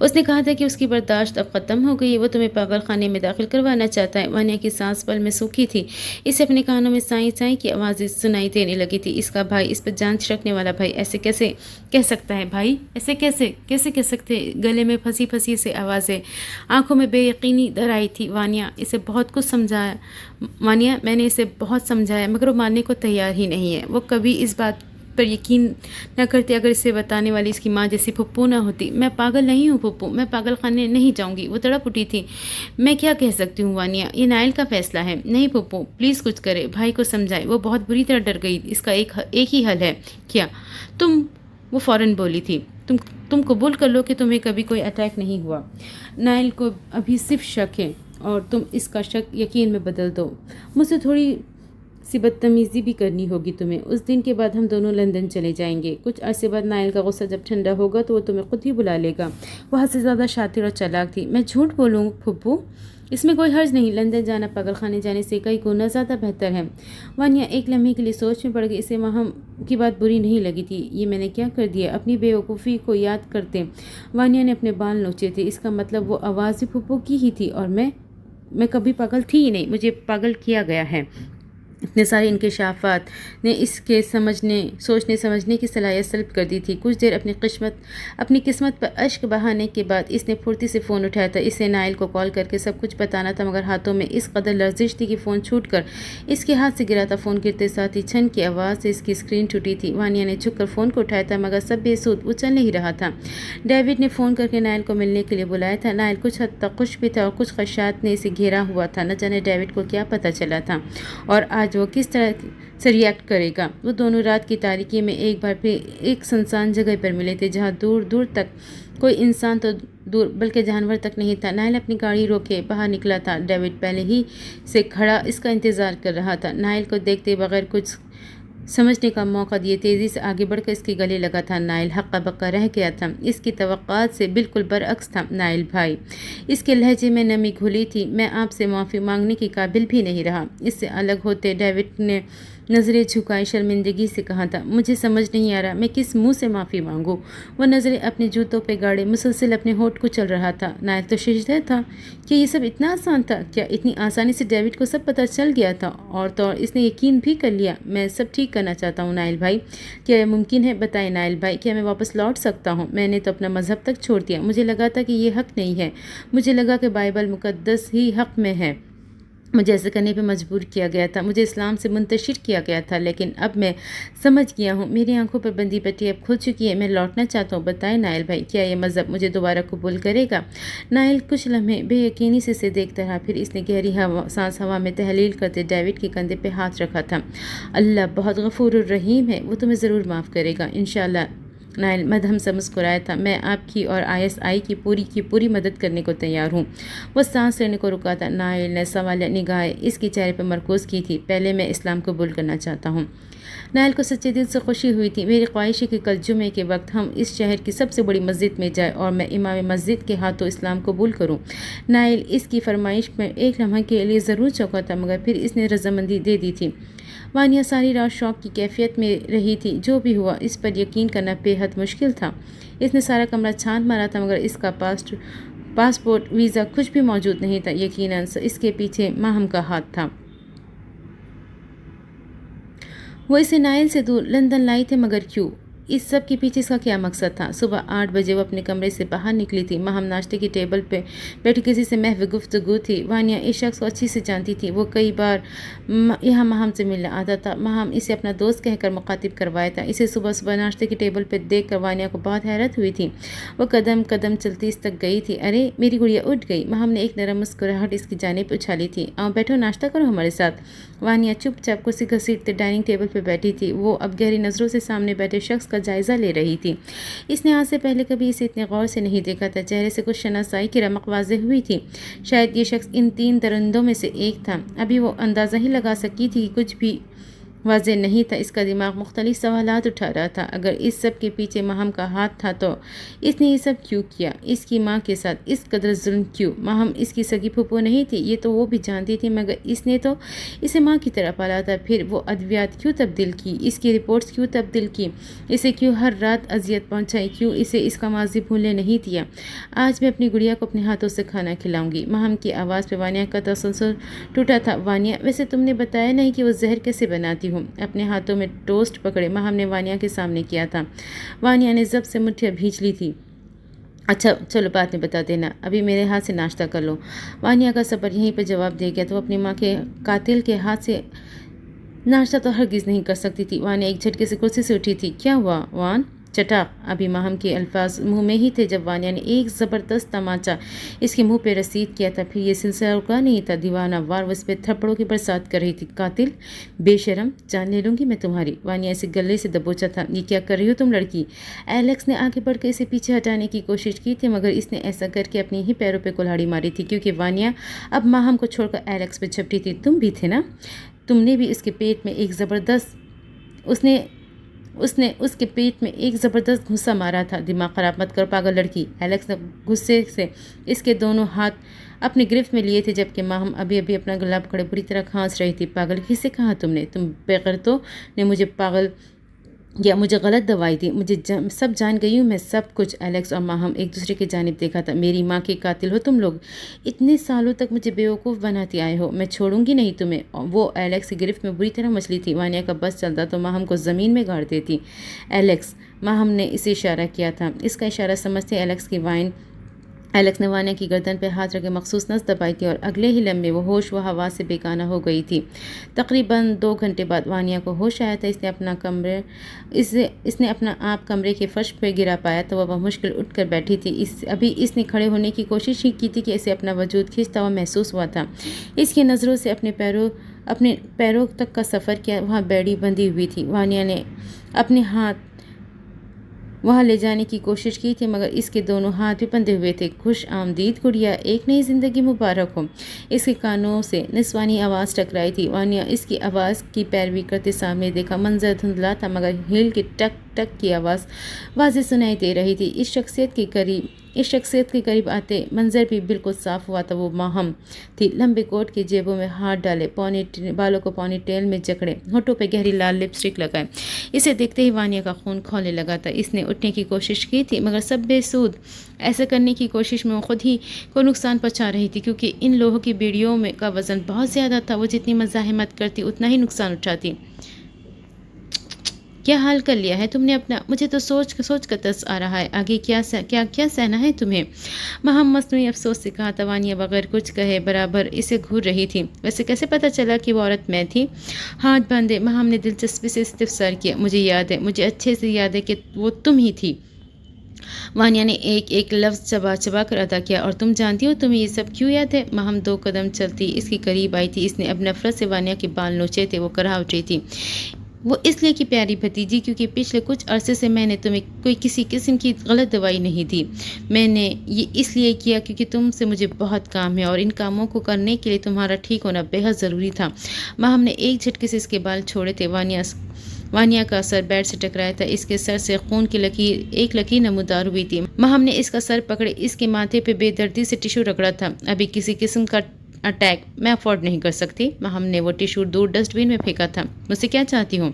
उसने कहा था कि उसकी बर्दाश्त अब ख़त्म हो गई है। वो तुम्हें पागल खाने में दाखिल करवाना चाहता है। वानिया की सांस पल में सूखी थी। इसे अपने कानों में साई साई की आवाज़ें सुनाई देने लगी थी। इसका भाई, इस पर जान छिड़कने वाला भाई ऐसे कैसे कह सकता है? भाई ऐसे कैसे कह सकते? गले में फंसी फंसी से आवाज़ें, आंखों में बेयकीनी दर आई थी। वानिया इसे बहुत कुछ समझाया। वानिया मैंने इसे बहुत समझाया, मगर वो मानने को तैयार ही नहीं है। वो कभी इस बात पर यकीन न करती अगर इसे बताने वाली इसकी माँ जैसी फुप्पू ना होती। मैं पागल नहीं हूँ फुप्पू, मैं पागल खाने नहीं जाऊँगी। वो तड़प उठी थी। मैं क्या कह सकती हूँ वानिया, ये नाइल का फैसला है। नहीं फुप्पू, प्लीज़ कुछ करे, भाई को समझाए। वो बहुत बुरी तरह डर गई। इसका एक ही हल है। क्या? वो फ़ौरन बोली थी। तुम कबूल कर लो कि तुम्हें कभी कोई अटैक नहीं हुआ। नाइल को अभी सिर्फ शक है और तुम इसका शक यकीन में बदल दो। मुझसे थोड़ी सी बदतमीज़ी भी करनी होगी तुम्हें। उस दिन के बाद हम दोनों लंदन चले जाएंगे। कुछ अरसे बाद नाइल का गुस्सा जब ठंडा होगा तो वो तुम्हें खुद ही बुला लेगा। वो हद से ज़्यादा शातिर और चालाक थी। मैं झूठ बोलूँ फुप्पू? इसमें कोई हर्ज नहीं। लंदन जाना पागल खाने जाने से कई गुना ज़्यादा बेहतर है। वानिया एक लम्हे के लिए सोच में पड़ गई। इसे माहम की बात बुरी नहीं लगी थी। ये मैंने क्या कर दिया? अपनी बेवकूफ़ी को याद करते वानिया ने अपने बाल नोचे थे। इसका मतलब वो आवाज़ भी फुप्पू की ही थी और मैं कभी पागल थी ही नहीं। मुझे पागल किया गया है। इतने सारे इंकशाफात ने इसके सोचने समझने की सलाहियत सल्ब कर दी थी। कुछ देर अपनी किस्मत पर अश्क बहाने के बाद इसने फुर्ती से फ़ोन उठाया था। इसे नाइल को कॉल करके सब कुछ बताना था, मगर हाथों में इस कदर लर्जिश थी कि फ़ोन छूटकर इसके हाथ से गिरा था। फ़ोन गिरते साथ ही छन की आवाज़ से इसकी स्क्रीन टूटी थी। वानिया ने झुककर फ़ोन को उठाया था, मगर सब बेसूद, वो चल नहीं रहा था। डेविड ने फ़ोन करके नाइल को मिलने के लिए बुलाया था। नाइल कुछ हद तक खुश भी था और कुछ खदशात ने इसे घेरा हुआ था। न जाने डेविड को क्या पता चला था और आज वो किस तरह से रिएक्ट करेगा। वो दोनों रात की तारीकी में एक बार फिर एक सुनसान जगह पर मिले थे, जहाँ दूर दूर तक कोई इंसान तो दूर बल्कि जानवर तक नहीं था। नाइल अपनी गाड़ी रोके बाहर निकला था। डेविड पहले ही से खड़ा इसका इंतज़ार कर रहा था। नाइल को देखते बगैर कुछ समझने का मौका दिए तेज़ी से आगे बढ़कर इसके गले लगा था। नाइल हक्का बक्का रह गया था। इसकी तवक्कात से बिल्कुल बरअक्स था। नाइल भाई, इसके लहजे में नमी घुली थी। मैं आपसे माफ़ी मांगने की काबिल भी नहीं रहा। इससे अलग होते डेविड ने نظریں جھکائی شرمندگی سے کہا تھا، مجھے سمجھ نہیں آ رہا میں کس منہ سے معافی مانگوں۔ وہ نظریں اپنے جوتوں پہ گاڑے مسلسل اپنے ہونٹ کو چل رہا تھا۔ نائل تو شجدہ تھا کہ یہ سب اتنا آسان تھا، کیا اتنی آسانی سے ڈیوڈ کو سب پتہ چل گیا تھا؟ اور تو اور اس نے یقین بھی کر لیا۔ میں سب ٹھیک کرنا چاہتا ہوں نائل بھائی، کیا یہ ممکن ہے؟ بتائیں نائل بھائی، کیا میں واپس لوٹ سکتا ہوں؟ میں نے تو اپنا مذہب تک چھوڑ دیا، مجھے لگا تھا کہ یہ حق نہیں ہے، مجھے لگا کہ بائبل مقدس ہی حق میں ہے، مجھے ایسا کرنے پہ مجبور کیا گیا تھا، مجھے اسلام سے منتشر کیا گیا تھا، لیکن اب میں سمجھ گیا ہوں، میری آنکھوں پر بندی پٹی اب کھل چکی ہے، میں لوٹنا چاہتا ہوں۔ بتائیں نائل بھائی، کیا یہ مذہب مجھے دوبارہ قبول کرے گا؟ نائل کچھ لمحے بے یقینی سے اسے دیکھتا رہا، پھر اس نے گہری سانس ہوا میں تحلیل کرتے ڈیوڈ کے کندھے پہ ہاتھ رکھا تھا۔ اللہ بہت غفور الرحیم ہے، وہ تمہیں ضرور معاف کرے گا انشاءاللہ۔ نائل مدھم سا مسکرایا تھا، میں آپ کی اور ISI کی پوری مدد کرنے کو تیار ہوں۔ وہ سانس لینے کو رکا تھا۔ نائل نے سوالیہ نگاہیں اس کے چہرے پر مرکوز کی تھی۔ پہلے میں اسلام قبول کرنا چاہتا ہوں۔ نائل کو سچے دل سے خوشی ہوئی تھی۔ میری خواہش ہے کہ کل جمعے کے وقت ہم اس شہر کی سب سے بڑی مسجد میں جائیں اور میں امام مسجد کے ہاتھوں اسلام قبول کروں۔ نائل اس کی فرمائش میں ایک لمحے کے لیے ضرور چونکا تھا، مگر پھر اس نے رضامندی دے دی تھی۔ وانیا ساری رات شوق کی کیفیت میں رہی تھی۔ جو بھی ہوا اس پر یقین کرنا بے حد مشکل تھا۔ اس نے سارا کمرہ چھان مارا تھا، مگر اس کا پاسپورٹ ویزا کچھ بھی موجود نہیں تھا۔ یقیناً اس کے پیچھے ماہم کا ہاتھ تھا۔ وہ اسے نائل سے دور لندن لائی تھے، مگر کیوں؟ اس سب کے پیچھے اس کا کیا مقصد تھا؟ صبح 8 بجے وہ اپنے کمرے سے باہر نکلی تھی۔ ماہم ناشتے کی ٹیبل پہ بیٹھی کسی سے محو گفتگو تھی۔ وانیا اس شخص کو اچھی سے جانتی تھی، وہ کئی بار یہاں ماہم سے ملنے آتا تھا۔ ماہم اسے اپنا دوست کہہ کر مخاطب کروایا تھا۔ اسے صبح ناشتے کی ٹیبل پہ دیکھ کر وانیا کو بہت حیرت ہوئی تھی۔ وہ قدم قدم چلتی اس تک گئی تھی۔ ارے میری گڑیا اٹھ گئی! ماہم نے ایک نرم مسکراہٹ اس کی جانب اچھالی تھی۔ آؤ بیٹھو، ناشتہ کرو ہمارے ساتھ۔ وانیا چپ چاپ کرسی گھسیٹتے ڈائننگ ٹیبل پہ بیٹھی تھی۔ وہ اب گہری نظروں سے سامنے بیٹھے شخص کا جائزہ لے رہی تھی۔ اس نے آج سے پہلے کبھی اسے اتنے غور سے نہیں دیکھا تھا۔ چہرے سے کچھ شناسائی کی رمق واضح ہوئی تھی۔ شاید یہ شخص ان 3 درندوں میں سے ایک تھا۔ ابھی وہ اندازہ ہی لگا سکی تھی کہ کچھ بھی واضح نہیں تھا۔ اس کا دماغ مختلف سوالات اٹھا رہا تھا۔ اگر اس سب کے پیچھے ماہم کا ہاتھ تھا تو اس نے یہ سب کیوں کیا؟ اس کی ماں کے ساتھ اس قدر ظلم کیوں؟ ماہم اس کی سگی پھوپھو نہیں تھی، یہ تو وہ بھی جانتی تھی، مگر اس نے تو اسے ماں کی طرح پالا تھا۔ پھر وہ ادویات کیوں تبدیل کی؟ اس کی رپورٹس کیوں تبدیل کی؟ اسے کیوں ہر رات اذیت پہنچائی؟ کیوں اسے اس کا ماضی بھولنے نہیں دیا؟ آج میں اپنی گڑیا کو اپنے ہاتھوں سے کھانا کھلاؤں گی۔ ماہم کی آواز پہ وانیا کا تسلسل ٹوٹا تھا۔ وانیا، ویسے تم نے بتایا نہیں کہ وہ زہر کیسے بناتی ہوں؟ اپنے ہاتھوں میں ٹوسٹ پکڑے ماہم نے وانیا کے سامنے کیا تھا۔ وانیا نے ضبط سے مٹھیاں بھینچ لی تھی۔ اچھا چلو بعد میں بتا دینا، ابھی میرے ہاتھ سے ناشتہ کر لو۔ وانیا کا صبر یہیں پر جواب دے گیا تو وہ اپنی ماں کے قاتل کے ہاتھ سے ناشتہ تو ہرگز نہیں کر سکتی تھی۔ وانیا ایک جھٹکے سے کرسی سے اٹھی تھی۔ کیا ہوا وان؟ چٹاک! ابھی ماہم کے الفاظ منہ میں ہی تھے جب وانیا نے ایک زبردست تماچا اس کے منہ پہ رسید کیا تھا۔ پھر یہ سلسلہ رکا نہیں تھا۔ دیوانہ وار وہ اس پہ تھپڑوں کی برسات کر رہی تھی۔ قاتل! بے شرم! جان لے لوں گی میں تمہاری! وانیا اسے گلے سے دبوچا تھا۔ یہ کیا کر رہی ہو تم لڑکی؟ ایلیکس نے آگے بڑھ کے اسے پیچھے ہٹانے کی کوشش کی تھی، مگر اس نے ایسا کر کے اپنی ہی پیروں پہ کلہاڑی ماری تھی، کیونکہ وانیا اب ماہم کو چھوڑ کر ایلیکس پہ جھپٹی تھی۔ تم بھی تھے نا؟ تم نے بھی اس کے پیٹ میں ایک زبردست اس کے پیٹ میں ایک زبردست گھسا مارا تھا۔ دماغ خراب مت کرو پاگل لڑکی! ایلیکس نے غصے سے اس کے دونوں ہاتھ اپنے گرفت میں لیے تھے، جبکہ ماہم ابھی اپنا گلا پکڑے بری طرح کھانس رہی تھی۔ پاگل کسے کہا تم نے؟ تم بےغیرتوں نے مجھے پاگل یا مجھے غلط دوائی دی؟ مجھے سب جان گئی ہوں میں، سب کچھ۔ ایلیکس اور ماہم ایک دوسرے کی جانب دیکھا تھا۔ میری ماں کے قاتل ہو تم لوگ! اتنے سالوں تک مجھے بیوقوف بناتی آئے ہو، میں چھوڑوں گی نہیں تمہیں۔ وہ ایلیکس کی گرفت میں بری طرح مچلی تھی۔ وانیا کا بس چلتا تو ماہم کو زمین میں گاڑ دیتی۔ ایلیکس! ماہم نے اسے اشارہ کیا تھا۔ اس کا اشارہ سمجھتے ایلیکس نے وانیا کی گردن پہ ہاتھ رکھ کے مخصوص نس دبائی تھی اور اگلے ہی لمحے وہ ہوش و حواس سے بیگانہ ہو گئی تھی۔ تقریباً 2 گھنٹے بعد وانیا کو ہوش آیا تھا۔ اس نے اپنا آپ کمرے کے فرش پہ گرا پایا تو وہ بمشکل اٹھ کر بیٹھی تھی۔ ابھی اس نے کھڑے ہونے کی کوشش ہی کی تھی کہ اسے اپنا وجود کھینچتا ہوا محسوس ہوا تھا۔ اس کی نظروں سے اپنے پیروں تک کا سفر کیا۔ وہاں بیڑی بندھی ہوئی تھی۔ وانیا نے اپنے ہاتھ وہاں لے جانے کی کوشش کی تھی، مگر اس کے دونوں ہاتھ بھی بندھے ہوئے تھے۔ خوش آمدید گڑیا، ایک نئی زندگی مبارک ہو! اس کے کانوں سے نسوانی آواز ٹکرائی تھی۔ وانیا اس کی آواز کی پیروی کرتے سامنے دیکھا۔ منظر دھندلا تھا، مگر ہیل کے ٹک टक की आवाज़ वाज़ेह सुनाई दे रही थी। इस शख्सियत के करीब आते मंजर भी बिल्कुल साफ हुआ था। वो माहम थी, लंबे कोट की जेबों में हाथ डाले, बालों को पॉनी टेल में जकड़े, होठों पे गहरी लाल लिपस्टिक लगाए। इसे देखते ही वानिया का खून खौलने लगा था। इसने उठने की कोशिश की थी मगर सब बेसूद। ऐसा करने की कोशिश में वो खुद ही को नुकसान पहुंचा रही थी, क्योंकि इन लोगों की बेड़ियों में का वज़न बहुत ज़्यादा था। वो जितनी मज़ाहमत करती उतना ही नुकसान उठाती। क्या हाल कर लिया है तुमने अपना? मुझे तो सोच कर तरस आ रहा है। आगे क्या सहना है तुम्हें? महम मसनूई अफसोस से कहा। तवानिया बगैर कुछ कहे बराबर इसे घूर रही थी। वैसे कैसे पता चला कि वो औरत मैं थी? हाथ बांधे महम ने दिलचस्पी से इस्तिफसार किया। मुझे याद है, मुझे अच्छे से याद है कि वो तुम ही थी। वानिया ने एक एक लफ्ज़ चबा कर अदा किया। और तुम जानती हो तुम्हें ये सब क्यों याद है? महम 2 कदम चलती इसके करीब आई थी। इसने अब नफरत से वानिया के बाल नोचे थे। वो कराह उठी थी। वो इसलिए कि प्यारी भतीजी, क्योंकि पिछले कुछ अरसे से मैंने तुम्हें कोई किसी किस्म की गलत दवाई नहीं दी। मैंने ये इसलिए किया क्योंकि तुमसे मुझे बहुत काम है और इन कामों को करने के लिए तुम्हारा ठीक होना बेहद ज़रूरी था। माँ हमने एक झटके से इसके बाल छोड़े थे। वानिया का सर बेड से टकराया था। इसके सर से खून की एक लकीर नमूदार हुई थी। माँ हमने इसका सर पकड़े इसके माथे पे बेदर्दी से टिश्यू रगड़ा था। अभी किसी किस्म का अटैक मैं अफोर्ड नहीं कर सकती। हमने वो टिश्यू दूर डस्टबिन में फेंका था। मुझसे क्या चाहती हूँ?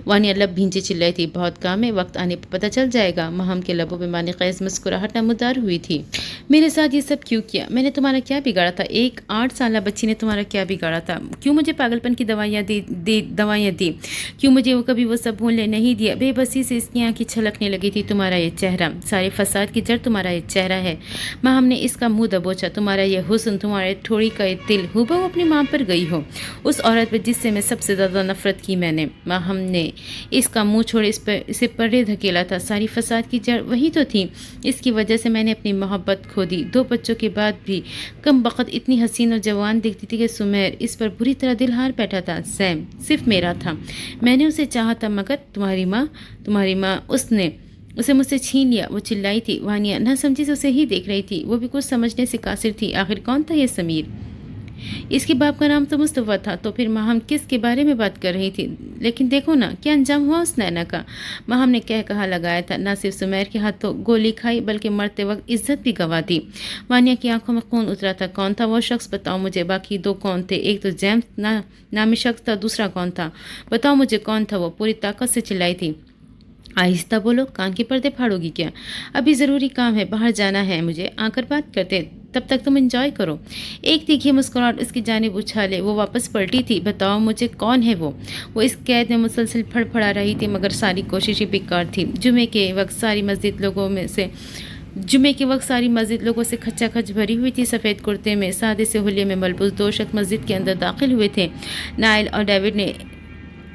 वानिया लब भींचे चिल्लाई थी। बहुत काम है, वक्त आने पर पता चल जाएगा। महम के लबों पे माने क़ैज़ मुस्कुराहट नमूदार हुई थी। मेरे साथ ये सब क्यों किया? मैंने तुम्हारा क्या बिगाड़ा था? एक 8 साल बच्ची ने तुम्हारा क्या बिगाड़ा था? क्यों मुझे पागलपन की दवाइयाँ दी? क्यों मुझे कभी वो सब भूलने नहीं दिया? बेबसी से इसकी आँखें छलकने लगी थी। तुम्हारा ये चेहरा, सारे फसाद की जड़ तुम्हारा ये चेहरा है। महम ने इसका मुँह दबोचा। तुम्हारा ये हुस्न, तुम्हारे थोड़ी का दिल हूबहू अपनी माँ पर गई हो, उस औरत पर जिससे मैं सबसे ज़्यादा नफरत की मैंने। माँ हमने इसका मुंह छोड़े इसे पर्दे धकेला था। सारी फसाद की जड़ वही तो थी। इसकी वजह से मैंने अपनी मोहब्बत खो दी। 2 बच्चों के बाद भी कम बखत इतनी हसीन और जवान दिखती थी कि सुमेर इस पर बुरी तरह दिल हार बैठा था। सैम सिर्फ मेरा था, मैंने उसे चाहा था, मगर तुम्हारी माँ उसने उसे मुझसे छीन लिया। वो चिल्लाई थी। वानिया न समझी से उसे ही देख रही थी। वो भी कुछ समझने से कासिर थी। आखिर कौन था ये समीर? इसके बाप का नाम तो मुस्तफ़ा था। तो फिर माहम किस के बारे में बात कर रही थी? लेकिन देखो ना क्या अंजाम हुआ उस नैना का। माहम ने कहा लगाया था। ना सिर्फ सुमेर के हाथों गोली खाई बल्कि मरते वक्त इज्जत भी गंवा दी। वानिया की आंखों में खून उतरा था। कौन था वो शख्स? बताओ मुझे। बाकी 2 कौन थे? एक तो जेम्स नामी शख्स था, दूसरा कौन था? बताओ मुझे कौन था वो? पूरी ताकत से चिल्लाई थी। आहिस्ता बोलो, कान के पर्दे फाड़ोगी क्या? अभी ज़रूरी काम है, बाहर जाना है मुझे, आकर बात करते, तब तक तुम एंजॉय करो। एक तीखी मुस्कुराहट उसकी जानिब उछाले वो वापस पलटी थी। बताओ मुझे कौन है वो? वो इस कैद में मुसलसल फड़फड़ा रही थी, मगर सारी कोशिशें बेकार थी। जुमे के वक्त सारी मस्जिद लोगों से खच्चाखच भरी हुई थी। सफ़ेद कुर्ते में सादे से हुलिये में मलबूस 2 शख्स मस्जिद के अंदर दाखिल हुए थे। नाइल और डेविड ने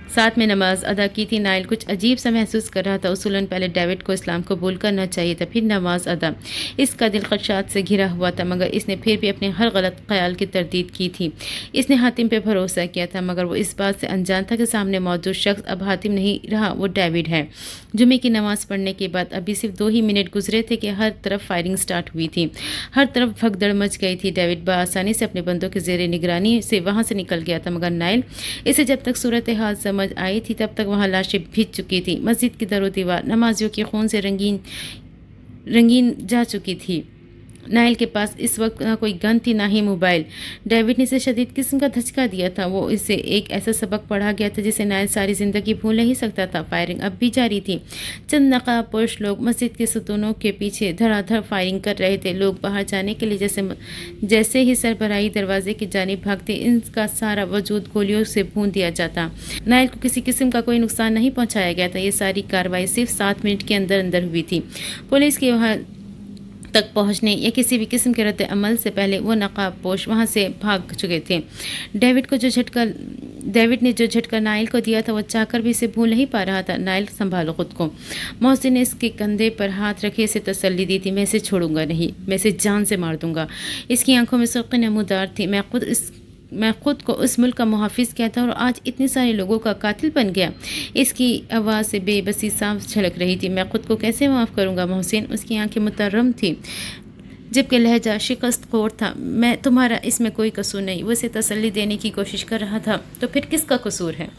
साथ में नमाज अदा की थी। नाइल कुछ अजीब सा महसूस कर रहा था। उसूलन पहले डेविड को इस्लाम कबूल करना चाहिए था, फिर नमाज अदा। इसका दिल खदशात से घिरा हुआ था, मगर इसने फिर भी अपने हर गलत ख्याल की तरदीद की थी। इसने हातिम पे भरोसा किया था, मगर वो इस बात से अनजान था कि सामने मौजूद शख्स अब हातिम नहीं रहा, वो डेविड है। जुमे की नमाज पढ़ने के बाद अभी सिर्फ 2 ही मिनट गुजरे थे कि हर तरफ फायरिंग स्टार्ट हुई थी। हर तरफ भगदड़ मच गई थी। डेविड बआसानी से अपने बंदों के जेर निगरानी से वहाँ से निकल गया था, मगर नाइल इसे जब तक सूरत हाल समझ आई थी तब तक वहाँ लाशें भीग चुकी थी। मस्जिद की दरो दीवार नमाजियों के खून से रंगीन जा चुकी थी। नाइल के पास इस वक्त ना कोई गन थी ना ही मोबाइल। डेविड ने इसे शदीद किस्म का धचका दिया था। वो इसे एक ऐसा सबक पढ़ा गया था जिसे नाइल सारी ज़िंदगी भूल नहीं सकता था। फायरिंग अब भी जारी थी। चंद नकाबपोश लोग मस्जिद के सतूनों के पीछे धड़ाधड़ फायरिंग कर रहे थे। लोग बाहर जाने के लिए जैसे ही सरबराही दरवाजे की जानिब भागते, इनका सारा वजूद गोलियों से भून दिया जाता। नाइल को किसी किस्म का कोई नुकसान नहीं पहुँचाया गया था। ये सारी कार्रवाई सिर्फ 7 मिनट के अंदर अंदर हुई थी। पुलिस के वहाँ तक पहुंचने या किसी भी किस्म के रद्द अमल से पहले वो नकाबपोश वहां से भाग चुके थे। डेविड ने जो झटका नाइल को दिया था वो चाहकर भी इसे भूल नहीं पा रहा था। नाइल संभालो खुद को। मोहसिन ने इसके कंधे पर हाथ रखे इसे तसल्ली दी थी। मैं इसे छोड़ूंगा नहीं, मैं इसे जान से मार दूंगा। इसकी आंखों में सुर्खी नमूदार थी। मैं खुद को उस मुल्क का मुहाफिज कहता और आज इतने सारे लोगों का कातिल बन गया। इसकी आवाज़ से बेबसी साफ झलक रही थी। मैं खुद को कैसे माफ़ करूँगा मोहसिन? उसकी आंखें मुतर्रम थी जबकि लहजा शिकस्त खोर था। मैं तुम्हारा इसमें कोई कसूर नहीं। वो इसे तसल्ली देने की कोशिश कर रहा था। तो फिर किसका कसूर है?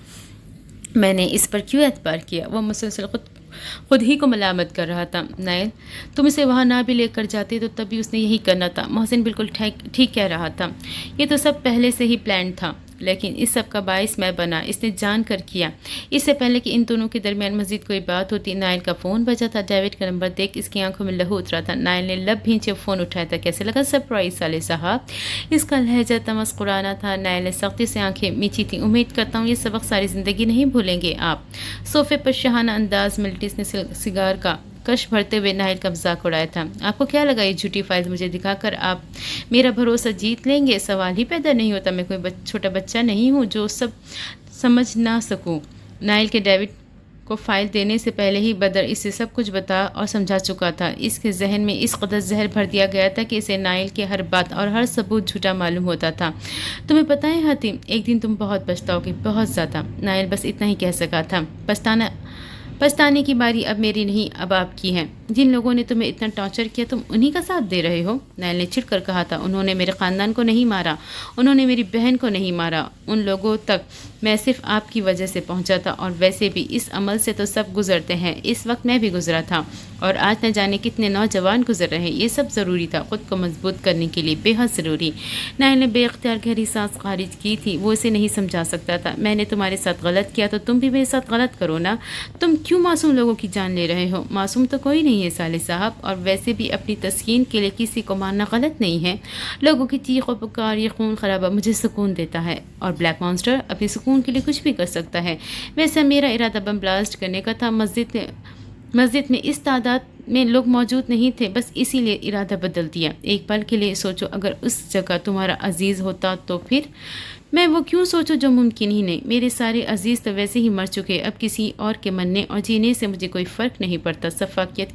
मैंने इस पर क्यों एतबार किया? वो मुसलसल खुद ही को मलामत कर रहा था। नाइल, तुम इसे वहाँ ना भी लेकर जाते तो तब भी उसने यही करना था। मोहसिन बिल्कुल ठीक ठीक कह रहा था। ये तो सब पहले से ही प्लान था, लेकिन इस सब का बाइस मैं बना, इसने जान कर किया। इससे पहले कि इन दोनों के दरमियान मजीद कोई बात होती, नाइल का फ़ोन बजा था। डेविड का नंबर देख इसकी आंखों में लहू उतरा था। नाइल ने लब भींचे फ़ोन उठाया था। कैसे लगा सरप्राइज साले साहब? इसका लहजा तमस्कुराना था। नाइल ने सख्ती से आंखें मीची थी। उम्मीद करता हूँ ये सबक सारी ज़िंदगी नहीं भूलेंगे आप। सोफे पर शहाना अंदाज में लिटिस ने सिगार का कश भरते हुए नाहिल का मजाक उड़ाया था। आपको क्या लगा ये झूठी फाइल्स मुझे दिखाकर आप मेरा भरोसा जीत लेंगे? सवाल ही पैदा नहीं होता। मैं कोई छोटा बच्चा नहीं हूँ जो सब समझ ना सकूँ। नाहिल के डेविड को फाइल देने से पहले ही बदर इसे सब कुछ बता और समझा चुका था। इसके जहन में इस कदर जहर भर दिया गया था कि इसे नाइल की हर बात और हर सबूत झूठा मालूम होता था। तुम्हें पता है हतीम, एक दिन तुम बहुत पछताओगे, बहुत ज़्यादा। नाइल बस इतना ही कह सका था। पछताने की बारी अब मेरी नहीं, अब आपकी है। जिन लोगों ने तुम्हें इतना टॉर्चर किया तुम उन्हीं का साथ दे रहे हो। नाइल ने चिढ़ कर कहा था। उन्होंने मेरे ख़ानदान को नहीं मारा, उन्होंने मेरी बहन को नहीं मारा। उन लोगों तक मैं सिर्फ आपकी वजह से पहुंचा था, और वैसे भी इस अमल से तो सब गुजरते हैं। इस वक्त मैं भी गुजरा था, और आज न जाने कितने नौजवान गुजर रहे हैं। ये सब ज़रूरी था, ख़ुद को मजबूत करने के लिए बेहद ज़रूरी। नाइल ने बेख्तियार गहरी सांस खारिज की थी। वो इसे नहीं समझा सकता था। मैंने तुम्हारे साथ गलत किया तो तुम भी मेरे साथ गलत करो ना। तुम क्यों मासूम लोगों की जान ले रहे हो? मासूम तो कोई नहीं है साले साहब, और वैसे भी अपनी तस्कीन के लिए किसी को मारना गलत नहीं है। लोगों की चीख और पुकार, ये खून खराबा मुझे सुकून देता है, और ब्लैक मॉन्स्टर अपने सुकून के लिए कुछ भी कर सकता है। वैसे मेरा इरादा बम ब्लास्ट करने का था। मस्जिद में इस तादाद में लोग मौजूद नहीं थे, बस इसीलिए इरादा बदल दिया। एक पल के लिए सोचो, अगर उस जगह तुम्हारा अजीज़ होता तो फिर? मैं वो क्यों सोचूं जो मुमकिन ही नहीं। मेरे सारे अजीज़ तो वैसे ही मर चुके। अब किसी और के मरने और जीने से मुझे कोई फ़र्क नहीं पड़ता। सफाकियत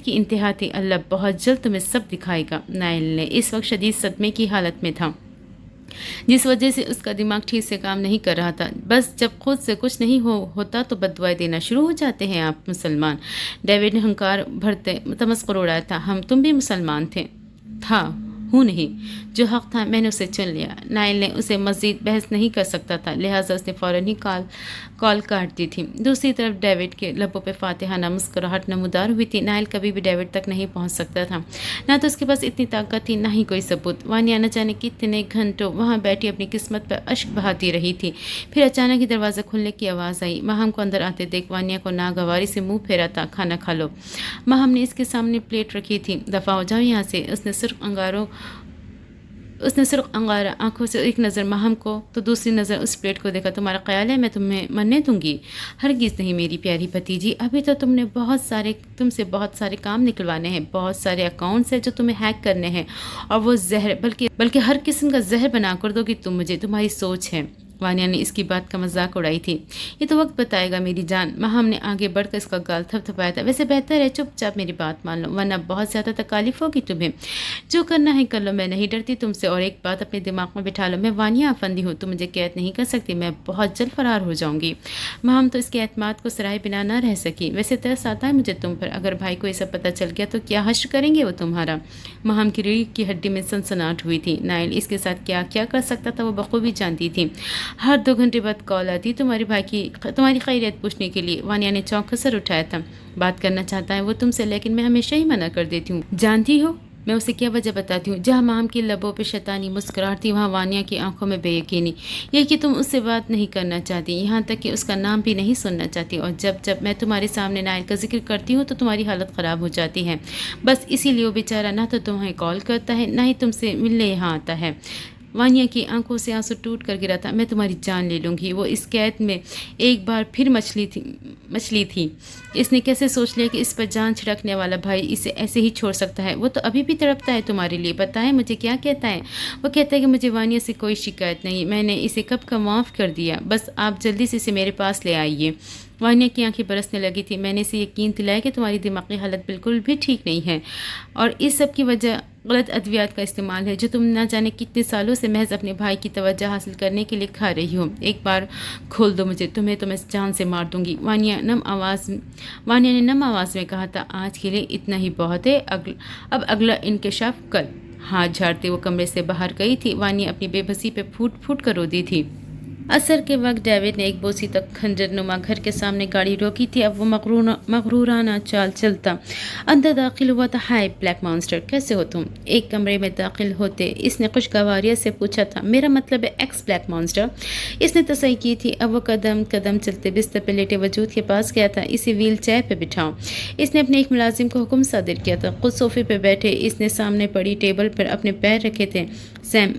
की इंतहा थी। अल्लाह बहुत जल्द तुम्हें सब दिखाएगा। नाइल ने इस वक्त शदीद सदमे की हालत में था, जिस वजह से उसका दिमाग ठीक से काम नहीं कर रहा था। बस जब खुद से कुछ नहीं होता तो बददुआएं देना शुरू हो जाते हैं आप मुसलमान। डेविड ने हंकार भरते तमस्कुर उड़ाया था। तुम भी मुसलमान हूँ नहीं, जो हक़ था मैंने उसे चुन लिया। नाइल ने उसे मज़ीद बहस नहीं कर सकता था, लिहाजा उसने फ़ौरन ही कॉल काट दी थी। दूसरी तरफ डेविड के लबों पे फातिहाना मुस्कुराहट नमूदार हुई थी। नाइल कभी भी डेविड तक नहीं पहुंच सकता था, ना तो उसके पास इतनी ताकत थी, ना ही कोई सबूत। वानिया न जाने कितने घंटों वहाँ बैठी अपनी किस्मत पर अश्क बहाती रही थी। फिर अचानक ही दरवाज़ा खुलने की आवाज़ आई। माहम को अंदर आते देख वानिया को नागवारी से मुँह फेरा था। खाना खा लो। माहम ने इसके सामने प्लेट रखी थी। दफ़ा हो जाओ यहाँ से। उसने सुर्ख अंगारा आंखों से एक नज़र माहम को तो दूसरी नज़र उस प्लेट को देखा। तुम्हारा ख्याल है मैं तुम्हें मरने दूंगी? हरगिज़ नहीं मेरी प्यारी भतीजी। अभी तो तुमसे बहुत सारे काम निकलवाने हैं, बहुत सारे अकाउंट्स हैं जो तुम्हें हैक करने हैं, और वो जहर बल्कि हर किस्म का जहर बना कर दोगी तुम मुझे। तुम्हारी सोच है। वानिया ने इसकी बात का मजाक उड़ाई थी। ये तो वक्त बताएगा मेरी जान। माहम ने आगे बढ़कर इसका गाल थपथपाया था। वैसे बेहतर है चुपचाप मेरी बात मान लो, वरना बहुत ज़्यादा तकालीफ होगी तुम्हें। जो करना है कर लो, मैं नहीं डरती तुमसे। और एक बात अपने दिमाग में बिठा लो, मैं वानिया अफंदी हूँ, तुम मुझे कैद नहीं कर सकती। मैं बहुत जल्द फरार हो जाऊँगी। माहम तो इसके एतमाद को सराहे बिना ना रह सकी। वैसे तरस आता है मुझे तुम पर। अगर भाई को ये सब पता चल गया तो क्या हश्र करेंगे वो तुम्हारा? माहम की रीढ़ की हड्डी में सनसनाहट हुई थी। नाइल इसके साथ क्या क्या कर सकता था वो बखूबी जानती थी। हर 2 घंटे बाद कॉल आती तुम्हारी खैरियत पूछने के लिए। वानिया ने चौंक कर सर उठाया था। बात करना चाहता है वो तुमसे, लेकिन मैं हमेशा ही मना कर देती हूँ। जानती हो मैं उसे क्या वजह बताती हूँ? जहाँ माम की लबों पे शैतानी मुस्कुराहट थी, वहाँ वानिया की आंखों में बेयकीनी। यह कि तुम उससे बात नहीं करना चाहती, यहाँ तक कि उसका नाम भी नहीं सुनना चाहती। और जब मैं तुम्हारे सामने नाइल का जिक्र करती हूँ तो तुम्हारी हालत ख़राब हो जाती है। बस इसीलिए वो बेचारा ना तो तुम्हें कॉल करता है, ना ही तुमसे मिलने यहाँ आता है। वानिया की आंखों से आंसू टूट कर गिरा था। मैं तुम्हारी जान ले लूँगी। वो इस कैद में एक बार फिर मछली थी। इसने कैसे सोच लिया कि इस पर जान छिड़कने वाला भाई इसे ऐसे ही छोड़ सकता है? वो तो अभी भी तड़पता है तुम्हारे लिए। पता है मुझे क्या कहता है? वो कहता है कि मुझे वानिया से कोई शिकायत नहीं, मैंने इसे कब का माफ़ कर दिया, बस आप जल्दी से इसे मेरे पास ले आइए। वानिया की आंखें बरसने लगी थी। मैंने इसे यकीन दिलाया कि तुम्हारी दिमागी हालत बिल्कुल भी ठीक नहीं है, और इस सब की वजह गलत अद्वियात का इस्तेमाल है जो तुम ना जाने कितने सालों से महज अपने भाई की तवज्जो हासिल करने के लिए खा रही हो। एक बार खोल दो मुझे, तुम्हें तो मैं जान से मार दूंगी। वानिया ने नम आवाज़ में कहा था। आज के लिए इतना ही बहुत है, अब अगला इंकशाफ कल। हाथ झाड़ते वो कमरे से बाहर गई थी। वानिया अपनी बेबसी पे फूट फूट कर रो दी थी। असर के वक्त डेविड ने एक बोसी तक खंजर नुमा घर के सामने गाड़ी रोकी थी। अब वो मगरूराना चाल चलता अंदर दाखिल हुआ था। हाय ब्लैक मॉन्स्टर, कैसे हो तुम? एक कमरे में दाखिल होते इसने खुशगवारियत से पूछा था। मेरा मतलब है एक्स ब्लैक मॉन्स्टर, इसने तसल्ली की थी। अब वो कदम कदम चलते बिस्तर पर लेटे वजूद के पास गया था। इसे व्हील चेयर पर बिठाओ, इसने अपने एक मुलाजिम को हुक्म सादिर किया था। खुद सोफे पर बैठे इसने सामने पड़ी टेबल पर अपने पैर रखे थे। सैम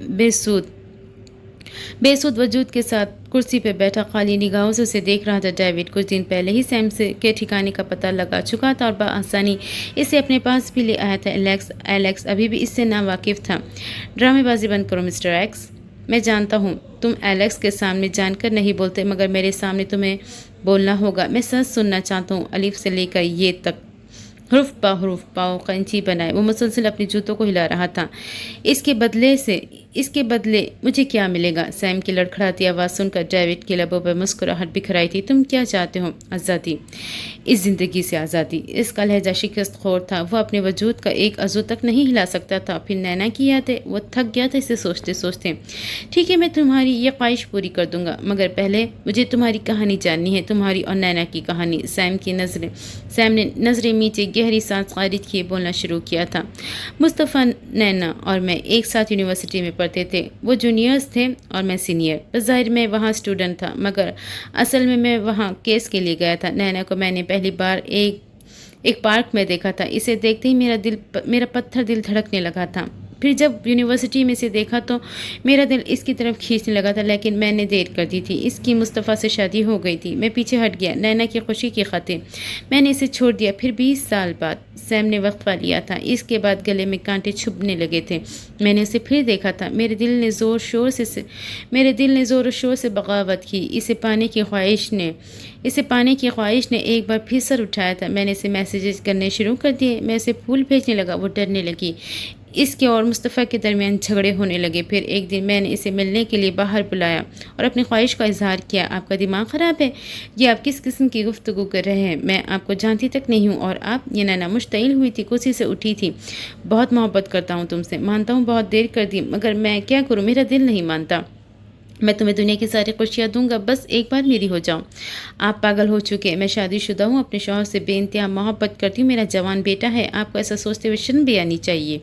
बेसुध वजूद के साथ कुर्सी पर बैठा खाली निगाहों से उसे देख रहा था। डेविड कुछ दिन पहले ही सैम के ठिकाने का पता लगा चुका था और बआसानी इसे अपने पास भी ले आया था। एलेक्स अभी भी इससे नावाकिफ था। ड्रामेबाजी बंद करो मिस्टर एक्स, मैं जानता हूँ तुम एलेक्स के सामने जानकर नहीं बोलते, मगर मेरे सामने तुम्हें बोलना होगा। मैं सच सुनना चाहता हूँ, अलिफ से लेकर ये तक, हुर्फ पाओ कैंची बनाए। वो मुसलसल अपने जूतों को हिला रहा था। इसके बदले मुझे क्या मिलेगा? सैम की लड़खड़ाती आवाज़ सुनकर डेविड के लबों पर मुस्कुराहट बिखराई थी। तुम क्या चाहते हो? आज़ादी, इस ज़िंदगी से आज़ादी। इसका लहजा शिकस्त खोर था। वो अपने वजूद का एक अज़ू तक नहीं हिला सकता था। फिर नैना की यादें, वो थक गया था इसे सोचते सोचते। ठीक है, मैं तुम्हारी ये ख्वाहिश पूरी कर दूंगा, मगर पहले मुझे तुम्हारी कहानी जाननी है, तुम्हारी और नैना की कहानी। सैम ने नज़रें मीचे गहरी सांस खारिज किए बोलना शुरू किया था। मुस्तफ़ा, नैना और मैं एक साथ यूनिवर्सिटी में पढ़ते थे। वो जूनियर्स थे और मैं सीनियर। बज़ाहिर मैं वहाँ स्टूडेंट था, मगर असल में मैं वहाँ केस के लिए गया था। नैना को मैंने पहली बार एक पार्क में देखा था। इसे देखते ही मेरा पत्थर दिल धड़कने लगा था। फिर जब यूनिवर्सिटी में इसे देखा तो मेरा दिल इसकी तरफ खींचने लगा था, लेकिन मैंने देर कर दी थी। इसकी मुस्तफ़ा से शादी हो गई थी। मैं पीछे हट गया। नैना की खुशी की खातिर मैंने इसे छोड़ दिया। फिर 20 साल बाद सैम ने वक्फा लिया था। इसके बाद गले में कांटे छुपने लगे थे। मैंने उसे फिर देखा था। मेरे दिल ने ज़ोर शोर से बगावत की। इसे पाने की ख्वाहिश ने एक बार फिर सर उठाया था। मैंने इसे मैसेजेस करने शुरू कर दिए। मैं इसे फूल भेजने लगा। वो डरने लगी। इसके और मुस्तफ़ा के दरमियान झगड़े होने लगे। फिर एक दिन मैंने इसे मिलने के लिए बाहर बुलाया और अपनी ख्वाहिश का इजहार किया। आपका दिमाग ख़राब है? ये आप किस किस्म की गुफ्तगू कर रहे हैं? मैं आपको जानती तक नहीं हूँ। और आप? ये नैना मुश्तइल हुई थी, कुर्सी से उठी थी। बहुत मोहब्बत करता हूँ तुमसे। मानता हूँ बहुत देर कर दी, मगर मैं क्या करूँ, मेरा दिल नहीं मानता। मैं तुम्हें दुनिया की सारी खुशियाँ दूंगा, बस एक बार मेरी हो जाओ। आप पागल हो चुके। मैं शादीशुदा हूँ, अपने शौहर से बेइंतहा मोहब्बत करती हूँ। मेरा जवान बेटा है। आपको ऐसा सोचते हुए शर्म भी आनी चाहिए।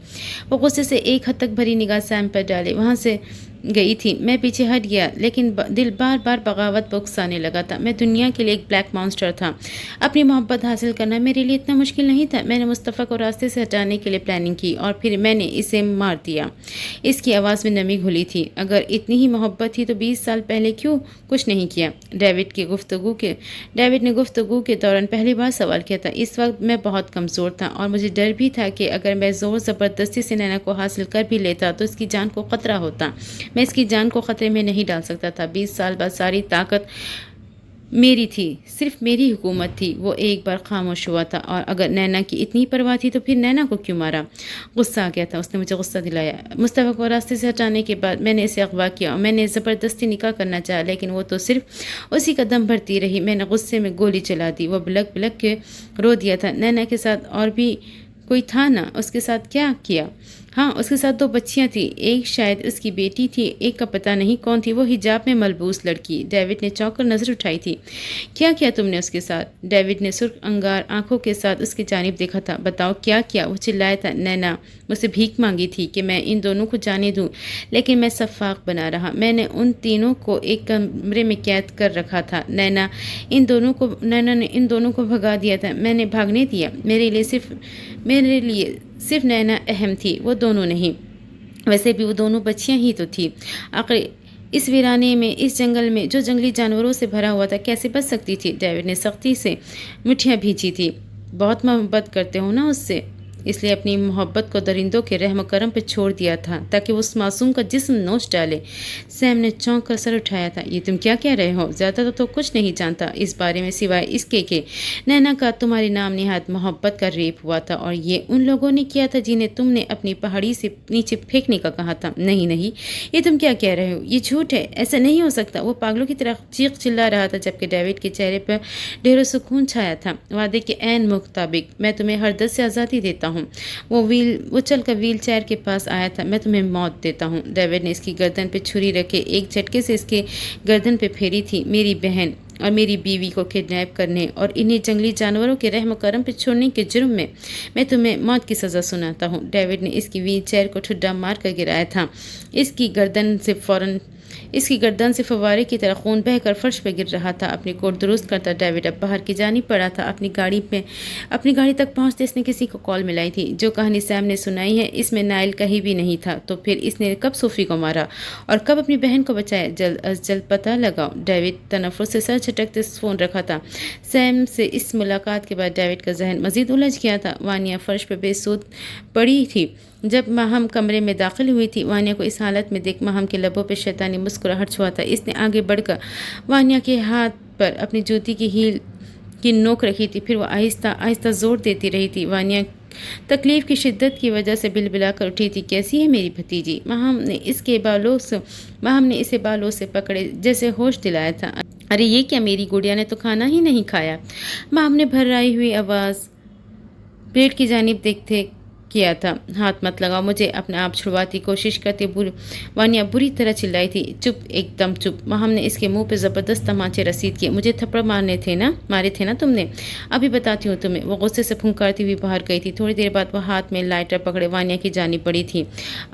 वो गुस्से से एक हद तक भरी निगाह सैम पर डाले वहाँ से गई थी। मैं पीछे हट गया, लेकिन दिल बार बार बगावत पर उकसाने लगा था। मैं दुनिया के लिए एक ब्लैक मॉन्स्टर था। अपनी मोहब्बत हासिल करना मेरे लिए इतना मुश्किल नहीं था। मैंने मुस्तफ़ा को रास्ते से हटाने के लिए प्लानिंग की और फिर मैंने इसे मार दिया। इसकी आवाज़ में नमी घुली थी। अगर इतनी ही मोहब्बत थी तो 20 साल पहले क्यों कुछ नहीं किया? डेविड ने गुफ्तगू के दौरान पहली बार सवाल किया था। इस वक्त मैं बहुत कमज़ोर था और मुझे डर भी था कि अगर मैं ज़ोर ज़बरदस्ती से नैना को हासिल कर भी लेता तो इसकी जान को ख़तरा होता। मैं इसकी जान को ख़तरे में नहीं डाल सकता था। 20 साल बाद सारी ताकत मेरी थी, सिर्फ मेरी हुकूमत थी। वो एक बार खामोश हुआ था। और अगर नैना की इतनी परवाह थी तो फिर नैना को क्यों मारा? गुस्सा आ गया था। उसने मुझे गुस्सा दिलाया। मुस्तफ़ा को रास्ते से हटाने के बाद मैंने इसे अगवा किया और मैंने ज़बरदस्ती निकाह करना चाहा, लेकिन वो तो सिर्फ उसी का दम भरती रही। मैंने गुस्से में गोली चला दी। वो बिलक बिलक के रो दिया था। नैना के साथ और भी कोई था ना? उसके साथ क्या किया? हाँ, उसके साथ 2 बच्चियाँ थी। एक शायद उसकी बेटी थी, एक का पता नहीं कौन थी। वो हिजाब में मलबूस लड़की। डेविड ने चौंक कर नज़र उठाई थी। क्या किया तुमने उसके साथ? डेविड ने सुर्ख अंगार आंखों के साथ उसकी जानिब देखा था। बताओ क्या किया? वो चिल्लाया था। नैना मुझसे भीख मांगी थी कि मैं इन दोनों को जाने दूं, लेकिन मैं सफाक बना रहा। मैंने उन तीनों को एक कमरे में कैद कर रखा था। नैना ने इन दोनों को भगा दिया था। मैंने भागने दिया। मेरे लिए सिर्फ नैना अहम थी, वो दोनों नहीं। वैसे भी वो दोनों बच्चियां ही तो थी। आखिर इस वीराने में, इस जंगल में जो जंगली जानवरों से भरा हुआ था, कैसे बच सकती थी? डेविड ने सख्ती से मुठ्ठियाँ भींची थी। बहुत मोहब्बत करते हो ना उससे, इसलिए अपनी मोहब्बत को दरिंदों के रहम करम पर छोड़ दिया था ताकि वो उस मासूम का जिस्म नोच डाले। सैम ने चौंक कर सर उठाया था। ये तुम क्या कह रहे हो? ज़्यादा तो कुछ नहीं जानता इस बारे में, सिवाय इसके कि नैना का तुम्हारे नाम निहायत मोहब्बत का रेप हुआ था और ये उन लोगों ने किया था जिन्हें तुमने अपनी पहाड़ी से नीचे फेंकने का कहा था। नहीं, ये तुम क्या कह रहे हो? ये झूठ है, ऐसा नहीं हो सकता। वो पागलों की तरह चीख चिल्ला रहा था, जबकि डेविड के चेहरे पर ढेरों सुकून छाया था। वादे के ऐन मुताबिक मैं तुम्हें हर दस से आज़ादी देता ہوں۔ وہ چل کر ویل چیئر کے پاس آیا تھا۔ میں تمہیں موت دیتا ہوں۔ ڈیوڈ نے اس کی گردن پہ چھری رکھے ایک جھٹکے سے اس کے گردن پہ پھیری تھی۔ میری بہن اور میری بیوی کو کڈنیپ کرنے اور انہیں جنگلی جانوروں کے رحم و کرم پہ چھوڑنے کے جرم میں تمہیں موت کی سزا سناتا ہوں۔ ڈیوڈ نے اس کی ویل چیئر کو ٹھڈا مار کر گرایا تھا۔ اس کی گردن سے فوارے کی طرح خون بہہ کر فرش پہ گر رہا تھا۔ اپنی کوٹ درست کرتا ڈیوڈ اب باہر کی جانب پڑا تھا۔ اپنی گاڑی تک پہنچتے اس نے کسی کو کال ملائی تھی۔ جو کہانی سیم نے سنائی ہے اس میں نائل کہیں بھی نہیں تھا۔ تو پھر اس نے کب صوفی کو مارا اور کب اپنی بہن کو بچایا؟ جلد از جلد پتہ لگاؤ۔ ڈیوڈ تنفر سے سر جھٹکتے فون رکھا تھا۔ سیم سے اس ملاقات کے بعد ڈیوڈ کا ذہن مزید الجھ گیا تھا۔ وانیا فرش پہ بے سود پڑی تھی۔ جب ماہم کمرے میں داخل ہوئی تھی وانیا کو اس حالت میں دیکھ ماہم کے لبوں پہ شیطانی مسکراہٹ چھوا تھا۔ اس نے آگے بڑھ کر وانیا کے ہاتھ پر اپنی جوتی کی ہیل کی نوک رکھی تھی، پھر وہ آہستہ آہستہ زور دیتی رہی تھی۔ وانیا تکلیف کی شدت کی وجہ سے بلبلا کر اٹھی تھی۔ کیسی ہے میری بھتیجی؟ ماہم نے اسے بالوں سے پکڑے جیسے ہوش دلایا تھا۔ ارے یہ کیا، میری گڑیا نے تو کھانا ہی نہیں کھایا۔ ماہم نے بھرائی ہوئی آواز پلیٹ کی جانب دیکھتے کیا تھا۔ ہاتھ مت لگاؤ مجھے، اپنا آپ چھڑواتی کوشش کرتے وانیا بری طرح چلائی تھی۔ چپ، ایک دم چپ۔ ماہم نے اس کے منہ پہ زبردست تمانچے رسید کیے۔ مجھے تھپڑ مارے تھے نا تم نے؟ ابھی بتاتی ہوں تمہیں۔ وہ غصے سے پھنکارتی ہوئی باہر گئی تھی۔ تھوڑی دیر بعد وہ ہاتھ میں لائٹر پکڑے وانیا کی جانب بڑھی تھی۔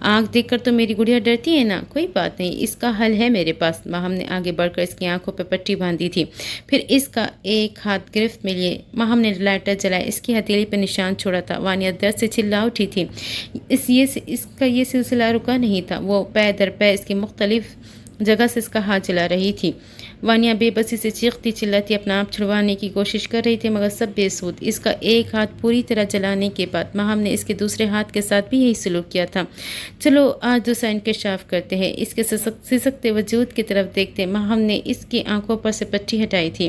آنکھ دیکھ کر تو میری گڑیا ڈرتی ہے نا؟ کوئی بات نہیں، اس کا حل ہے میرے پاس۔ ماہم نے آگے بڑھ کر اس کی آنکھوں پہ پٹی باندھی تھی، پھر اس کا ایک ہاتھ گرفت میں لیے ماہم نے لائٹر جلایا، اس کی ہتھیلی پہ نشان چھوڑا تھا۔ وانیا درد سے چلا اٹھی تھی۔ اس کا یہ سلسلہ رکا نہیں تھا۔ وہ پے در پے اس کی مختلف جگہ سے اس کا ہاتھ جلا رہی تھی۔ وانیا بے بسی سے چیختی چلاتی اپنا آپ چھڑوانے کی کوشش کر رہی تھی، مگر سب بے سود۔ اس کا ایک ہاتھ پوری طرح جلانے کے بعد ماہم نے اس کے دوسرے ہاتھ کے ساتھ بھی یہی سلوک کیا تھا۔ چلو آج دوسرا انکشاف کرتے ہیں۔ اس کے سسکتے وجود کی طرف دیکھتے ماہم نے اس کی آنکھوں پر سے پٹی ہٹائی تھی۔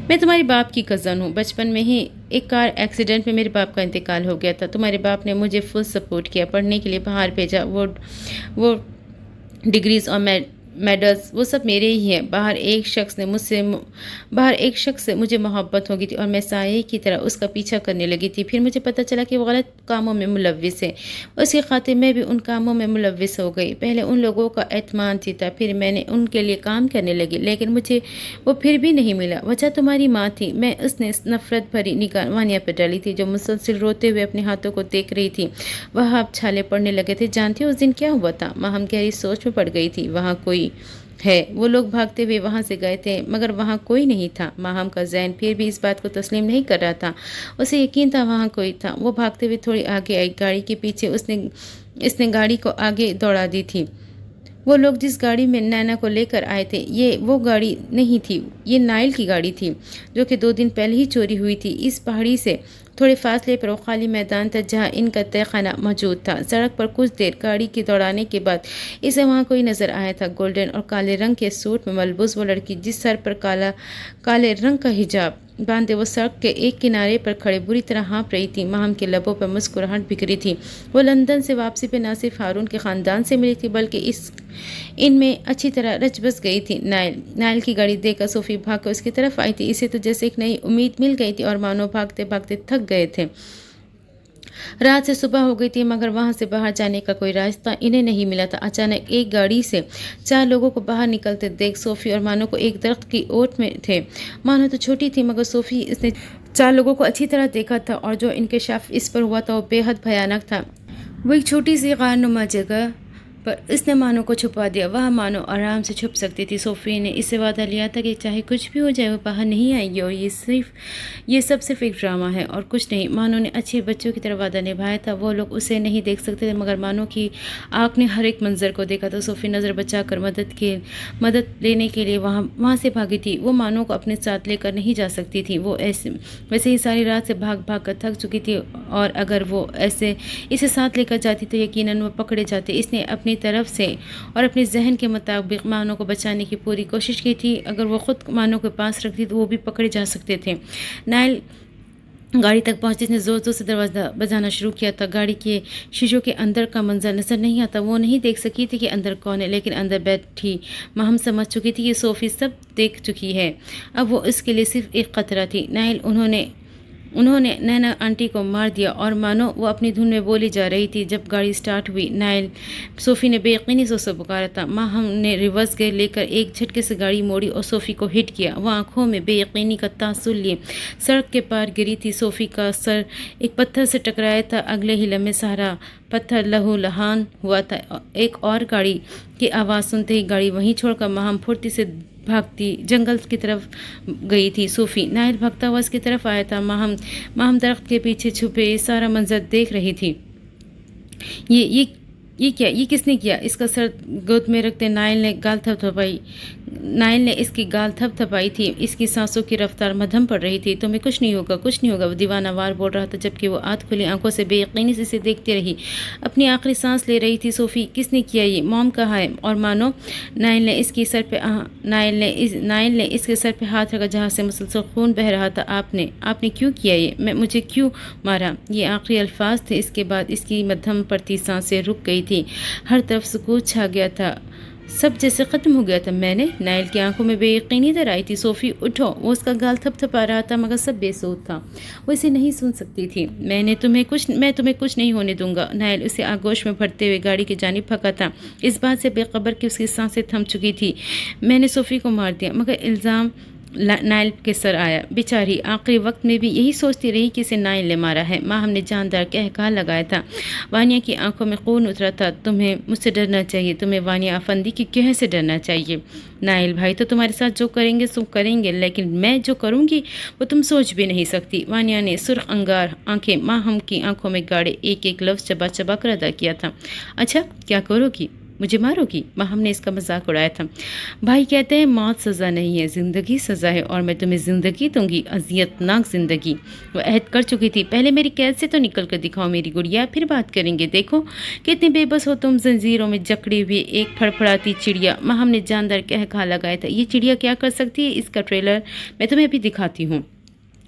میں تمہارے باپ کی کزن ہوں۔ بچپن میں ہی ایک کار ایکسیڈنٹ میں میرے باپ کا انتقال ہو گیا تھا۔ تمہارے باپ نے مجھے فل سپورٹ کیا، پڑھنے کے لیے باہر بھیجا۔ وہ ڈگریز اور میڈلز وہ سب میرے ہی ہیں۔ باہر ایک شخص سے مجھے محبت ہو گئی تھی اور میں سائے کی طرح اس کا پیچھا کرنے لگی تھی۔ پھر مجھے پتہ چلا کہ وہ غلط کاموں میں ملوث ہے۔ اس کی خاطر میں بھی ان کاموں میں ملوث ہو گئی۔ پہلے ان لوگوں کا اعتماد جیتا، پھر میں نے ان کے لیے کام کرنے لگی، لیکن مجھے وہ پھر بھی نہیں ملا۔ وجہ تمہاری ماں تھی۔ میں اس نے نفرت بھری نگاہ وانیا پر ڈالی تھی جو مسلسل روتے ہوئے اپنے ہاتھوں کو دیکھ رہی تھی۔ وہاں اب چھالے پڑنے لگے تھے۔ جانتی ہو اس دن کیا ہوا تھا؟ ماہم گہری سوچ میں پڑ گئی تھی۔ وہاں کوئی ہے۔ وہ لوگ بھاگتے ہوئے وہاں سے گئے تھے مگر وہاں کوئی نہیں تھا۔ ماہم کا ذہن پھر بھی اس بات کو تسلیم نہیں کر رہا تھا۔ اسے یقین تھا وہاں کوئی تھا۔ وہ بھاگتے ہوئے تھوڑی آگے آئی۔ گاڑی کے پیچھے اس نے گاڑی کو آگے دوڑا دی تھی۔ وہ لوگ جس گاڑی میں نینا کو لے کر آئے تھے وہ گاڑی نہیں تھی، یہ نائل کی گاڑی تھی جو کہ 2 دن پہلے ہی چوری ہوئی تھی۔ اس پہاڑی سے تھوڑے فاصلے پر وہ خالی میدان تھا جہاں ان کا تہہ خانہ موجود تھا۔ سڑک پر کچھ دیر گاڑی کے دوڑانے کے بعد اسے وہاں کوئی نظر آیا تھا۔ گولڈن اور کالے رنگ کے سوٹ میں ملبوس وہ لڑکی جس سر پر کالے رنگ کا حجاب باندھے وہ سڑک کے ایک کنارے پر کھڑے بری طرح ہانپ رہی تھی۔ ماہم کے لبوں پر مسکراہٹ بکھری تھی۔ وہ لندن سے واپسی پہ نہ صرف ہارون کے خاندان سے ملی تھی بلکہ ان میں اچھی طرح رچ بس گئی تھی۔ نائل کی گاڑی دیکھ کر صوفی بھاگ کر اس کی طرف آئی تھی۔ اسے تو جیسے ایک نئی امید مل گئی تھی اور مانو بھاگتے بھاگتے تھک گئے تھے۔ رات سے صبح ہو گئی تھی مگر وہاں سے باہر جانے کا کوئی راستہ انہیں نہیں ملا تھا۔ اچانک ایک گاڑی سے 4 لوگوں کو باہر نکلتے دیکھ صوفی اور مانو کو ایک درخت کی اوٹ میں تھے۔ مانو تو چھوٹی تھی مگر صوفی اس نے 4 لوگوں کو اچھی طرح دیکھا تھا اور جو انکشاف اس پر ہوا تھا وہ بے حد بھیانک تھا۔ وہ ایک چھوٹی سی غار نما جگہ پر اس نے مانو کو چھپا دیا۔ وہاں مانو آرام سے چھپ سکتی تھی۔ صوفی نے اس سے وعدہ لیا تھا کہ چاہے کچھ بھی ہو جائے وہ باہر نہیں آئے گی اور یہ سب صرف ایک ڈرامہ ہے اور کچھ نہیں۔ مانو نے اچھے بچوں کی طرح وعدہ نبھایا تھا۔ وہ لوگ اسے نہیں دیکھ سکتے تھے مگر مانو کی آنکھ نے ہر ایک منظر کو دیکھا تھا۔ صوفی نظر بچا کر مدد لینے کے لیے وہاں سے بھاگی تھی۔ وہ مانو کو اپنے ساتھ لے کر نہیں جا سکتی تھی۔ وہ ویسے ہی ساری رات سے بھاگ بھاگ کر تھک چکی تھی اور اگر وہ اسے ساتھ لے کر جاتی تو یقیناً وہ پکڑے جاتے۔ اس نے اپنی طرف سے اور اپنے ذہن کے مطابق مانو کو بچانے کی پوری کوشش کی تھی۔ اگر وہ خود مانو کے پاس رکھتی تو وہ بھی پکڑے جا سکتے تھے۔ نائل گاڑی تک پہنچتے اس نے زور زور سے دروازہ بجانا شروع کیا تھا۔ گاڑی کے شیشوں کے اندر کا منظر نظر نہیں آتا۔ وہ نہیں دیکھ سکی تھی کہ اندر کون ہے، لیکن اندر بیٹھی ماہم سمجھ چکی تھی کہ صوفی سب دیکھ چکی ہے۔ اب وہ اس کے لیے صرف ایک خطرہ تھی۔ نائل انہوں نے نینا آنٹی کو مار دیا اور مانو وہ اپنی دھن میں بولی جا رہی تھی۔ جب گاڑی سٹارٹ ہوئی نائل صوفی نے بے یقینی سے اسے پکارا تھا۔ ماہم نے ریورس گیئر لے کر ایک جھٹکے سے گاڑی موڑی اور صوفی کو ہٹ کیا۔ وہ آنکھوں میں بے یقینی کا تاثر لیے سڑک کے پار گری تھی۔ صوفی کا سر ایک پتھر سے ٹکرایا تھا، اگلے ہی لمحے سارا پتھر لہو لہان ہوا تھا۔ ایک اور گاڑی کی آواز سنتے ہی گاڑی وہیں چھوڑ کر ماہم پھرتی سے بھاگتی جنگل کی طرف گئی تھی۔ صوفی نائل بھاگتا ہوا اس کی طرف آیا تھا۔ ماہم درخت کے پیچھے چھپے یہ سارا منظر دیکھ رہی تھی۔ یہ کیا؟ یہ کس نے کیا؟ اس کا سر گود میں رکھتے نائل نے اس کی گال تھپ تھپائی تھی۔ اس کی سانسوں کی رفتار مدھم پڑ رہی تھی۔ تمہیں کچھ نہیں ہوگا، کچھ نہیں ہوگا، وہ دیوانہ وار بول رہا تھا، جبکہ وہ آدھ کھلی آنکھوں سے بے یقینی سے اسے دیکھتی رہی، اپنی آخری سانس لے رہی تھی۔ صوفی کس نے کیا یہ؟ موم کہاں ہے؟ اور مانو نائل نے اس کے سر پہ ہاتھ رکھا جہاں سے مسلسل خون بہہ رہا تھا۔ آپ نے کیوں کیا یہ؟ مجھے کیوں مارا؟ یہ آخری الفاظ تھے۔ اس کے بعد اس کی مدھم پڑتی سانسیں رک گئی تھی۔ ہر طرف سکوت چھا گیا تھا، سب جیسے ختم ہو گیا تھا۔ میں نے؟ نائل کی آنکھوں میں بے یقینی در آئی تھی۔ صوفی اٹھو! وہ اس کا گال تھپ تھپا رہا تھا مگر سب بے سود تھا، وہ اسے نہیں سن سکتی تھی۔ میں تمہیں کچھ نہیں ہونے دوں گا۔ نائل اسے آغوش میں بھرتے ہوئے گاڑی کی جانب بھگا تھا، اس بات سے بے خبر کہ اس کی سانسیں تھم چکی تھی۔ میں نے صوفی کو مار دیا، مگر الزام نائل کے سر آیا۔ بیچاری آخری وقت میں بھی یہی سوچتی رہی کہ اسے نائل نے مارا ہے۔ ماہم نے جاندار کہا لگایا تھا۔ وانیہ کی آنکھوں میں خون اترا تھا۔ تمہیں مجھ سے ڈرنا چاہیے، تمہیں وانیہ افندی کی کہہ سے ڈرنا چاہیے۔ نائل بھائی تو تمہارے ساتھ جو کریں گے سو کریں گے، لیکن میں جو کروں گی وہ تم سوچ بھی نہیں سکتی۔ وانیہ نے سرخ انگار آنکھیں ماہم کی آنکھوں میں گاڑے، ایک ایک لفظ چبا چبا کر ادا کیا تھا۔ اچھا کیا کرو گی؟ مجھے مارو گی؟ ماہم نے اس کا مذاق اڑایا تھا۔ بھائی کہتے ہیں موت سزا نہیں ہے، زندگی سزا ہے، اور میں تمہیں زندگی دوں گی، اذیت ناک زندگی۔ وہ عہد کر چکی تھی۔ پہلے میری قید سے تو نکل کر دکھاؤ میری گڑیا، پھر بات کریں گے۔ دیکھو کتنی بے بس ہو تم، زنجیروں میں جکڑی ہوئی ایک پھڑپھڑاتی چڑیا۔ ماہم نے جاندار کہا لگایا تھا۔ یہ چڑیا کیا کر سکتی ہے؟ اس کا ٹریلر میں تمہیں ابھی دکھاتی ہوں۔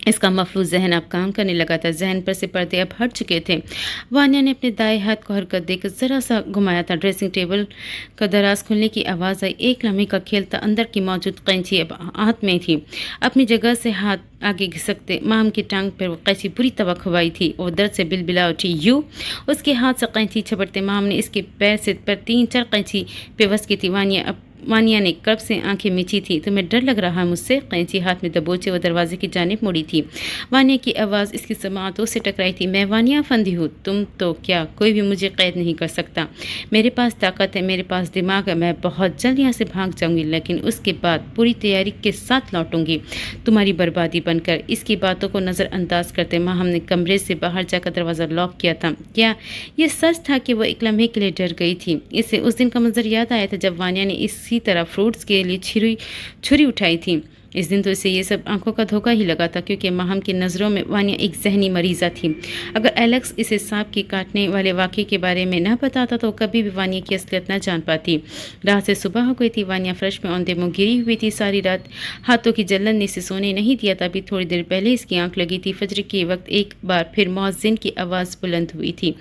اس کا مفلوج ذہن اب کام کرنے لگا تھا، ذہن پر سے پردے اب ہٹ چکے تھے۔ وانیہ نے اپنے دائیں ہاتھ کو حرکت دے کر ذرا سا گھمایا تھا۔ ڈریسنگ ٹیبل کا دراز کھلنے کی آواز آئی۔ ایک لمحے کا کھیل تھا، اندر کی موجود قینچی اب ہاتھ میں تھی۔ اپنی جگہ سے ہاتھ آگے گھسکتے ماہم کی ٹانگ پر وہ قینچی بری طرح کھوائی تھی، اور درد سے بلبلا اٹھی۔ یوں اس کے ہاتھ سے قینچی چھپٹتے ماہم نے اس کے پیر سے پر 3-4 قینچی پیوست کی تھی۔ وانیہ نے کرب سے آنکھیں میچی تھی۔ تمہیں ڈر لگ رہا ہے مجھ سے؟ قینچی ہاتھ میں دبوچے وہ دروازے کی جانب مڑی تھی۔ وانیہ کی آواز اس کی سماعتوں سے ٹکرائی تھی۔ میں وانیہ افندی ہوں، تم تو کیا کوئی بھی مجھے قید نہیں کر سکتا۔ میرے پاس طاقت ہے، میرے پاس دماغ ہے، میں بہت جلد یہاں سے بھاگ جاؤں گی، لیکن اس کے بعد پوری تیاری کے ساتھ لوٹوں گی، تمہاری بربادی بن کر۔ اس کی باتوں کو نظر انداز کرتے ماہم نے کمرے سے باہر جا کر دروازہ لاک کیا تھا۔ کیا یہ سچ تھا کہ وہ ایک لمحے کے لیے ڈر گئی تھی؟ اسے اس دن کا منظر یاد آیا تھا جب وانیہ نے اسی طرح فروٹس کے لیے چھری اٹھائی تھی۔ اس دن تو اسے یہ سب آنکھوں کا دھوکہ ہی لگا تھا، کیونکہ ماہم کی نظروں میں وانیہ ایک ذہنی مریضہ تھی۔ اگر ایلیکس اسے سانپ کے کاٹنے والے واقعے کے بارے میں نہ بتاتا تو کبھی بھی وانیہ کی اصلیت نہ جان پاتی۔ رات سے صبح ہو گئی تھی۔ وانیہ فرش میں اوندھے منہ گری ہوئی تھی۔ ساری رات ہاتھوں کی جلن نے اسے سونے نہیں دیا تھا۔ ابھی تھوڑی دیر پہلے اس کی آنکھ لگی تھی۔ فجر کے وقت ایک بار پھر مؤذن کی آواز بلند ہوئی تھی۔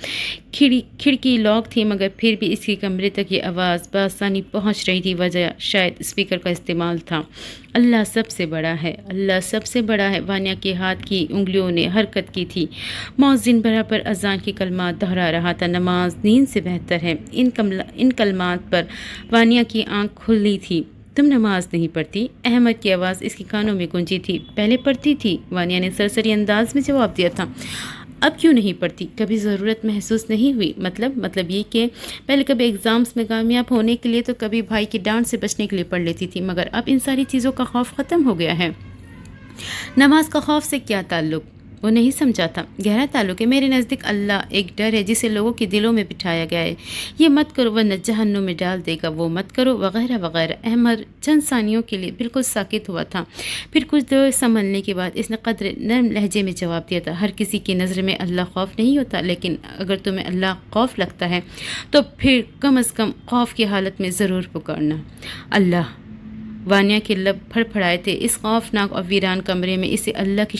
کھڑکی لاک تھی، مگر پھر بھی اس کے کمرے تک یہ آواز بآسانی پہنچ رہی تھی۔ وجہ شاید اسپیکر کا استعمال تھا۔ اللہ سب سے بڑا ہے، اللہ سب سے بڑا ہے۔ وانیہ کے ہاتھ کی انگلیوں نے حرکت کی تھی۔ مؤذن برابر اذان کے کلمات دہرا رہا تھا۔ نماز نیند سے بہتر ہے۔ ان کلمات پر وانیہ کی آنکھ کھلی تھی۔ تم نماز نہیں پڑھتی؟ احمد کی آواز اس کے کانوں میں گونجی تھی۔ پہلے پڑھتی تھی، وانیہ نے سرسری انداز میں جواب دیا تھا۔ اب کیوں نہیں پڑھتی؟ کبھی ضرورت محسوس نہیں ہوئی؟ مطلب یہ کہ پہلے کبھی ایگزامز میں کامیاب ہونے کے لیے تو کبھی بھائی کی ڈانٹ سے بچنے کے لیے پڑھ لیتی تھی، مگر اب ان ساری چیزوں کا خوف ختم ہو گیا ہے۔ نماز کا خوف سے کیا تعلق؟ وہ نہیں سمجھا تھا۔ گہرا تعلق ہے۔ میرے نزدیک اللہ ایک ڈر ہے جسے لوگوں کے دلوں میں بٹھایا گیا ہے۔ یہ مت کرو ورنہ جہنم میں ڈال دے گا، وہ مت کرو وغیرہ وغیرہ۔ احمد چند ثانیوں کے لیے بالکل ساکت ہوا تھا، پھر کچھ دیر سنبھلنے کے بعد اس نے قدر نرم لہجے میں جواب دیا تھا۔ ہر کسی کی نظر میں اللہ خوف نہیں ہوتا، لیکن اگر تمہیں اللہ خوف لگتا ہے تو پھر کم از کم خوف کی حالت میں ضرور پکارنا۔ اللہ! وانیہ کے لب پھڑپھڑائے تھے۔ اس خوفناک اور ویران کمرے میں اسے اللہ کی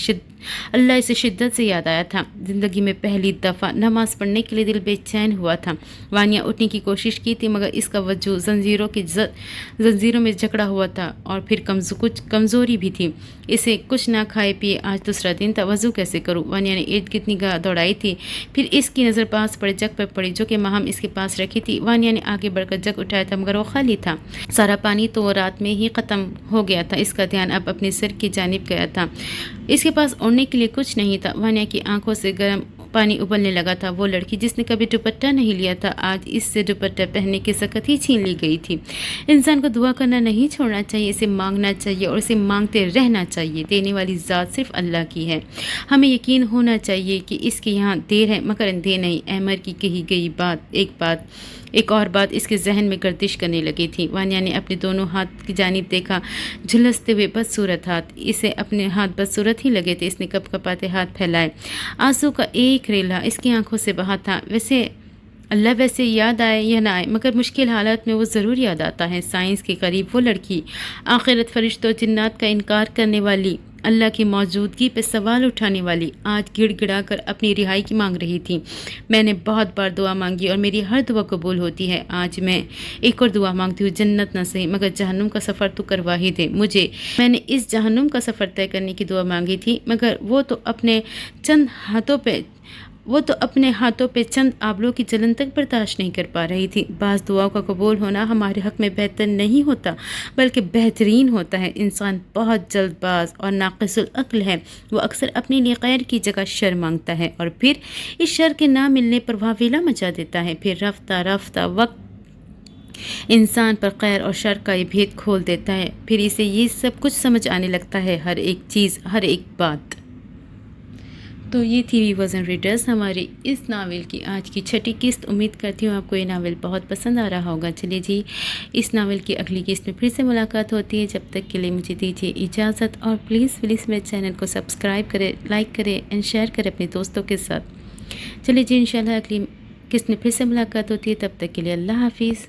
अल्लाह इसे शिद्दत से याद आया था। ज़िंदगी में पहली दफ़ा नमाज पढ़ने के लिए दिल बेचैन हुआ था। वानिया उठने की कोशिश की थी मगर इसका वजूद जंजीरों में जकड़ा हुआ था और फिर कुछ कमज़ोरी भी थी। इसे कुछ ना खाए पिए आज दूसरा दिन था। वज़ू कैसे करूँ? वानिया ने ईद कितनी दौड़ाई थी। फिर इसकी नज़र पास पड़े जग पर पड़ी जो कि माहम इसके पास रखी थी। वानिया ने आगे बढ़कर जग उठाया था मगर वो खाली था। सारा पानी तो वो रात में ही ख़त्म हो गया था। इसका ध्यान अब अपने सिर की जानिब गया था। इसके पास ओढ़ने के लिए कुछ नहीं था। वानिया की आंखों से गर्म पानी उबलने लगा था। वो लड़की जिसने कभी दुपट्टा नहीं लिया था आज इससे दुपट्टा पहनने की सकत ही छीन ली गई थी। इंसान को दुआ करना नहीं छोड़ना चाहिए, इसे मांगना चाहिए और इसे मांगते रहना चाहिए। देने वाली ज़ात सिर्फ अल्लाह की है। हमें यकीन होना चाहिए कि इसके यहाँ देर है मगर अंधेर नहीं। अहमर की कही गई एक और बात इसके जहन में गर्दिश करने लगी थी। वानिया ने अपने दोनों हाथ की जानिब देखा, झुलसते हुए बदसूरत हाथ। इसे अपने हाथ बदसूरत ही लगे थे। इसने कपकपाते हाथ फैलाए। आंसू का एक रेला इसकी आंखों से बहा था। वैसे याद आए या ना आए मगर मुश्किल हालात में वो ज़रूर याद आता है। साइंस के करीब वो लड़की, आखिरत, फरिश्तों, जिन्नात का इनकार करने वाली, अल्लाह की मौजूदगी पे सवाल उठाने वाली, आज गिड़गिड़ा कर अपनी रिहाई की मांग रही थी। मैंने बहुत बार दुआ मांगी और मेरी हर दुआ कबूल होती है। आज मैं एक और दुआ मांगती हूँ, जन्नत न सही मगर जहन्नुम का सफ़र तो करवा ही दे मुझे। मैंने इस जहन्नुम का सफ़र तय करने की दुआ मांगी थी मगर वो तो अपने हाथों पे चंद आबलों की जलन तक बर्दाश्त नहीं कर पा रही थी। बाज़ दुआओं का कबूल होना हमारे हक़ में बेहतर नहीं होता बल्कि बेहतरीन होता है। इंसान बहुत जल्दबाज और नाक़िसुल अक्ल है। वो अक्सर अपने लिए खैर की जगह शर मांगता है और फिर इस शर के ना मिलने पर वावेला मचा देता है। फिर रफ्ता रफ्ता वक्त इंसान पर खैर और शर का ये भेद खोल देता है। फिर इसे ये सब कुछ समझ आने लगता है, हर एक चीज़, हर एक बात। तो ये थी व्यूअर्स एंड रीडर्स हमारी इस नावल की आज की छठी किस्त। उम्मीद करती हूँ आपको ये नावल बहुत पसंद आ रहा होगा। चलिए जी, इस नावल की अगली किस्त में फिर से मुलाकात होती है। जब तक के लिए मुझे दीजिए इजाज़त और प्लीज़ मेरे चैनल को सब्सक्राइब करें, लाइक करें एंड शेयर करें अपने दोस्तों के साथ। चलिए जी, इंशाल्लाह अगली किस्त में फिर से मुलाकात होती है। तब तक के लिए अल्लाह हाफिज़।